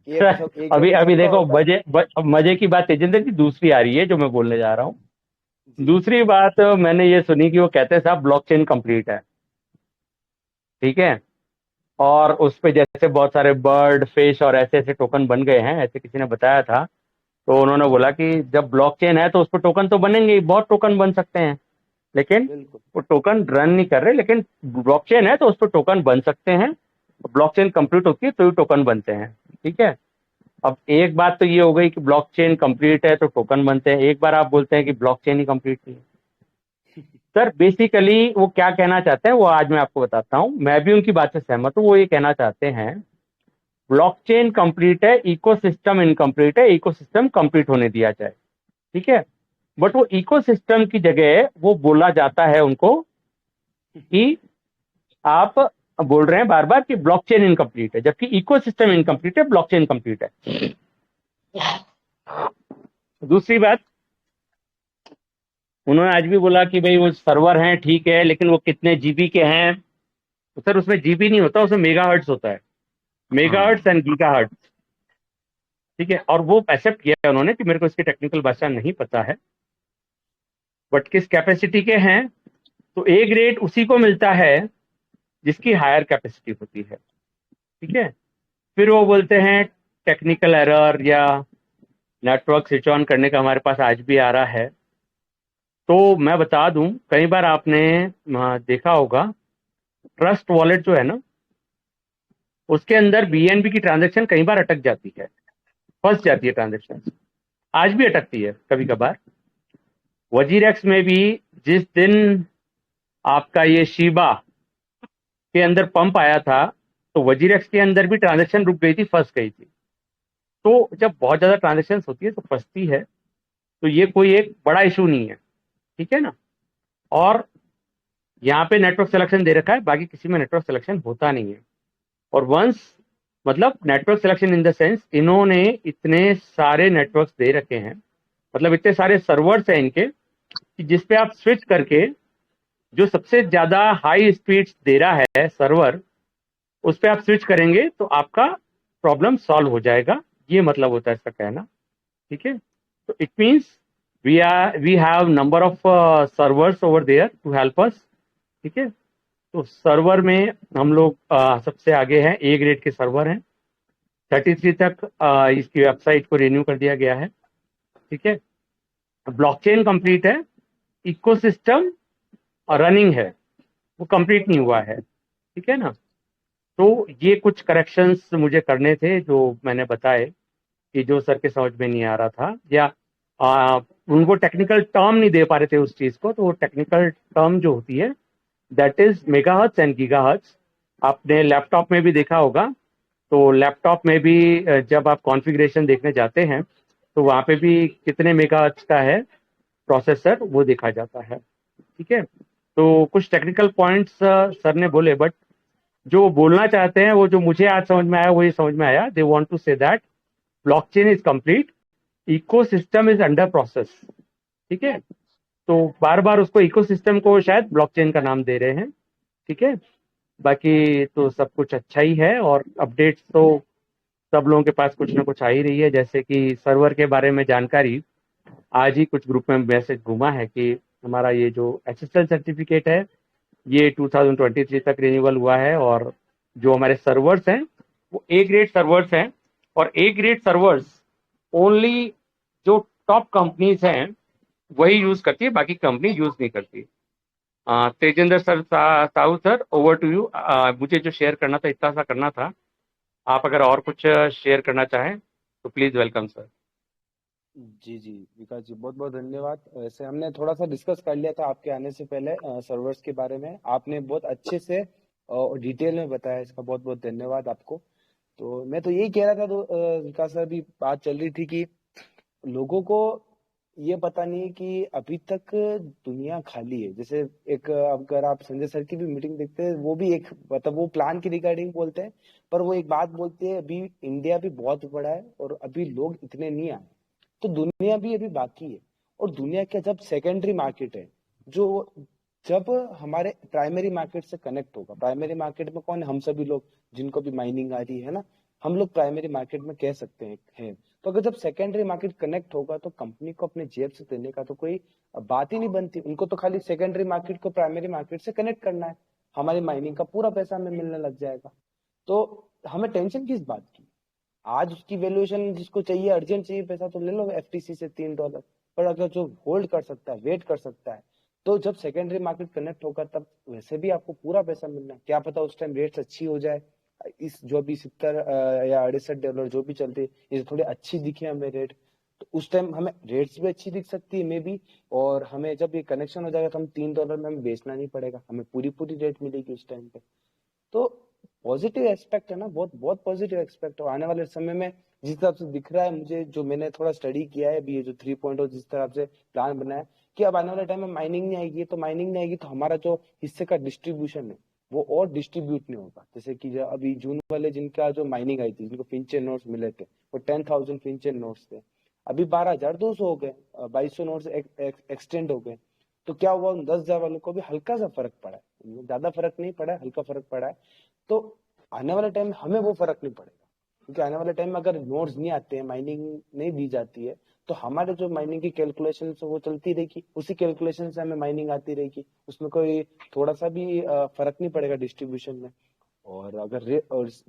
S1: कि ये तो सब एक
S6: अभी
S1: ग्रेड
S6: अभी
S1: सबका
S6: देखो
S1: होता है।
S6: अब मजे की बात तेजिंदर जी दूसरी आ रही है जो मैं बोलने जा रहा हूँ।
S1: जी
S6: दूसरी बात मैंने ये सुनी कि वो कहते हैं साहब ब्लॉकचेन कंप्लीट है। ठीक है, और उस पे जैसे बहुत सारे बर्ड फिश और ऐसे ऐसे टोकन बन गए हैं, ऐसे किसी ने बताया था। तो उन्होंने बोला कि जब ब्लॉकचेन है तो उस पर टोकन तो बनेंगे ही, बहुत टोकन बन सकते हैं, लेकिन
S1: बिल्कुल
S6: वो टोकन रन नहीं कर रहे। लेकिन ब्लॉकचेन है तो उस पर टोकन बन सकते हैं, ब्लॉकचेन कंप्लीट होती है तो ही टोकन बनते हैं। ठीक है, अब एक बात तो ये हो गई कि ब्लॉकचेन कंप्लीट है तो टोकन बनते हैं, एक बार आप बोलते हैं कि ब्लॉकचेन ही कंप्लीट नहीं है। सर बेसिकली वो क्या कहना चाहते हैं वो आज मैं आपको बताता हूँ, मैं भी उनकी बात से सहमत हूँ। वो ये कहना चाहते हैं ब्लॉकचेन कंप्लीट है, इकोसिस्टम इनकम्प्लीट है, इकोसिस्टम कंप्लीट होने दिया जाए। ठीक है, बट वो इकोसिस्टम की जगह वो बोला जाता है उनको कि आप बोल रहे हैं बार बार कि ब्लॉकचेन इनकम्प्लीट है, जबकि इकोसिस्टम इनकम्प्लीट है, ब्लॉकचेन कंप्लीट है। दूसरी बात, उन्होंने आज भी बोला कि भाई वो सर्वर हैं ठीक है, लेकिन वो कितने जीबी के हैं। तो सर उसमें जीबी नहीं होता, उसमें मेगाहर्ट्ज होता है, मेगाहर्ट्ज एंड गीगाहर्ट्ज। ठीक है, और वो एक्सेप्ट किया है उन्होंने कि मेरे को इसकी टेक्निकल भाषा नहीं पता है, बट किस कैपेसिटी के हैं। तो ए ग्रेड उसी को मिलता है जिसकी हायर कैपेसिटी होती है। ठीक है, फिर वो बोलते हैं टेक्निकल एरर या नेटवर्क स्विच ऑन करने का हमारे पास आज भी आ रहा है। तो मैं बता दूं, कई बार आपने देखा होगा ट्रस्ट वॉलेट जो है ना, उसके अंदर बीएनबी की ट्रांजैक्शन कई बार अटक जाती है, फंस जाती है ट्रांजैक्शन, आज भी अटकती है कभी कभार। वजीरेक्स में भी जिस दिन आपका ये शीबा के अंदर पंप आया था तो वजीरेक्स के अंदर भी ट्रांजैक्शन रुक गई थी, फंस गई थी। तो जब बहुत ज्यादा ट्रांजैक्शन होती है तो फंसती है, तो ये कोई एक बड़ा इशू नहीं है। ठीक है ना, और यहाँ पे नेटवर्क सिलेक्शन दे रखा है, बाकी किसी में नेटवर्क सिलेक्शन होता नहीं है। और वंस मतलब network selection in the sense इन्होंने इतने सारे नेटवर्क्स दे रखे हैं, मतलब इतने सारे सर्वर्स हैं इनके कि जिसपे आप स्विच करके जो सबसे ज्यादा हाई स्पीड्स दे रहा है सर्वर, उस पर आप स्विच करेंगे तो आपका प्रॉब्लम सॉल्व हो जाएगा, ये मतलब होता है इसका कहना। ठीक है, तो it means we have number of servers over there to help us. ठीक है, तो सर्वर में हम लोग सबसे आगे हैं, ए ग्रेड के सर्वर हैं। 33 तक इसकी वेबसाइट को रिन्यू कर दिया गया है। ठीक है, ब्लॉकचेन कंप्लीट है, इकोसिस्टम रनिंग है, वो कंप्लीट नहीं हुआ है। ठीक है ना, तो ये कुछ करेक्शंस मुझे करने थे जो मैंने बताए कि जो सर के समझ में नहीं आ रहा था, या उनको टेक्निकल टर्म नहीं दे पा रहे थे उस चीज को। तो वो टेक्निकल टर्म जो होती है that is megahertz and gigahertz. आपने लैपटॉप में भी देखा होगा, तो लैपटॉप में भी जब आप कॉन्फ़िगरेशन देखने जाते हैं तो वहाँ पे भी कितने मेगाहर्ट्ज का है प्रोसेसर वो देखा जाता है। ठीक है, तो कुछ टेक्निकल पॉइंट्स सर ने बोले, बट जो बोलना चाहते हैं वो जो मुझे आज समझ में आया वो ये समझ में आया, they want to say that blockchain is complete, ecosystem is under process. ठीक है, तो बार बार उसको इकोसिस्टम को शायद ब्लॉकचेन का नाम दे रहे हैं, ठीक है। बाकी तो सब कुछ अच्छा ही है, और अपडेट्स तो सब लोगों के पास कुछ ना कुछ आ ही रही है। जैसे कि सर्वर के बारे में जानकारी आज ही कुछ ग्रुप में मैसेज घुमा है कि हमारा ये जो SSL सर्टिफिकेट है ये 2023 तक रिन्यूअल हुआ है, और जो हमारे सर्वर्स हैं वो ए ग्रेड सर्वर्स हैं, और ए ग्रेड सर्वर्स ओनली जो टॉप कंपनीज हैं वही यूज करती है, बाकी कंपनी यूज नहीं करती। Tejendra sir, Sahu sir, over to you. मुझे जो शेयर करना था इतना सा करना था, आप अगर और कुछ शेयर करना चाहें तो प्लीज वेलकम सर।
S1: जी जी विकास जी, बहुत बहुत धन्यवाद। वैसे हमने थोड़ा सा डिस्कस कर लिया था आपके आने से पहले सर्वर्स के बारे में। आपने बहुत अच्छे से और डिटेल में बताया, इसका बहुत बहुत धन्यवाद आपको। तो मैं तो यही कह रहा था, तो विकास सर भी बात चल रही थी कि लोगों को ये पता नहीं है कि अभी तक दुनिया खाली है। जैसे एक अगर आप संजय सर की भी मीटिंग देखते हैं, वो भी एक मतलब वो प्लान की रिगार्डिंग बोलते हैं, पर वो एक बात बोलते हैं, अभी इंडिया भी बहुत बड़ा है और अभी लोग इतने नहीं आए, तो दुनिया भी अभी बाकी है। और दुनिया का जब सेकेंडरी मार्केट है, जो जब हमारे प्राइमरी मार्केट से कनेक्ट होगा, प्राइमरी मार्केट में कौन है? हम सभी लोग जिनको भी माइनिंग आ रही है ना, हम लोग प्राइमरी मार्केट में कह सकते हैं। तो अगर जब सेकेंडरी मार्केट कनेक्ट होगा तो कंपनी को अपने जेब से देने का तो कोई बात ही नहीं बनती। उनको तो खाली सेकेंडरी मार्केट को प्राइमरी मार्केट से कनेक्ट करना है, हमारी माइनिंग का पूरा पैसा हमें मिलने लग जाएगा। तो हमें टेंशन किस बात की? आज उसकी वैल्यूएशन जिसको चाहिए, अर्जेंट चाहिए पैसा, तो ले लो FTC से $3। पर अगर जो होल्ड कर सकता है, वेट कर सकता है, तो जब सेकेंडरी मार्केट कनेक्ट होगा तब वैसे भी आपको पूरा पैसा मिलना है। क्या पता उस टाइम रेट्स अच्छी हो जाए, इस जो भी 70 या $68 जो भी चलती है, ये थोड़ी अच्छी दिखे हमें रेट, तो उस टाइम हमें रेट्स भी अच्छी दिख सकती है मे बी। और हमें जब ये कनेक्शन हो जाएगा तो हम $3 में हमें बेचना नहीं पड़ेगा, हमें पूरी पूरी रेट मिलेगी उस टाइम पे। तो पॉजिटिव एस्पेक्ट है ना, बहुत बहुत पॉजिटिव एस्पेक्ट है। आने वाले समय में जिस हिसाब से दिख रहा है मुझे, जो मैंने थोड़ा स्टडी किया है अभी, ये जो 3.0 जिस तरह से प्लान बना है कि अब आने वाले टाइम में माइनिंग नहीं आएगी, तो माइनिंग नहीं आएगी तो हमारा जो हिस्से का डिस्ट्रीब्यूशन है वो और डिस्ट्रीब्यूट नहीं होगा। जैसे कि जो अभी जून वाले जिनका जो माइनिंग आई थी, जिनको फिंचर नोट्स मिले थे, वो 10,000 फिंचर नोट्स थे, अभी 12,200 हो गए, 2,200 नोट्स एक्सटेंड हो गए। तो क्या हुआ, उन 10,000 वालों को भी हल्का सा फर्क पड़ा है, उनमें ज्यादा फर्क नहीं पड़ा है, हल्का फर्क पड़ा है। तो आने वाले टाइम में हमें वो फर्क नहीं पड़ेगा, क्योंकि आने वाले टाइम में अगर नोड्स नहीं आते हैं, माइनिंग नहीं दी जाती है, तो हमारे जो माइनिंग की कैलकुलेशन वो चलती रहेगी, उसी कैलकुलेशन से हमें माइनिंग आती रहेगी, उसमें कोई थोड़ा सा भी फर्क नहीं पड़ेगा डिस्ट्रीब्यूशन में। और अगर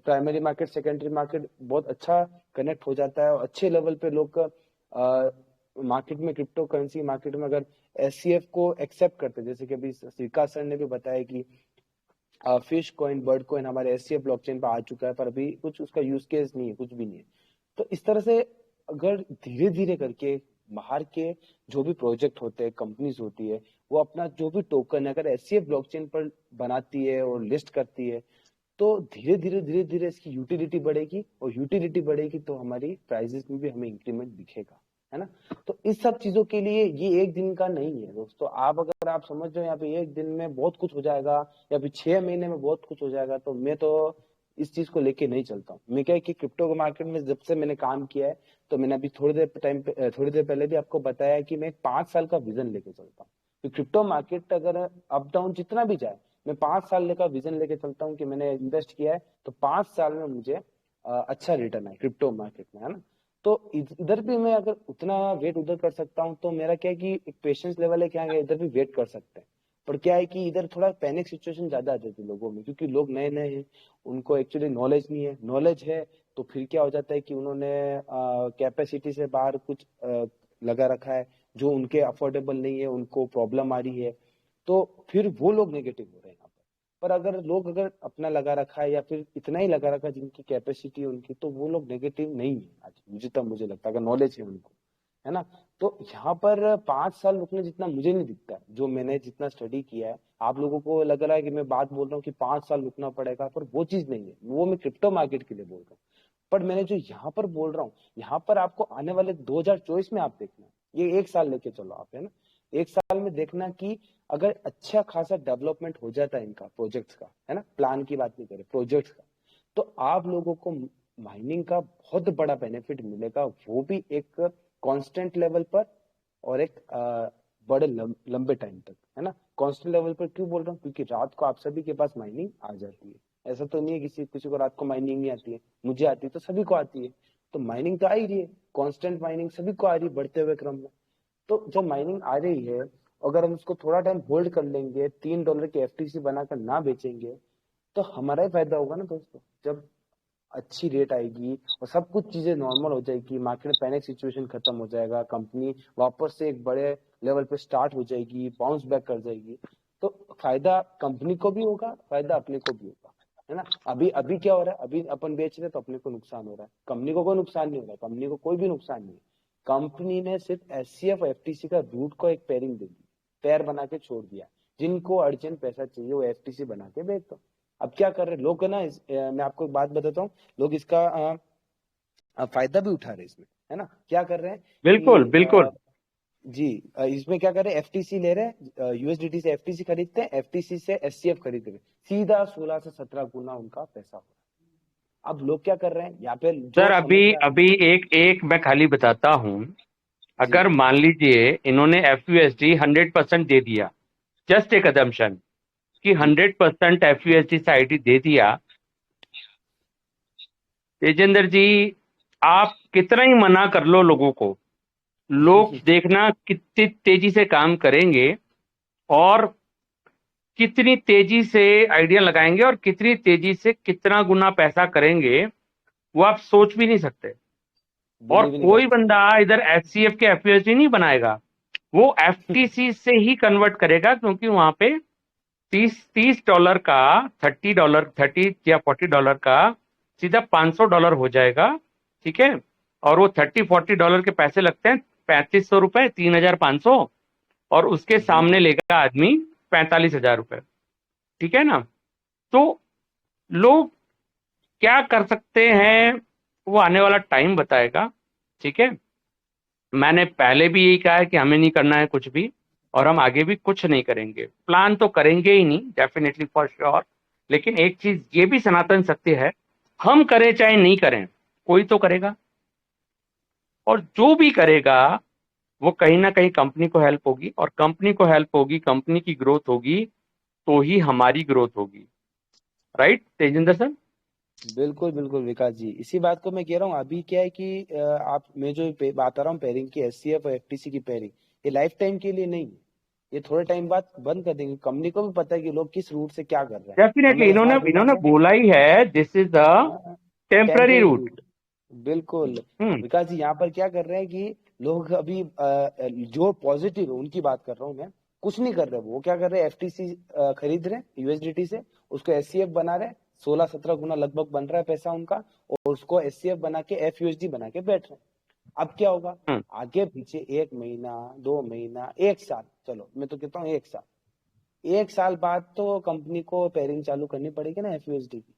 S1: प्राइमरी मार्केट सेकेंडरी मार्केट बहुत अच्छा कनेक्ट हो जाता है और अच्छे लेवल पे लोग मार्केट में, क्रिप्टो करेंसी मार्केट में अगर SCF को एक्सेप्ट करते, जैसे कि अभी विकास सर ने भी बताया कि फिश कॉइन, बर्ड कॉइन हमारे SCF ब्लॉकचेन पर आ चुका है, पर अभी कुछ उसका यूज केस नहीं है, कुछ भी नहीं है। तो इस तरह से अगर धीरे धीरे करके बाहर के जो भी प्रोजेक्ट होते हैं, कंपनीज होती है, वो अपना जो भी टोकन है अगर SCF ब्लॉकचेन पर बनाती है और लिस्ट करती है, तो धीरे धीरे इसकी यूटिलिटी बढ़ेगी, और यूटिलिटी बढ़ेगी तो हमारी प्राइसेस में भी हमें इंक्रीमेंट दिखेगा, है ना। तो इस सब चीजों के लिए ये एक दिन का नहीं है दोस्तों। आप अगर आप समझ रहे हो यहाँ पे एक दिन में बहुत कुछ हो जाएगा या फिर 6 महीने में बहुत कुछ हो जाएगा, तो मैं तो इस चीज को लेके नहीं चलता हूँ। मैं क्या है कि क्रिप्टो के मार्केट में जब से मैंने काम किया है, तो मैंने अभी थोड़ी देर पहले भी आपको बताया कि मैं 5 साल का विजन लेके चलता हूँ। तो क्रिप्टो मार्केट अगर अप डाउन जितना भी जाए, मैं 5 साल का विजन लेके चलता हूँ कि मैंने इन्वेस्ट किया है तो 5 साल में मुझे अच्छा रिटर्न है क्रिप्टो मार्केट में, है ना। तो इधर भी मैं अगर उतना वेट उधर कर सकता हूँ, तो मेरा क्या है कि एक पेशेंस लेवल है, क्या है इधर भी वेट कर सकते हैं। पर क्या है कि इधर थोड़ा पैनिक सिचुएशन ज्यादा आ जाती है लोगों में, क्योंकि लोग नए नए हैं, उनको एक्चुअली नॉलेज नहीं है। नॉलेज है तो फिर क्या हो जाता है कि उन्होंने कैपेसिटी से बाहर कुछ लगा रखा है जो उनके अफोर्डेबल नहीं है, उनको प्रॉब्लम आ रही है, तो फिर वो लोग नेगेटिव हो रहे हैं यहाँ पर अगर लोग अगर अपना लगा रखा है या फिर इतना ही लगा रखा है जिनकी कैपेसिटी है उनकी, तो वो लोग नेगेटिव नहीं है आज, मुझे तब मुझे लगता है अगर नॉलेज है उनको, है ना। तो यहाँ पर 5 साल रुकने जितना मुझे नहीं दिखता है, जो मैंने जितना स्टडी किया है। आप लोगों को लग रहा है कि मैं बात बोल रहा हूँ कि 5 साल रुकना पड़ेगा, पर वो चीज नहीं है, वो मैं क्रिप्टो मार्केट के लिए बोल रहा हूँ। पर मैंने जो यहाँ पर बोल रहा हूँ, यहाँ पर आपको आने वाले 2024 में आप देखना, ये 1 साल लेके चलो आप, है ना। 1 साल में देखना कि अगर अच्छा खासा डेवलपमेंट हो जाता है इनका प्रोजेक्ट्स का, है ना, प्लान की बात नहीं करें, प्रोजेक्ट्स का, तो आप लोगों को माइनिंग का बहुत बड़ा बेनिफिट मिलेगा, वो भी एक कांस्टेंट लेवल पर और एक बड़े लंबे टाइम तक, है ना। कांस्टेंट लेवल पर क्यों बोल रहा हूँ, क्योंकि रात को आप सभी के पास माइनिंग आ जाती है। ऐसा तो नहीं है किसी को रात को माइनिंग नहीं आती है, मुझे आती है तो सभी को आती है। तो माइनिंग तो आ ही रही है, कांस्टेंट माइनिंग सभी को आ रही है बढ़ते हुए क्रम में। तो जब माइनिंग आ रही है, अगर हम उसको थोड़ा टाइम होल्ड कर लेंगे, $3 की एफटीसी बनाकर ना बेचेंगे, तो हमारा ही फायदा होगा ना दोस्तों। जब अच्छी रेट आएगी और सब कुछ चीजें नॉर्मल हो जाएगी, मार्केट में पैनिक सिचुएशन खत्म हो जाएगा, कंपनी वापस से एक बड़े लेवल पे स्टार्ट हो जाएगी, बाउंस बैक कर जाएगी, तो फायदा कंपनी को भी होगा, फायदा अपने को भी होगा, है ना। अभी अभी क्या हो रहा है, अभी अपन बेच रहे हैं तो अपने को नुकसान हो रहा है, कंपनी को कोई नुकसान नहीं हो रहा है, कंपनी को कोई भी नुकसान नहीं है। कंपनी ने सिर्फ एचसीएफ और एफटीसी का रूट को एक पेयरिंग दे दी, पेयर बना के छोड़ दिया। जिनको अर्जेंट पैसा चाहिए वो एफटीसी बना के बेच दो। अब क्या कर रहे हैं लोग, है ना, मैं आपको एक बात बताता हूँ, लोग इसका फायदा भी उठा रहे हैं इसमें, है ना। क्या कर रहे हैं
S6: बिल्कुल
S1: कि
S6: बिल्कुल।
S1: जी इसमें क्या कर रहे हैं, एफटीसी ले रहे हैं, यूएसडीटी से एफटीसी खरीदते हैं, एफटीसी से एचसीएफ खरीद रहे हैं, सीधा 16 से 17 गुना उनका पैसा हो रहा है। अब लोग क्या कर रहे हैं यहाँ पे, जो
S6: सर अभी
S1: समझदार,
S6: अभी एक मैं खाली बताता हूँ,
S1: जी
S6: अगर मान लीजिए इन्होंने एफयूएसडी 100% दे दिया, जस्ट एक अजम्पशन कि 100% एफयूएसडी से आईडी दे दिया, तेजेंद्र जी आप कितना ही मना कर लो लोगों को, लोग देखना कितनी तेजी से काम करेंगे और कितनी तेजी से आइडिया लगाएंगे और कितनी तेजी से कितना गुना पैसा करेंगे, वो आप सोच भी नहीं सकते। और
S1: बिलीव ही नहीं
S6: कोई
S1: कर सकते।
S6: बंदा इधर एचसीएफ के एफयूएसडी नहीं बनाएगा, वो एफटीसी से ही कन्वर्ट करेगा, क्योंकि वहां पे $30 का $30 या $40 का सीधा $500 हो जाएगा, ठीक है। और वो $30-40 के पैसे लगते हैं 3500 रुपए, 3500, और उसके सामने लेगा आदमी 45,000 रुपए, ठीक है ना। तो लोग क्या कर सकते हैं वो आने वाला टाइम बताएगा, ठीक है। मैंने पहले भी यही कहा है कि हमें नहीं करना है कुछ भी, और हम आगे भी कुछ नहीं करेंगे, प्लान तो करेंगे ही नहीं डेफिनेटली फॉर श्योर। लेकिन एक चीज ये भी सनातन सत्य है, हम करें चाहे नहीं करें, कोई तो करेगा, और जो भी करेगा वो कहीं ना कहीं कंपनी को हेल्प होगी, और कंपनी को हेल्प होगी, कंपनी की ग्रोथ होगी, तो ही हमारी ग्रोथ होगी। Right Tejinder sir?
S1: बिल्कुल बिल्कुल विकास जी, इसी बात को मैं कह रहा हूँ। अभी क्या है कि आप, मैं जो बात आ रहा हूँ पेयरिंग की, एचसीएफ और एफटीसी की पेयरिंग, ये लाइफ टाइम के लिए नहीं है, ये थोड़े टाइम बाद बंद कर देंगे। कंपनी को भी पता है कि लोग किस रूट से क्या कर रहे हैं।
S6: डेफिनेटली
S1: हमें
S6: इन्होंने
S1: SR बिना
S6: इन्होंने बोला ही है this is the temporary
S1: temporary
S6: route.
S1: Route. बिल्कुल विकास जी, यहाँ पर क्या कर रहे हैं कि लोग अभी जो पॉजिटिव है उनकी बात कर रहा हूँ मैं, कुछ नहीं कर रहे। वो क्या कर रहे हैं, एफटीसी खरीद रहे हैं यूएसडीटी से, उसको एचसीएफ बना रहे हैं, 16-17 गुना लगभग बन रहा है पैसा उनका, और उसको एचसीएफ बना के एफयूएसडी बना के बैठ रहे हैं। अब क्या होगा, आगे पीछे 1 महीना 2 महीना 1 साल, चलो मैं तो कहता हूँ 1 साल, 1 साल बाद तो कंपनी को पेयरिंग चालू करनी पड़ेगी ना एफयूएसडी की,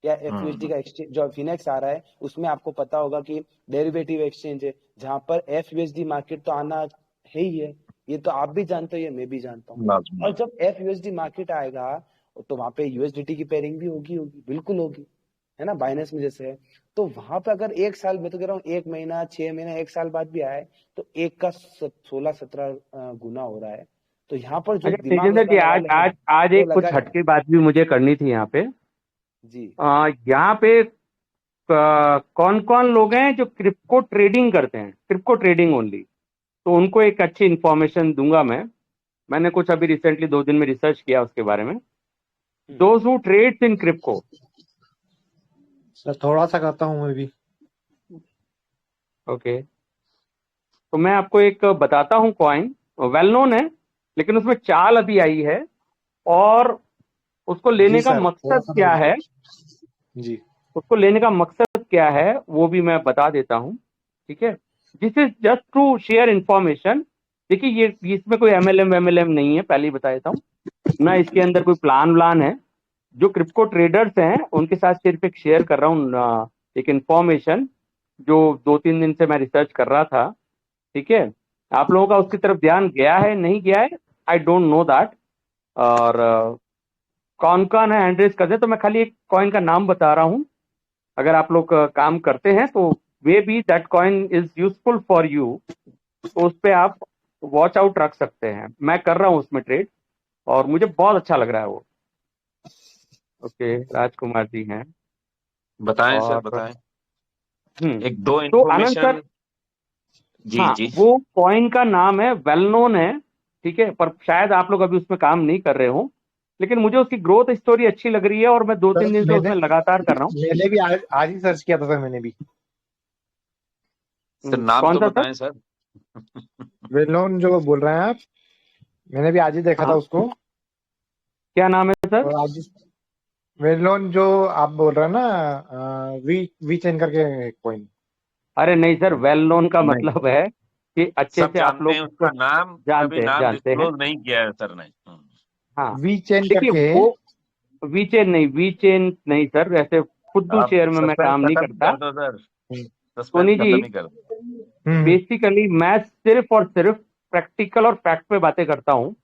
S1: या एफयूएसडी का एक्सचेंज जो फिनेक्स आ रहा है उसमें आपको पता होगा कि डेरिवेटिव एक्सचेंज है, जहां पर एफयूएसडी मार्केट तो आना है ही है, ये तो आप भी जानते हो, ये मैं भी जानता हूँ। और जब एफयूएसडी मार्केट आएगा तो वहां पे यूएसडीटी की पेयरिंग भी होगी, बिल्कुल होगी, है ना, बाइनेंस में जैसे है। तो वहां पे अगर 1 साल, मैं तो कह रहा हूँ 1 महीना 6 महीना 1 साल बाद भी आए तो 1 का 16-17 गुना हो रहा है। तो यहाँ पर जो दिमाग
S6: तेजिंदर जी
S1: लगाने
S6: आज
S1: वाले हैं
S6: आज
S1: वो
S6: एक कुछ
S1: लगाए
S6: हटके बात भी मुझे करनी थी यहाँ पे।
S1: जी।
S6: यहाँ पे कौन कौन लोग हैं जो क्रिप्टो ट्रेडिंग करते हैं, क्रिप्टो ट्रेडिंग ओनली, तो उनको एक अच्छी इन्फॉर्मेशन दूंगा मैं। मैंने कुछ अभी रिसेंटली 2 दिन में रिसर्च किया उसके बारे में। Those who trades in crypto,
S5: sir थोड़ा सा करता हूँ मैं भी।
S6: ओके, तो मैं आपको एक बताता हूँ कॉइन, वेल नोन है लेकिन उसमें चाल अभी आई है, और उसको लेने
S5: जी
S6: का
S5: सर, थोड़ा
S6: मकसद
S5: सा
S6: क्या है,
S5: जी
S6: उसको लेने का मकसद क्या है वो भी मैं बता देता हूँ, ठीक है। This is just to share information. देखिए ये इसमें कोई एमएलएम नहीं है, पहले ही बता देता हूँ, ना इसके अंदर कोई प्लान है। जो क्रिप्टो ट्रेडर्स हैं उनके साथ सिर्फ एक शेयर कर रहा हूँ एक इंफॉर्मेशन जो 2-3 दिन से मैं रिसर्च कर रहा था, ठीक है। आप लोगों का उसकी तरफ ध्यान गया है नहीं गया है, आई डोंट नो दैट। और कौन कौन है हैंड रेज करते, तो मैं खाली एक कॉइन का नाम बता रहा हूँ, अगर आप लोग काम करते हैं तो वे be that coin is useful for you, तो उस पर आप तो वॉच आउट रख सकते हैं। मैं कर रहा हूँ उसमें ट्रेड और मुझे बहुत अच्छा लग रहा है वो। ओके, राजकुमार जी हैं।
S4: बताएं सर,
S6: और
S4: बताएं।
S6: हम्म
S4: एक दो
S6: तो आनंद सर,
S4: इन्फॉर्मेशन। जी
S6: हाँ,
S4: जी।
S6: वो कॉइन का नाम है, वेल नोन है, ठीक है, पर शायद आप लोग अभी उसमें काम नहीं कर रहे हो, लेकिन मुझे उसकी ग्रोथ स्टोरी अच्छी लग रही है और मैं 2-3 दिन से
S5: मैंने
S6: उसमें लगातार कर रहा हूँ।
S5: मैंने भी आज ही सर्च किया था सर, मैंने भी।
S4: सर नाम
S6: कौन
S4: तो
S6: सा सर?
S4: बताएं सर।
S5: वेल नोन जो बोल रहे हैं आप, मैंने भी आज ही देखा था
S6: हाँ,
S5: उसको।
S6: क्या नाम है सर?
S5: और आज वेल नोन जो आप बोल रहे हैं ना, वी वी चेन करके कॉइन।
S6: अरे नहीं सर, वेल नोन का
S5: नहीं,
S6: मतलब है कि अच्छे
S4: सब
S6: से आप
S4: जानते
S6: लोग
S4: हैं
S6: उसको
S4: उसका नाम, कभी नाम
S6: जानते हैं।
S4: डिस्क्लोज नहीं किया है सर ने।
S6: हाँ,
S5: वी चेन
S6: देखिए
S5: करके।
S6: वो वी चेन नहीं सर, ऐसे खुद्दू
S4: आप
S6: शेयर में मैं
S4: सस्पेंस
S6: काम नहीं
S4: खत्म
S6: करता।
S4: कर दो सर,
S5: हम्म,
S4: सस्पेंस
S6: सोनी जी,
S4: खत्म ही कर दो।
S5: हम्म,
S6: बेसिकली मैं सिर्फ और सिर्फ प्रैक्टिकल और फैक्ट पे बातें करता हूँ।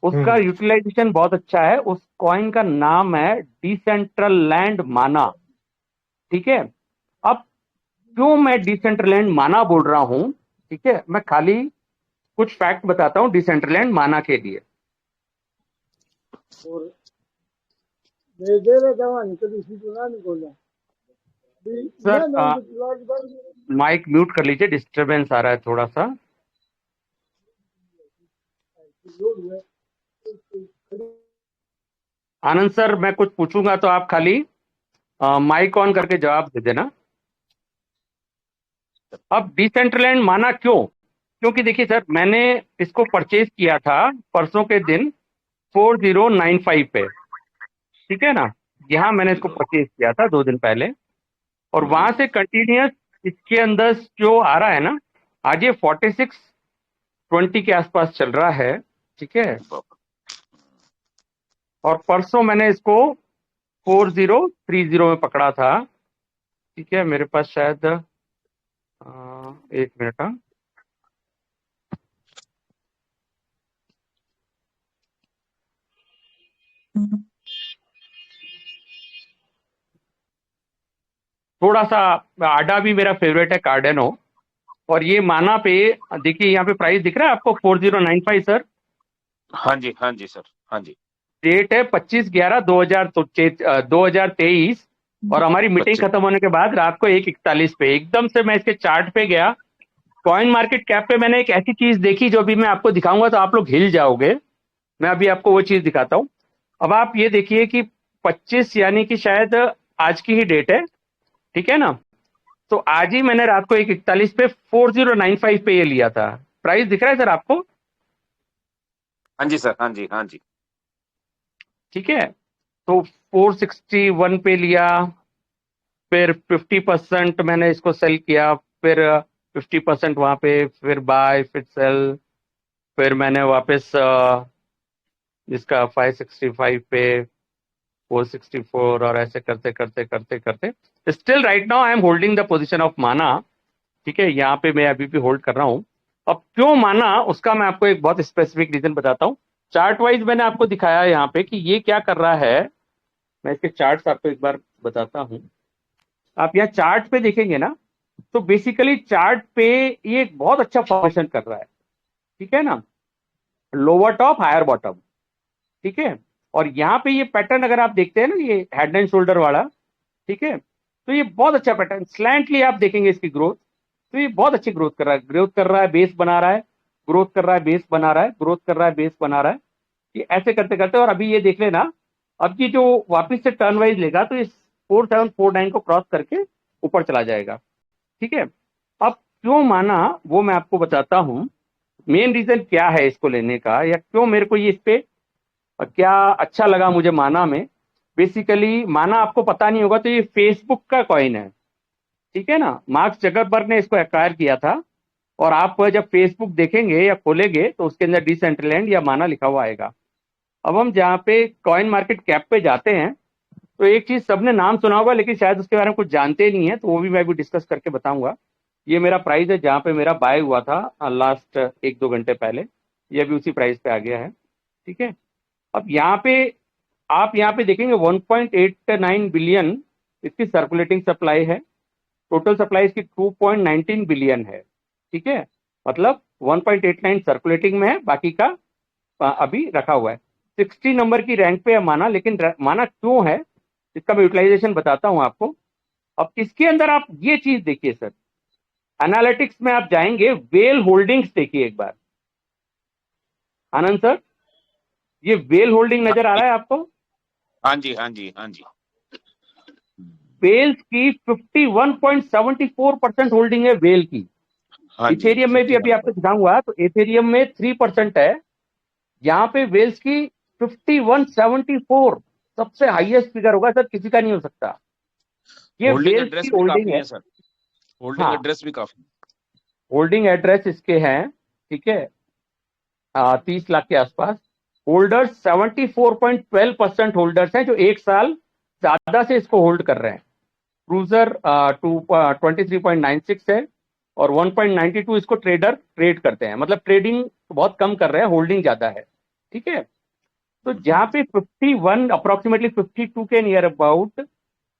S6: उसका
S5: हम्म,
S6: यूटिलाइजेशन बहुत अच्छा है। उस कॉइन का नाम है डिसेंट्रलैंड माना, ठीक है। अब क्यों मैं डिसेंट्रलैंड माना बोल रहा हूं, ठीक है, मैं खाली कुछ फैक्ट बताता हूं डिसेंट्रलैंड माना के लिए। सर माइक म्यूट कर लीजिए, डिस्टरबेंस आ रहा है थोड़ा सा। आनंद सर, मैं कुछ पूछूंगा तो आप खाली माइक ऑन करके जवाब दे देना। अब डिसेंट्रलैंड माना क्यों? क्योंकि देखिए सर, मैंने इसको परचेज किया था परसों के दिन 4095 पे, ठीक है ना। यहाँ मैंने इसको परचेज किया था 2 दिन पहले, और वहां से कंटिन्यूस इसके अंदर जो आ रहा है ना, आज ये 4620 के आसपास चल रहा है, ठीक है। और परसों मैंने इसको 4030 में पकड़ा था, ठीक है। मेरे पास शायद 1 मिनट, हाँ। थोड़ा सा आडा भी मेरा फेवरेट है, कार्डेनो। और ये माना पे देखिए, यहाँ पे प्राइस दिख रहा है आपको 4095 सर।
S4: हाँ जी, हाँ जी सर, हाँ जी।
S6: डेट है 25/11/2023 और हमारी मीटिंग
S4: 25।
S6: खत्म होने के बाद रात को 1:41 पे एकदम से मैं इसके चार्ट पे गया। कॉइन मार्केट कैप पे मैंने एक ऐसी चीज देखी जो अभी मैं आपको दिखाऊंगा तो आप लोग हिल जाओगे। मैं अभी आपको वो चीज दिखाता हूं। अब आप ये देखिए कि 25 यानी कि शायद आज की ही डेट है, ठीक है ना। तो आज ही मैंने रात को 1:41 पे 4095 पे ये लिया था। प्राइस दिख रहा है सर आपको?
S4: हाँ जी सर, हाँ जी, हाँ जी।
S6: ठीक है, तो 461 पे लिया, फिर 50% मैंने इसको सेल किया, फिर 50% वहां पे, फिर बाय, फिर सेल, फिर मैंने वापस इसका 565 पे 464, और ऐसे करते करते करते करते still right now I am holding the position of माना, ठीक है। यहाँ पे मैं अभी भी होल्ड कर रहा हूँ। अब क्यों माना, उसका मैं आपको एक बहुत स्पेसिफिक रीजन बताता हूँ। चार्ट वाइज मैंने आपको दिखाया यहाँ पे कि ये क्या कर रहा है। मैं इसके चार्ट्स आपको एक बार बताता हूँ। आप यहाँ चार्ट पे देखेंगे ना, तो बेसिकली चार्ट पे ये एक बहुत अच्छा फॉर्मेशन कर रहा है, ठीक है ना। लोअर टॉप, हायर बॉटम, ठीक है। और यहाँ पे ये पैटर्न अगर आप देखते हैं ना, ये हेड एंड शोल्डर वाला, ठीक है, तो ये बहुत अच्छा पैटर्न, स्लैंटली आप देखेंगे इसकी ग्रोथ, तो ये बहुत अच्छी ग्रोथ कर रहा है, ग्रोथ कर रहा है, बेस बना रहा है, ग्रोथ कर रहा है, बेस बना रहा है, ग्रोथ कर रहा है, बेस बना रहा है। ये ऐसे करते करते, और अभी ये देख लेना, अब ये जो वापिस से टर्न वाइज लेगा तो ये 4749 को क्रॉस करके ऊपर चला जाएगा, ठीक है। अब क्यों माना वो मैं आपको बताता हूं। मेन रीजन क्या है इसको लेने का, या क्यों मेरे को ये इस पे क्या अच्छा लगा मुझे माना में। बेसिकली माना आपको पता नहीं होगा तो ये फेसबुक का कॉइन है, ठीक है ना। मार्क जकरबर्ग ने इसको एक्वायर किया था, और आप जब फेसबुक देखेंगे या खोलेंगे तो उसके अंदर डिसेंट्रलैंड या माना लिखा हुआ आएगा। अब हम जहाँ पे कॉइन मार्केट कैप पे जाते हैं, तो एक चीज सबने नाम सुना होगा लेकिन शायद उसके बारे में कुछ जानते नहीं है, तो वो भी मैं भी डिस्कस करके बताऊंगा। ये मेरा प्राइस है जहाँ पे मेरा बाय हुआ था लास्ट 1-2 घंटे पहले, ये भी उसी प्राइस पे आ गया है, ठीक है। अब यहाँ पे आप यहाँ पे देखेंगे 1.89 बिलियन इसकी सर्कुलेटिंग सप्लाई है। टोटल सप्लाई इसकी 2.19 बिलियन है, ठीक है। मतलब 1.89 सर्कुलेटिंग में है, बाकी का अभी रखा हुआ है। 60 नंबर की रैंक पे है माना, लेकिन माना क्यों है इसका मैं यूटिलाइजेशन बताता हूं आपको। अब इसके अंदर आप ये चीज देखिए सर, एनालिटिक्स में आप जाएंगे, वेल होल्डिंग्स देखिए एक बार। आनंद सर, ये वेल होल्डिंग नजर आ रहा है आपको?
S4: हाँ जी, हाँ जी, हाँ जी।
S6: वेल्स की 51.74% होल्डिंग है वेल की।
S4: हाँ जी,
S6: इथेरियम में भी अभी आपको दिखाऊंगा, तो इथेरियम में 3% है, यहाँ पे वेल्स की 51.74 सबसे हाईएस्ट फिगर होगा सर, किसी का नहीं हो सकता। ये
S4: होल्डिंग
S6: वेल्स
S4: एड्रेस
S6: की
S4: भी
S6: होल्डिंग
S4: काफी
S6: है
S4: है सर, होल्डिंग
S6: हाँ,
S4: एड्रेस भी काफी।
S6: होल्डिंग एड्रेस इसके हैं, ठीक है, 30 लाख के आसपास। होल्डर्स 74.12% होल्डर्स हैं जो एक साल ज्यादा से इसको होल्ड कर रहे हैं। क्रूजर 23.96 है और 1.92 इसको ट्रेडर ट्रेड करते हैं, मतलब ट्रेडिंग बहुत कम कर रहे हैं, होल्डिंग ज्यादा है, ठीक है। तो जहां पे 51 अप्रोक्सीमेटली 52 के नियर अबाउट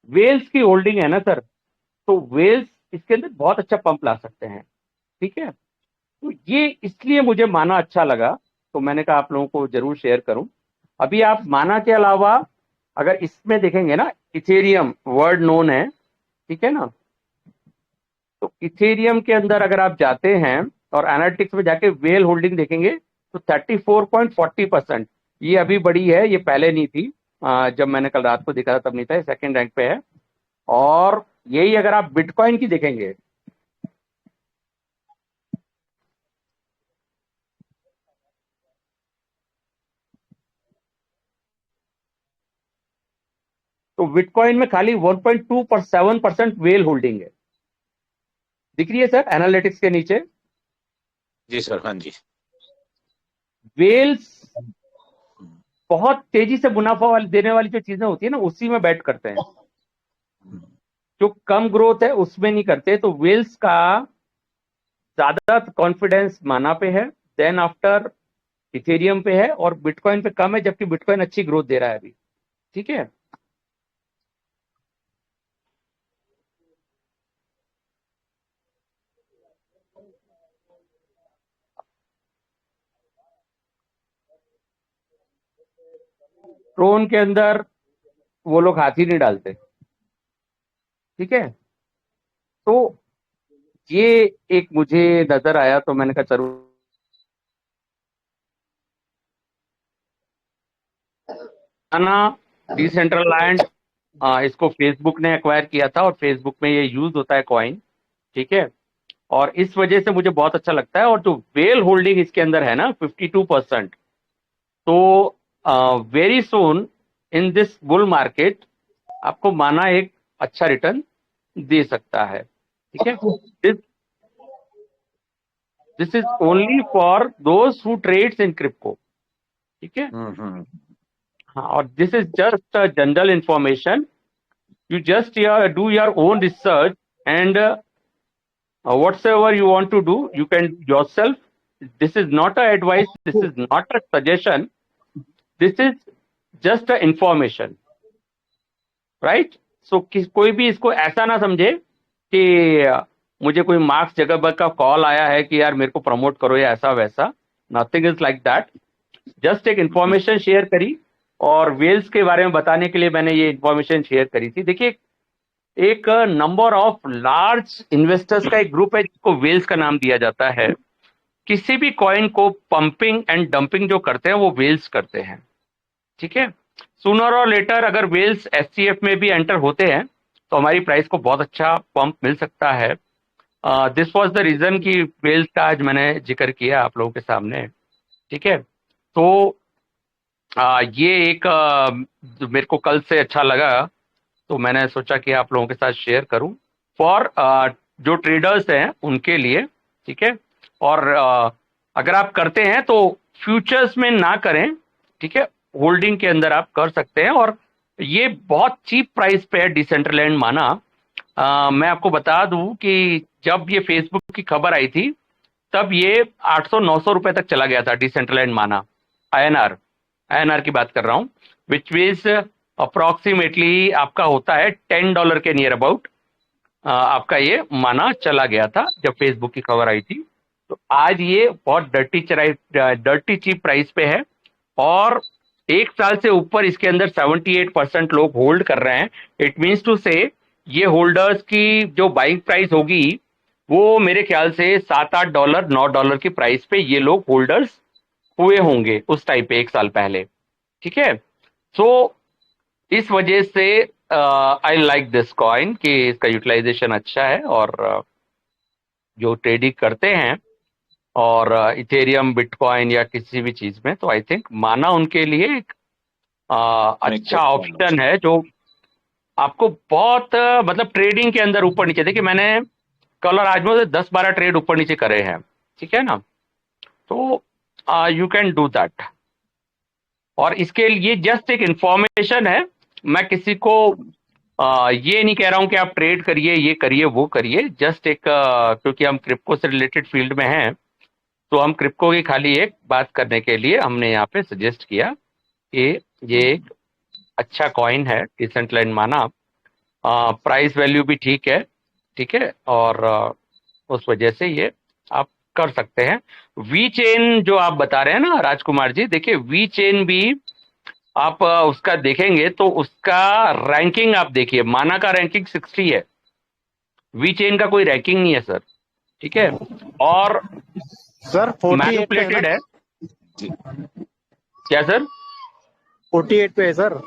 S6: वेल्स की होल्डिंग है ना सर, तो वेल्स इसके अंदर बहुत अच्छा पंप ला सकते हैं, ठीक है। तो ये इसलिए मुझे माना अच्छा लगा, तो मैंने कहा आप लोगों को जरूर शेयर करूं। अभी आप माना के अलावा अगर इसमें देखेंगे ना, इथेरियम वर्ड नोन है, ठीक है ना, तो इथेरियम के अंदर अगर आप जाते हैं और एनालिटिक्स में जाके वेल होल्डिंग देखेंगे तो 34.40%, ये अभी बड़ी है, ये पहले नहीं थी। जब मैंने कल रात को देखा था तब नहीं था, सेकंड रैंक पे है। और यही अगर आप बिटकॉइन की देखेंगे, तो बिटकॉइन में खाली 1.27% वेल होल्डिंग है, दिख रही है सर एनालिटिक्स के नीचे।
S4: जी सर, हाँ जी।
S6: वेल्स बहुत तेजी से मुनाफा वाली देने वाली जो चीजें होती है ना, उसी में बैट करते हैं, जो कम ग्रोथ है उसमें नहीं करते। तो वेल्स का ज्यादा कॉन्फिडेंस माना पे है, देन आफ्टर इथेरियम पे है, और बिटकॉइन पे कम है, जबकि बिटकॉइन अच्छी ग्रोथ दे रहा है अभी, ठीक है। ट्रोन के अंदर वो लोग हाथी नहीं डालते, ठीक है। तो ये एक मुझे नजर आया, तो मैंने कहा जरूर। डिसेंट्रलैंड इसको फेसबुक ने एक्वायर किया था, और फेसबुक में ये यूज होता है कॉइन, ठीक है। और इस वजह से मुझे बहुत अच्छा लगता है। और जो वेल होल्डिंग इसके अंदर है ना 52%, तो very soon in this bull market आपको माना एक अच्छा रिटर्न दे सकता है, ठीक है। This is only for those who trades in crypto, ठीक है। हाँ, और this is just general information, you just do your own research, and whatsoever you want to do you can do yourself. This is not a advice, this is not a suggestion, this is just a information, right? So कोई भी इसको ऐसा ना समझे कि मुझे कोई marks जगह का कॉल आया है कि यार मेरे को प्रमोट करो या ऐसा वैसा, nothing is like that. Just एक इंफॉर्मेशन शेयर करी, और वेल्स के बारे में बताने के लिए मैंने ये इंफॉर्मेशन शेयर करी थी। देखिए, एक नंबर ऑफ लार्ज इन्वेस्टर्स का एक ग्रुप है जिसको वेल्स का नाम दिया जाता है। किसी भी कॉइन को पंपिंग एंड डंपिंग जो करते हैं वो वेल्स करते हैं, ठीक है। सूनर और लेटर अगर वेल्स एससीएफ में भी एंटर होते हैं तो हमारी प्राइस को बहुत अच्छा पंप मिल सकता है। दिस वाज द रीजन कि वेल्स का आज मैंने जिक्र किया आप लोगों के सामने, ठीक है। तो ये एक मेरे को कल से अच्छा लगा, तो मैंने सोचा कि आप लोगों के साथ शेयर करूं फॉर जो ट्रेडर्स हैं उनके लिए, ठीक है। और अगर आप करते हैं तो फ्यूचर्स में ना करें, ठीक है, होल्डिंग के अंदर आप कर सकते हैं। और ये बहुत चीप प्राइस पे है डिसेंट्रलैंड माना। मैं आपको बता दूं कि जब ये फेसबुक की खबर आई थी तब ये 800-900 रुपए तक चला गया था डिसेंट्रलैंड माना, INR की बात कर रहा हूं, विच मीन्स अप्रोक्सीमेटली आपका होता है $10 के नियर अबाउट आपका ये माना चला गया था जब फेसबुक की खबर आई थी। तो आज ये बहुत डर्टी चीप प्राइस पे है, और एक साल से ऊपर इसके अंदर 78% लोग होल्ड कर रहे हैं। इट मीन्स टू से ये होल्डर्स की जो बाइंग प्राइस होगी वो मेरे ख्याल से $7-8 $9 की प्राइस पे ये लोग होल्डर्स हुए होंगे उस टाइम पे, एक साल पहले। ठीक है, सो इस वजह से आई लाइक दिस कॉइन कि इसका यूटिलाइजेशन अच्छा है, और जो ट्रेडिंग करते हैं और इथेरियम, बिटकॉइन या किसी भी चीज में, तो आई थिंक माना उनके लिए एक अच्छा ऑप्शन है, जो आपको बहुत मतलब ट्रेडिंग के अंदर ऊपर नीचे, देखिए मैंने कल और आज में 10-12 ट्रेड ऊपर नीचे करे हैं, ठीक है ना, तो यू कैन डू दैट। और इसके लिए जस्ट एक इंफॉर्मेशन है, मैं किसी को ये नहीं कह रहा हूं कि आप ट्रेड करिए, ये करिए, वो करिए, जस्ट एक क्योंकि हम क्रिप्टो से रिलेटेड फील्ड में हैं, तो हम क्रिप्टो की खाली एक बात करने के लिए हमने यहाँ पे सजेस्ट किया कि ये एक अच्छा कॉइन है, डिसेंट्रलाइज्ड माना, प्राइस वैल्यू भी ठीक है, ठीक है, और उस वजह से ये आप कर सकते हैं। वी चेन जो आप बता रहे हैं ना राजकुमार जी, देखिए वी चेन भी आप उसका देखेंगे तो उसका रैंकिंग आप देखिए, माना का रैंकिंग 60 है, वी चेन का कोई रैंकिंग नहीं है सर, ठीक है, और
S5: सर 48 पे है
S6: मैनिपुलेटेड
S5: ना?
S6: है। क्या सर?
S5: 48 पे है सर,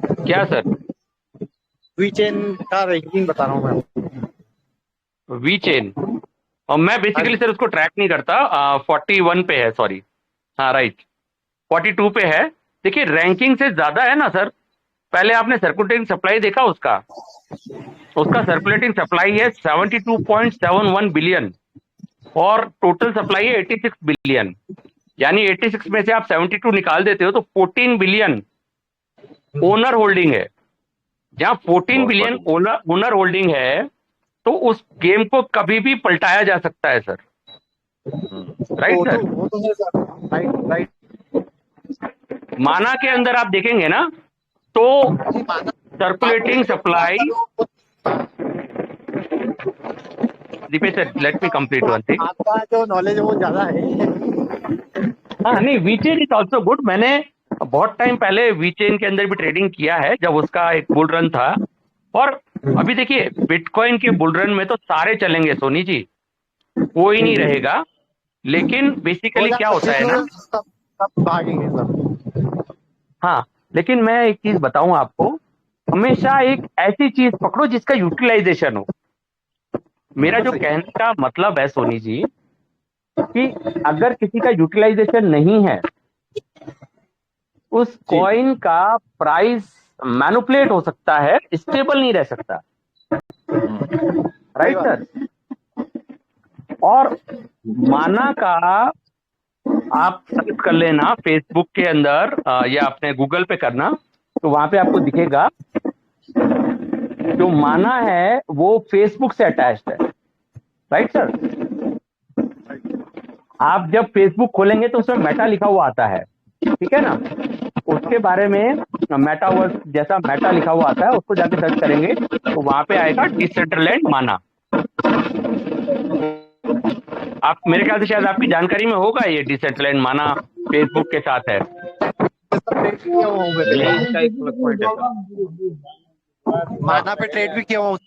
S6: क्या सर?
S5: वी चेन का रैंकिंग बता रहा हूँ मैं।
S6: वी चेन, और मैं बेसिकली सर उसको ट्रैक नहीं करता, 41 पे है, सॉरी, हाँ राइट, 42 पे है। देखिए रैंकिंग से ज्यादा है ना सर, पहले आपने सर्कुलेटिंग सप्लाई देखा उसका सर्कुलेटिंग सप्लाई है 72.71 बिलियन, और टोटल सप्लाई है 86 बिलियन, यानी 86 में से आप 72 निकाल देते हो तो 14 बिलियन ओनर होल्डिंग है। जहां 14 बिलियन ओनर होल्डिंग है, तो उस गेम को कभी भी पलटाया जा सकता है सर, राइट सर?
S5: वो तो है सर, राइट।
S6: माना के अंदर आप देखेंगे ना, तो circulating supply, Deepesh sir let me complete one thing.
S5: आपका जो नॉलेज है वो ज्यादा है।
S6: हाँ नहीं, वीचेन इज ऑल्सो गुड, मैंने बहुत टाइम पहले वीचेन के अंदर भी ट्रेडिंग किया है जब उसका एक बुल रन था, और अभी देखिए बिटकॉइन के बुल रन में तो सारे चलेंगे सोनी जी, कोई नहीं रहेगा, लेकिन बेसिकली क्या होता है ना,
S5: सब भागेंगे सर।
S6: हाँ, लेकिन मैं एक चीज बताऊं आपको, हमेशा एक ऐसी चीज पकड़ो जिसका यूटिलाइजेशन हो। मेरा जो कहने का मतलब है सोनी जी, कि अगर किसी का यूटिलाइजेशन नहीं है, उस कॉइन का प्राइस मैनिपुलेट हो सकता है, स्टेबल नहीं रह सकता, राइट सर? और माना का आप सर्च कर लेना फेसबुक के अंदर, या अपने गूगल पे करना, तो वहां पे आपको दिखेगा जो माना है वो फेसबुक से अटैच्ड है, राइट सर? आप जब फेसबुक खोलेंगे तो उसमें मेटा लिखा हुआ आता है, ठीक है ना, उसके बारे में मेटावर्स जैसा मेटा लिखा हुआ आता है, उसको जाके सर्च करेंगे तो वहां पे आएगा डिसेंट्रलैंड माना। आप मेरे ख्याल से शायद आपकी जानकारी में होगा ये डिसेंट्रलैंड माना फेसबुक के साथ है।
S5: माना पे ट्रेड भी किया हुआ हूँ।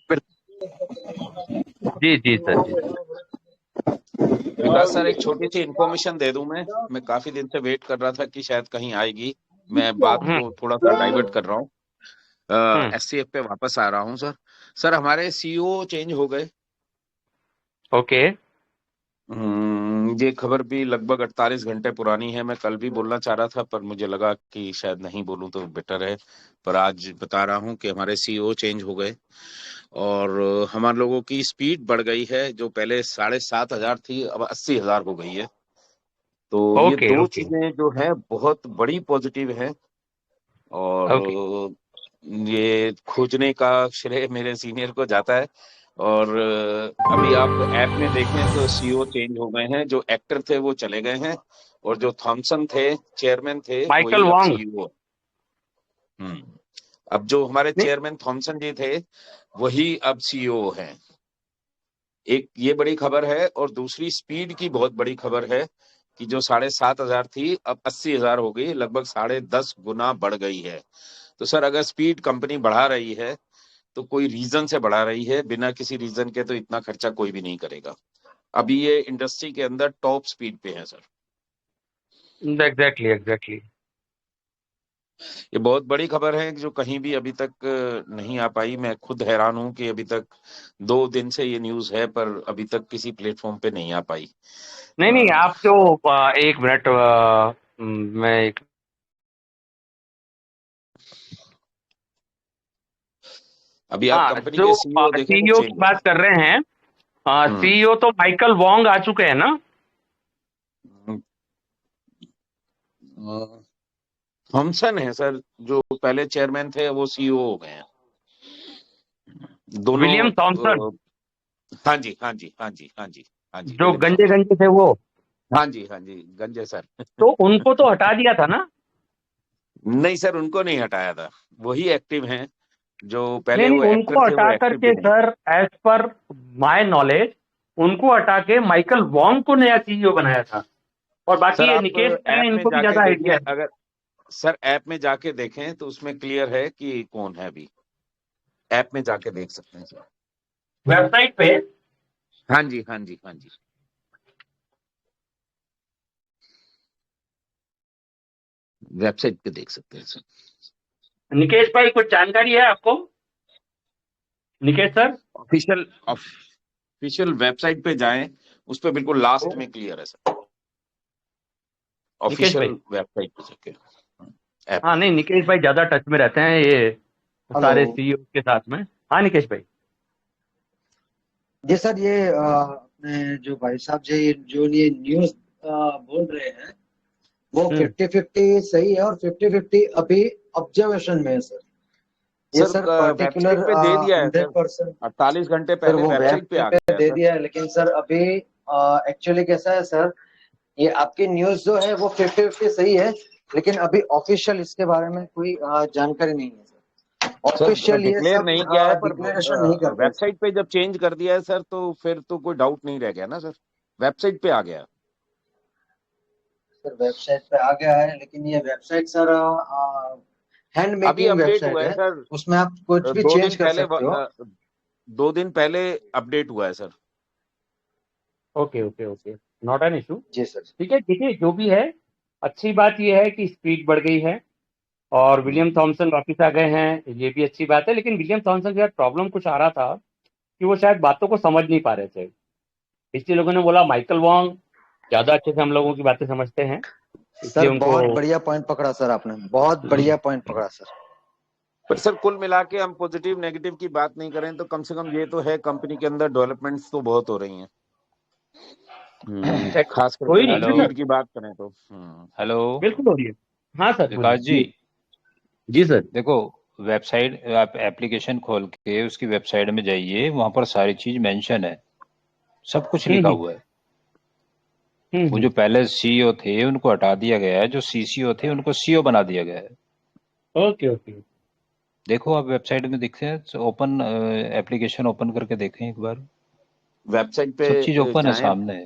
S6: जी जी सर, जी
S4: विकास सर, एक छोटी सी इन्फॉर्मेशन दे दूं मैं काफी दिन से वेट कर रहा था कि शायद कहीं आएगी, मैं बात को थोड़ा सा डाइवर्ट कर रहा हूँ, एससीएफ पे वापस आ रहा हूँ सर हमारे सीईओ चेंज हो गए।
S6: ओके,
S4: ये खबर भी लगभग 48 घंटे पुरानी है, मैं कल भी बोलना चाह रहा था पर मुझे लगा कि शायद नहीं बोलूं तो बेटर है, पर आज बता रहा हूं कि हमारे सीईओ चेंज हो गए और हमारे लोगों की स्पीड बढ़ गई है, जो पहले 7,500 थी अब 80,000 हो गई है। तो ये दो चीजें जो है बहुत बड़ी पॉजिटिव है, और ये खोजने का श्रेय मेरे सीनियर को जाता है। और अभी आप ऐप में देखें तो सीईओ चेंज हो गए हैं, जो एक्टर थे वो चले गए हैं, और जो थॉमसन थे चेयरमैन थे
S6: माइकल
S4: वही अब
S6: वांग।
S4: सीईओ। अब जो हमारे चेयरमैन थॉमसन जी थे वही अब सीईओ हैं। एक ये बड़ी खबर है, और दूसरी स्पीड की बहुत बड़ी खबर है कि जो 7,500 थी अब 80,000 हो गई, लगभग 10.5 गुना बढ़ गई है। तो सर अगर स्पीड कंपनी बढ़ा रही है तो कोई रीजन से बढ़ा रही है, बिना किसी रीजन के तो इतना खर्चा कोई भी नहीं करेगा। अभी ये इंडस्ट्री के अंदर टॉप स्पीड पे है सर।
S6: Exactly exactly.
S4: ये बहुत बड़ी खबर है जो कहीं भी अभी तक नहीं आ पाई। मैं खुद हैरान हूं कि अभी तक 2 दिन से ये न्यूज है पर अभी तक किसी प्लेटफॉर्म पे नहीं आ पाई।
S6: नहीं नहीं, आप जो एक मिनट, मैं एक
S4: अभी आप कंपनी
S6: जो
S4: के सीईओ देखें तो
S6: सीईओ
S4: चेंज
S6: की
S4: है
S6: बात कर रहे हैं, सीईओ तो माइकल वोंग आ चुके हैं ना?
S4: थॉमसन है सर, जो पहले चेयरमैन थे वो सीईओ हो गए हैं दोनों।
S6: विलियम थॉमसन,
S4: हाँ जी हाँ जी हाँ जी हाँ जी हाँ जी,
S6: जो
S4: विलियम
S6: गंजे
S4: थॉमसन।
S6: गंजे थे वो,
S4: हाँ जी गंजे सर।
S6: तो उनको तो हटा दिया था ना?
S4: नहीं सर, उनको नहीं हटाया था, वही एक्टिव हैं। जो
S6: नहीं
S4: पहले
S6: नहीं,
S4: वो एक्टर
S6: उनको
S4: थे वो
S6: हटा
S4: एक्टिव भी
S6: करके
S4: नहीं।
S6: Sir, as per my knowledge, उनको हटा के माइकल वोंग को नया सीईओ बनाया था। और बाकी
S4: सर
S6: ये
S4: आप
S6: निकेश
S4: ऐप
S6: हैं,
S4: में
S6: इनको भी
S4: जाके
S6: ज्यादा आइडिया
S4: देखिए,
S6: है।
S4: अगर सर ऐप में जाके देखें तो उसमें क्लियर है कि कौन है। अभी ऐप में जाके देख सकते हैं सर।
S6: वेबसाइट पे
S4: हाँ जी हाँ जी हाँ जी, वेबसाइट पे देख सकते हैं सर।
S6: निकेश भाई कुछ जानकारी है आपको? निकेश सर,
S4: ऑफिशियल वेबसाइट पे जाएं, उस पे बिल्कुल लास्ट में क्लियर है सर।
S6: निकेश
S4: ऑफिशियल
S6: भाई।
S4: वेबसाइट पे जाके ऐप
S6: हाँ
S4: में
S6: नहीं,
S4: देखिए।
S6: निकेश भाई ज्यादा टच में रहते हैं ये
S7: हेलो।
S6: सारे सीईओ के साथ में। हाँ निकेश भाई।
S7: जी सर, ये अपने जो भाई साहब जो ये न्यूज बोल रहे हैं वो 50-50 सही है और 50-50 अभी ऑब्जर्वेशन में है सर। ये
S4: सर
S7: सर
S4: वेबसाइट
S7: पर्टिकुलर
S4: पे दे दिया है सर,
S7: 100%।
S4: 48 घंटे
S7: सर
S4: पहले
S7: वो
S4: वेबसाइट पे आ
S7: वेबसाइट पे
S4: गया है
S7: दे
S4: सर।
S7: दिया है, लेकिन सर अभी एक्चुअली कैसा है सर, ये आपकी न्यूज जो है वो 50-50 सही है, लेकिन अभी ऑफिशियल इसके बारे में कोई जानकारी नहीं है सर।
S4: सर
S7: ऑफिशियल ये
S4: डिक्लेयर
S7: सब
S4: नहीं किया है, पर
S7: डिक्लेरेशन नहीं करते सर।
S4: वेबसाइट पे जब चेंज कर दिया है सर तो फिर तो कोई डाउट नहीं रह गया ना सर, वेबसाइट पे आ गया।
S7: सर वेबसाइट पे आ गया है, लेकिन ये वेबसाइट सर हैंड
S4: अभी
S7: मेकिंग
S4: अपडेट
S7: वेबसाइट
S4: हुआ है
S7: है,
S4: सर,
S7: उसमें आप कुछ भी
S4: दो
S7: चेंज
S4: दिन
S7: कर
S4: पहले
S7: सकते हो।
S4: 2 दिन पहले अपडेट हुआ है sir.
S6: Okay okay okay, not an issue.
S7: जी सर।
S6: ठीक है, देखिए जो भी है, अच्छी बात यह है कि स्पीड बढ़ गई है और विलियम थॉमसन वापस आ गए हैं, ये भी अच्छी बात है। लेकिन विलियम थॉमसन के साथ प्रॉब्लम कुछ आ रहा था कि वो शायद बातों को समझ नहीं पा रहे थे, इसलिए लोगों ने बोला माइकल वॉन्ग ज्यादा अच्छे से हम लोगों की बातें समझते हैं, इसलिए
S7: सर
S6: उनको।
S7: बहुत बढ़िया पॉइंट पकड़ा सर, आपने बहुत बढ़िया पॉइंट पकड़ा सर।
S4: पर सर कुल मिला के हम पॉजिटिव नेगेटिव की बात नहीं करें तो कम से कम ये तो है, कंपनी के अंदर डेवलपमेंट्स तो बहुत हो रही हैं। खास
S6: कोई
S4: करके
S6: नहीं,
S4: अगर
S8: हेलो
S6: बिल्कुल
S4: स्पीड की बात करें तो
S8: हेलो
S6: बिल्कुल हो रही है। हाँ सर बोलिए।
S8: विकास जी,
S6: जी सर।
S8: देखो वेबसाइट, आप एप्लीकेशन खोल के उसकी वेबसाइट में जाइए, वहां पर सारी चीज मेंशन है, सब कुछ लिखा
S6: हम्म
S8: हुआ है।
S6: हम्म
S8: वो
S6: हम्म
S8: जो पहले सीईओ थे उनको हटा दिया गया है, जो सीसीओ थे उनको सीईओ बना दिया गया है।
S6: Okay okay.
S8: देखो आप वेबसाइट में दिखते हैं, ओपन एप्लीकेशन ओपन करके देखें एक बार,
S4: वेबसाइट पे
S8: सब चीज ओपन है
S4: जाएं,
S8: सामने।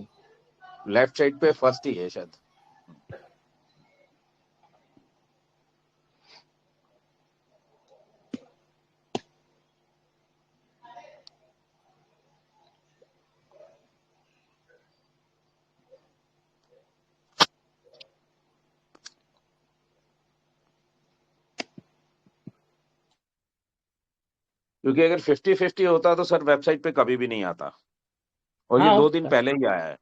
S4: लेफ्ट साइड पे फर्स्ट ही है शायद। क्योंकि अगर 50-50 होता तो सर वेबसाइट पे कभी भी नहीं आता, और ये
S6: हाँ हो
S4: 2 दिन
S6: सकता है।
S4: पहले ही आया है।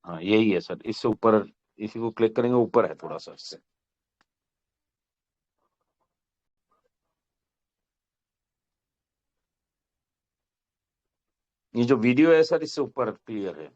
S4: हाँ यही है सर, इससे ऊपर, इसी को क्लिक करेंगे ऊपर है थोड़ा सा इससे। ये जो वीडियो है सर इससे ऊपर क्लियर है।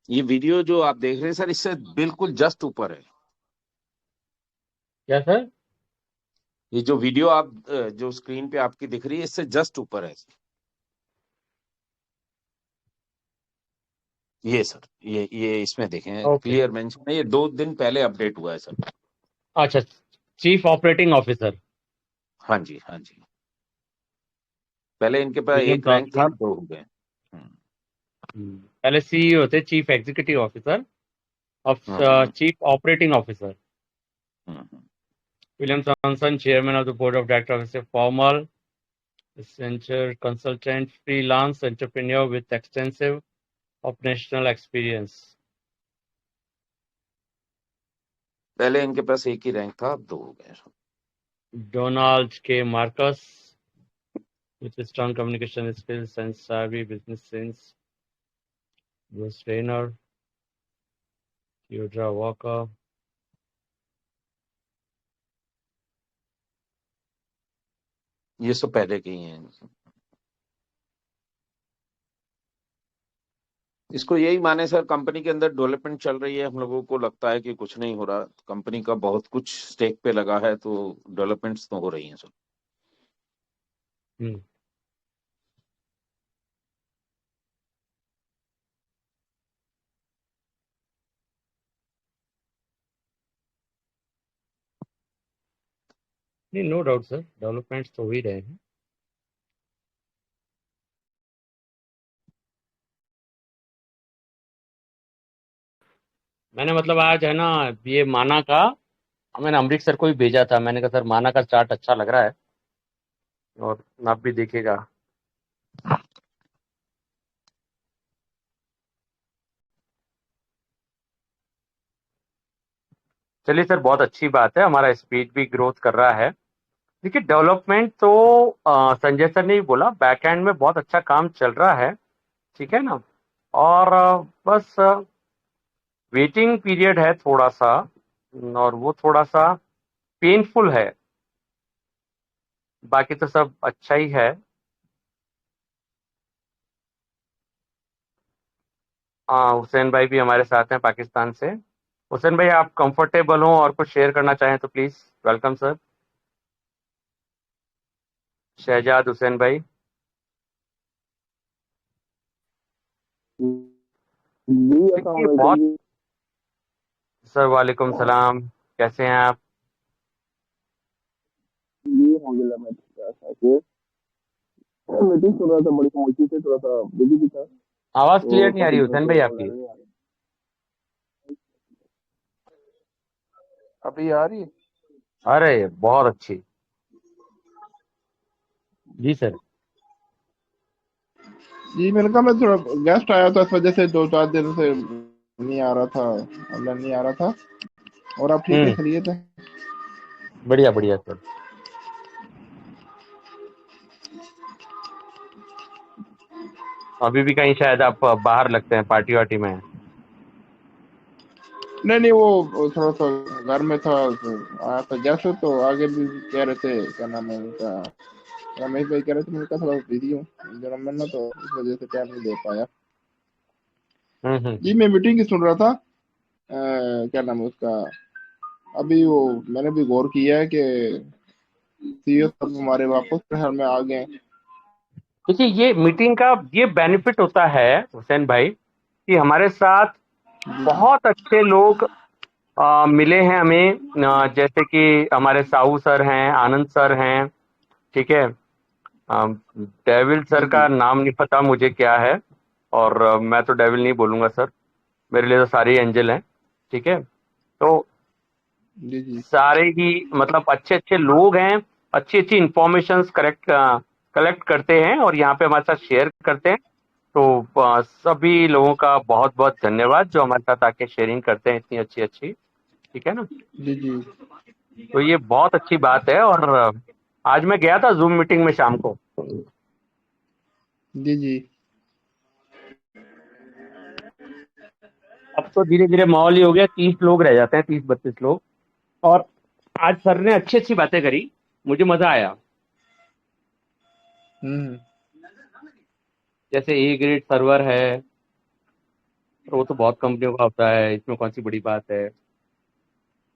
S4: ये वीडियो जो आप देख रहे हैं सर, इससे बिल्कुल जस्ट ऊपर है।
S6: क्या सर?
S4: ये जो वीडियो आप जो स्क्रीन पे आपकी दिख रही है, इससे जस्ट ऊपर है ये सर। ये इसमें देखें,
S6: ओके,
S4: क्लियर मेंशन है, ये 2 दिन पहले अपडेट हुआ है सर।
S6: अच्छा, चीफ ऑपरेटिंग ऑफिसर
S4: हाँ जी, हाँ जी। पहले इनके पास
S6: विलियम
S4: एक रैंक था,
S6: जॉनसन।
S4: 2 हो गए।
S6: पहले सीईओ थे, chief executive officer of
S4: hmm,
S6: chief operating officer.
S4: Hmm.
S6: William Johnson, chairman of the board of directors, is a formal Accenture consultant, freelance entrepreneur with extensive operational experience.
S4: पहले इनके पास एक ही rank था, अब 2 हो गए।
S6: Donald K. Marcus, with strong communication skills and savvy business sense. Bruce Rayner, Theodora Walker.
S4: ये सब पहले के ही हैं। इसको यही माने सर, कंपनी के अंदर डेवलपमेंट चल रही है, हम लोगों को लगता है कि कुछ नहीं हो रहा, कंपनी का बहुत कुछ स्टेक पे लगा है, तो डेवलपमेंट्स तो हो रही हैं सर।
S6: Hmm. नहीं, no doubt sir, developments तो हो ही रहे हैं। मैंने मतलब आज है ना, ये माना का मैंने अमरीक सर को भी भेजा था। मैंने कहा सर माना का चार्ट अच्छा लग रहा है और आप भी देखिएगा। चलिए सर, बहुत अच्छी बात है, हमारा स्पीड भी ग्रोथ कर रहा है। देखिए डेवलपमेंट तो संजय सर ने भी बोला, बैक एंड में बहुत अच्छा काम चल रहा है, ठीक है ना। और बस वेटिंग पीरियड है थोड़ा सा, और वो थोड़ा सा पेनफुल है, बाकी तो सब अच्छा ही है। हुसैन भाई भी हमारे साथ हैं पाकिस्तान से। हुसैन भाई, आप कंफर्टेबल हो और कुछ शेयर करना चाहें तो please welcome sir. Shahzad Hussain भाई।
S9: जी अस्सलाम
S6: देखिए
S9: वालेकुम
S6: बहुत
S9: जी।
S6: सर, वालेकुम सलाम, कैसे हैं आप?
S9: जी अल्हम्दुलिल्लाह मैं ठीक ठाक है। मीटिंग सुन रहा था, बड़ी खामोशी से, थोड़ा सा बिजी भी था,
S6: आवाज
S9: तो
S6: क्लियर नहीं आ
S9: काफी
S6: रही
S9: दिनों
S6: हुसैन
S9: से
S6: भाई आपकी।
S9: ऑनलाइन नहीं आ रही। अभी आ रही है?
S6: अरे बहुत अच्छी। जी सर।
S9: जी मैंने कहा, मैं थोड़ा गेस्ट आया था, इस वजह से 2-4 दिन से नहीं आ रहा था, ऑनलाइन नहीं आ रहा था। और आप ठीक है, खैरियत है?
S6: बढ़िया बढ़िया सर। अभी भी कहीं शायद आप बाहर लगते हैं, पार्टी वार्टी में हैं।
S9: नहीं, वो थोड़ा सा घर में था, तो आया था गेस्ट, तो आगे भी कह रहे थे, क्या नाम है उनका, रमेश भाई कह रहे थे, मैंने कहा थोड़ा बिजी हूँ जन्मदिन में, तो इस वजह से टाइम नहीं दे पाया। जी मैं मीटिंग ही सुन रहा था। क्या नाम है उसका, अभी वो मैंने भी गौर किया है कि सीईओ सब हमारे वापस शहर में आ गए।
S6: देखिए ये मीटिंग का ये बेनिफिट होता है हुसैन भाई, कि हमारे साथ बहुत अच्छे लोग मिले हैं हमें, जैसे कि हमारे साहू सर हैं, आनंद सर हैं, ठीक है। डेविल
S9: जी
S6: सर
S9: जी
S6: का नाम नहीं पता मुझे क्या है, और मैं तो डेविल नहीं बोलूंगा सर, मेरे लिए तो सारे एंजल हैं, ठीक है। तो
S9: जी जी
S6: सारे ही मतलब अच्छे अच्छे लोग हैं, अच्छी अच्छी इंफॉर्मेशन कलेक्ट करते हैं और यहाँ पे हमारे साथ शेयर करते हैं। तो सभी लोगों का बहुत बहुत धन्यवाद जो हमारे साथ आके शेयरिंग करते हैं इतनी अच्छी अच्छी, ठीक है ना।
S9: जी जी
S6: तो ये बहुत अच्छी बात है। और आज मैं गया था जूम मीटिंग में शाम को।
S9: जी जी
S6: अब तो धीरे धीरे माहौल ही हो गया, 30 लोग रह जाते हैं, 30-32 लोग। और आज सर ने अच्छी अच्छी बातें करी, मुझे मजा आया।
S9: हम्म
S6: जैसे ए ग्रेड सर्वर है, वो तो बहुत कंपनियों का होता है, इसमें कौन सी बड़ी बात है।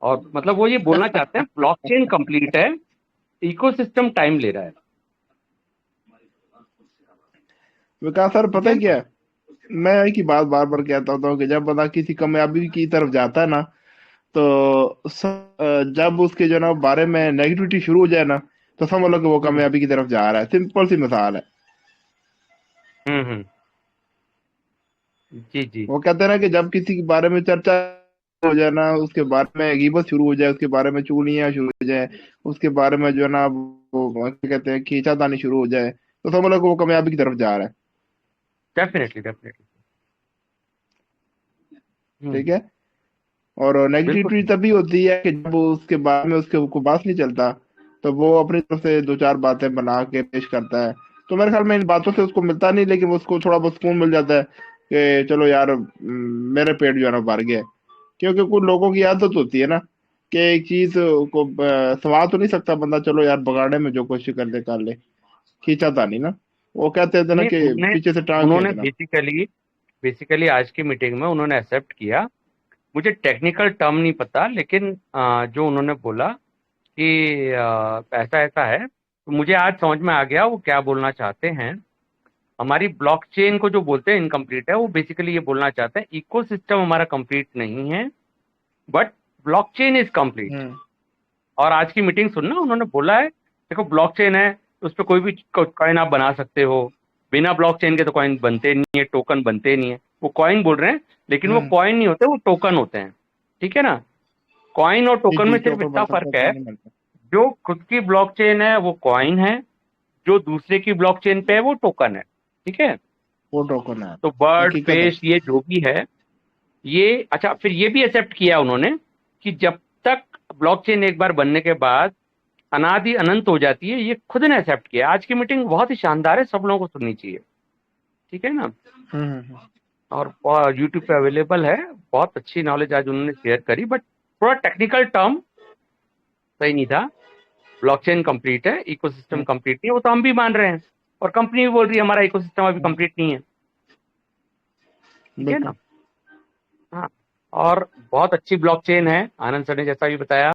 S6: और मतलब वो ये बोलना चाहते हैं ब्लॉकचेन कंप्लीट है, इकोसिस्टम टाइम ले रहा है।
S9: विकास सर,
S6: ठीक
S9: पता
S6: है
S9: है
S6: ना?
S9: क्या, मैं एक ही बात बार बार कहता होता हूँ कि जब बंदा किसी कामयाबी की तरफ जाता है ना, तो जब उसके जो ना बारे में नेगेटिविटी शुरू हो जाए ना, तो समझ लो कि वो कामयाबी की तरफ जा रहा है। सिंपल सी मिसाल है।
S6: हम्म। जी जी।
S9: वो कहते हैं ना कि जब किसी के बारे में चर्चा हो जाए ना, उसके बारे में गीबत शुरू हो जाए, उसके बारे में चुगलियां शुरू हो जाए, उसके बारे में जो है ना वो क्या कहते हैं खींचातानी शुरू हो जाए, तो समझ लो कि वो कामयाबी की तरफ जा रहा है।
S6: Definitely definitely.
S9: ठीक है। और
S6: बिल्कुल
S9: नेगेटिविटी
S6: ठीक।
S9: तभी होती है कि जब उसके बारे में उसके को बात नहीं चलता, तो वो अपनी तरफ से दो चार बातें बना के पेश करता है। तो मेरे ख्याल में इन बातों से उसको मिलता नहीं, लेकिन उसको थोड़ा बहुत सुकून मिल जाता है कि चलो यार, मेरे पेट जो है ना भर गया। क्योंकि कुछ लोगों की आदत होती है ना कि एक चीज को सवा तो नहीं सकता बंदा, चलो यार बगाड़े में जो कोशिश कर ले, खींचा था नहीं ना। वो कहते थे ना
S6: नहीं,
S9: कि पीछे से टांग
S6: उन्होंने
S9: खींचना।
S6: बेसिकली आज की मीटिंग में उन्होंने एक्सेप्ट किया। मुझे टेक्निकल टर्म नहीं पता, लेकिन जो उन्होंने बोला कि ऐसा ऐसा है, तो मुझे आज समझ में आ गया वो क्या बोलना चाहते हैं। हमारी ब्लॉकचेन को जो बोलते हैं इनकम्प्लीट है, वो बेसिकली ये बोलना चाहते हैं इकोसिस्टम हमारा कंप्लीट नहीं है, बट ब्लॉकचेन इज कंप्लीट।
S9: हम्म
S6: और आज की मीटिंग सुनना, उन्होंने बोला है देखो ब्लॉकचेन है, उस पर कोई भी कॉइन आप बना सकते हो। बिना ब्लॉकचेन के तो कॉइन बनते नहीं है, टोकन बनते नहीं है। वो कॉइन बोल रहे हैं, लेकिन वो कॉइन नहीं होते, वो टोकन होते हैं। ठीक है ना? कॉइन और
S9: जी
S6: टोकन
S9: जी,
S6: में सिर्फ
S9: टोकन
S6: इतना
S9: बन सकता है,
S6: फर्क है,
S9: कॉइन बन सकता
S6: जो खुद की ब्लॉकचेन है वो कॉइन है, जो दूसरे की ब्लॉकचेन पे है वो टोकन है। ठीक है?
S9: है। वो टोकन है,
S6: तो बर्ड
S9: हकीकत है।
S6: फेस ये जो भी है, ये अच्छा, फिर ये भी एक्सेप्ट किया उन्होंने कि जब तक ब्लॉकचेन एक बार बनने के बाद अनादि अनंत हो जाती है, ये खुद ने एक्सेप्ट किया। आज की मीटिंग बहुत ही शानदार है, सब लोगों को सुननी चाहिए। ठीक है ना?
S9: हम्म
S6: और यूट्यूब पे अवेलेबल है। बहुत अच्छी नॉलेज आज उन्होंने शेयर करी, बट थोड़ा टेक्निकल टर्म सही नहीं था। ब्लॉकचेन कंप्लीट है, इकोसिस्टम कंप्लीट नहीं है, वो तो हम भी मान रहे हैं, और कंपनी भी बोल रही है हमारा इकोसिस्टम अभी कंप्लीट नहीं है। ठीक है ना?
S9: बिल्कुल।
S6: हाँ। और बहुत अच्छी ब्लॉकचेन है, आनंद सर ने जैसा भी बताया।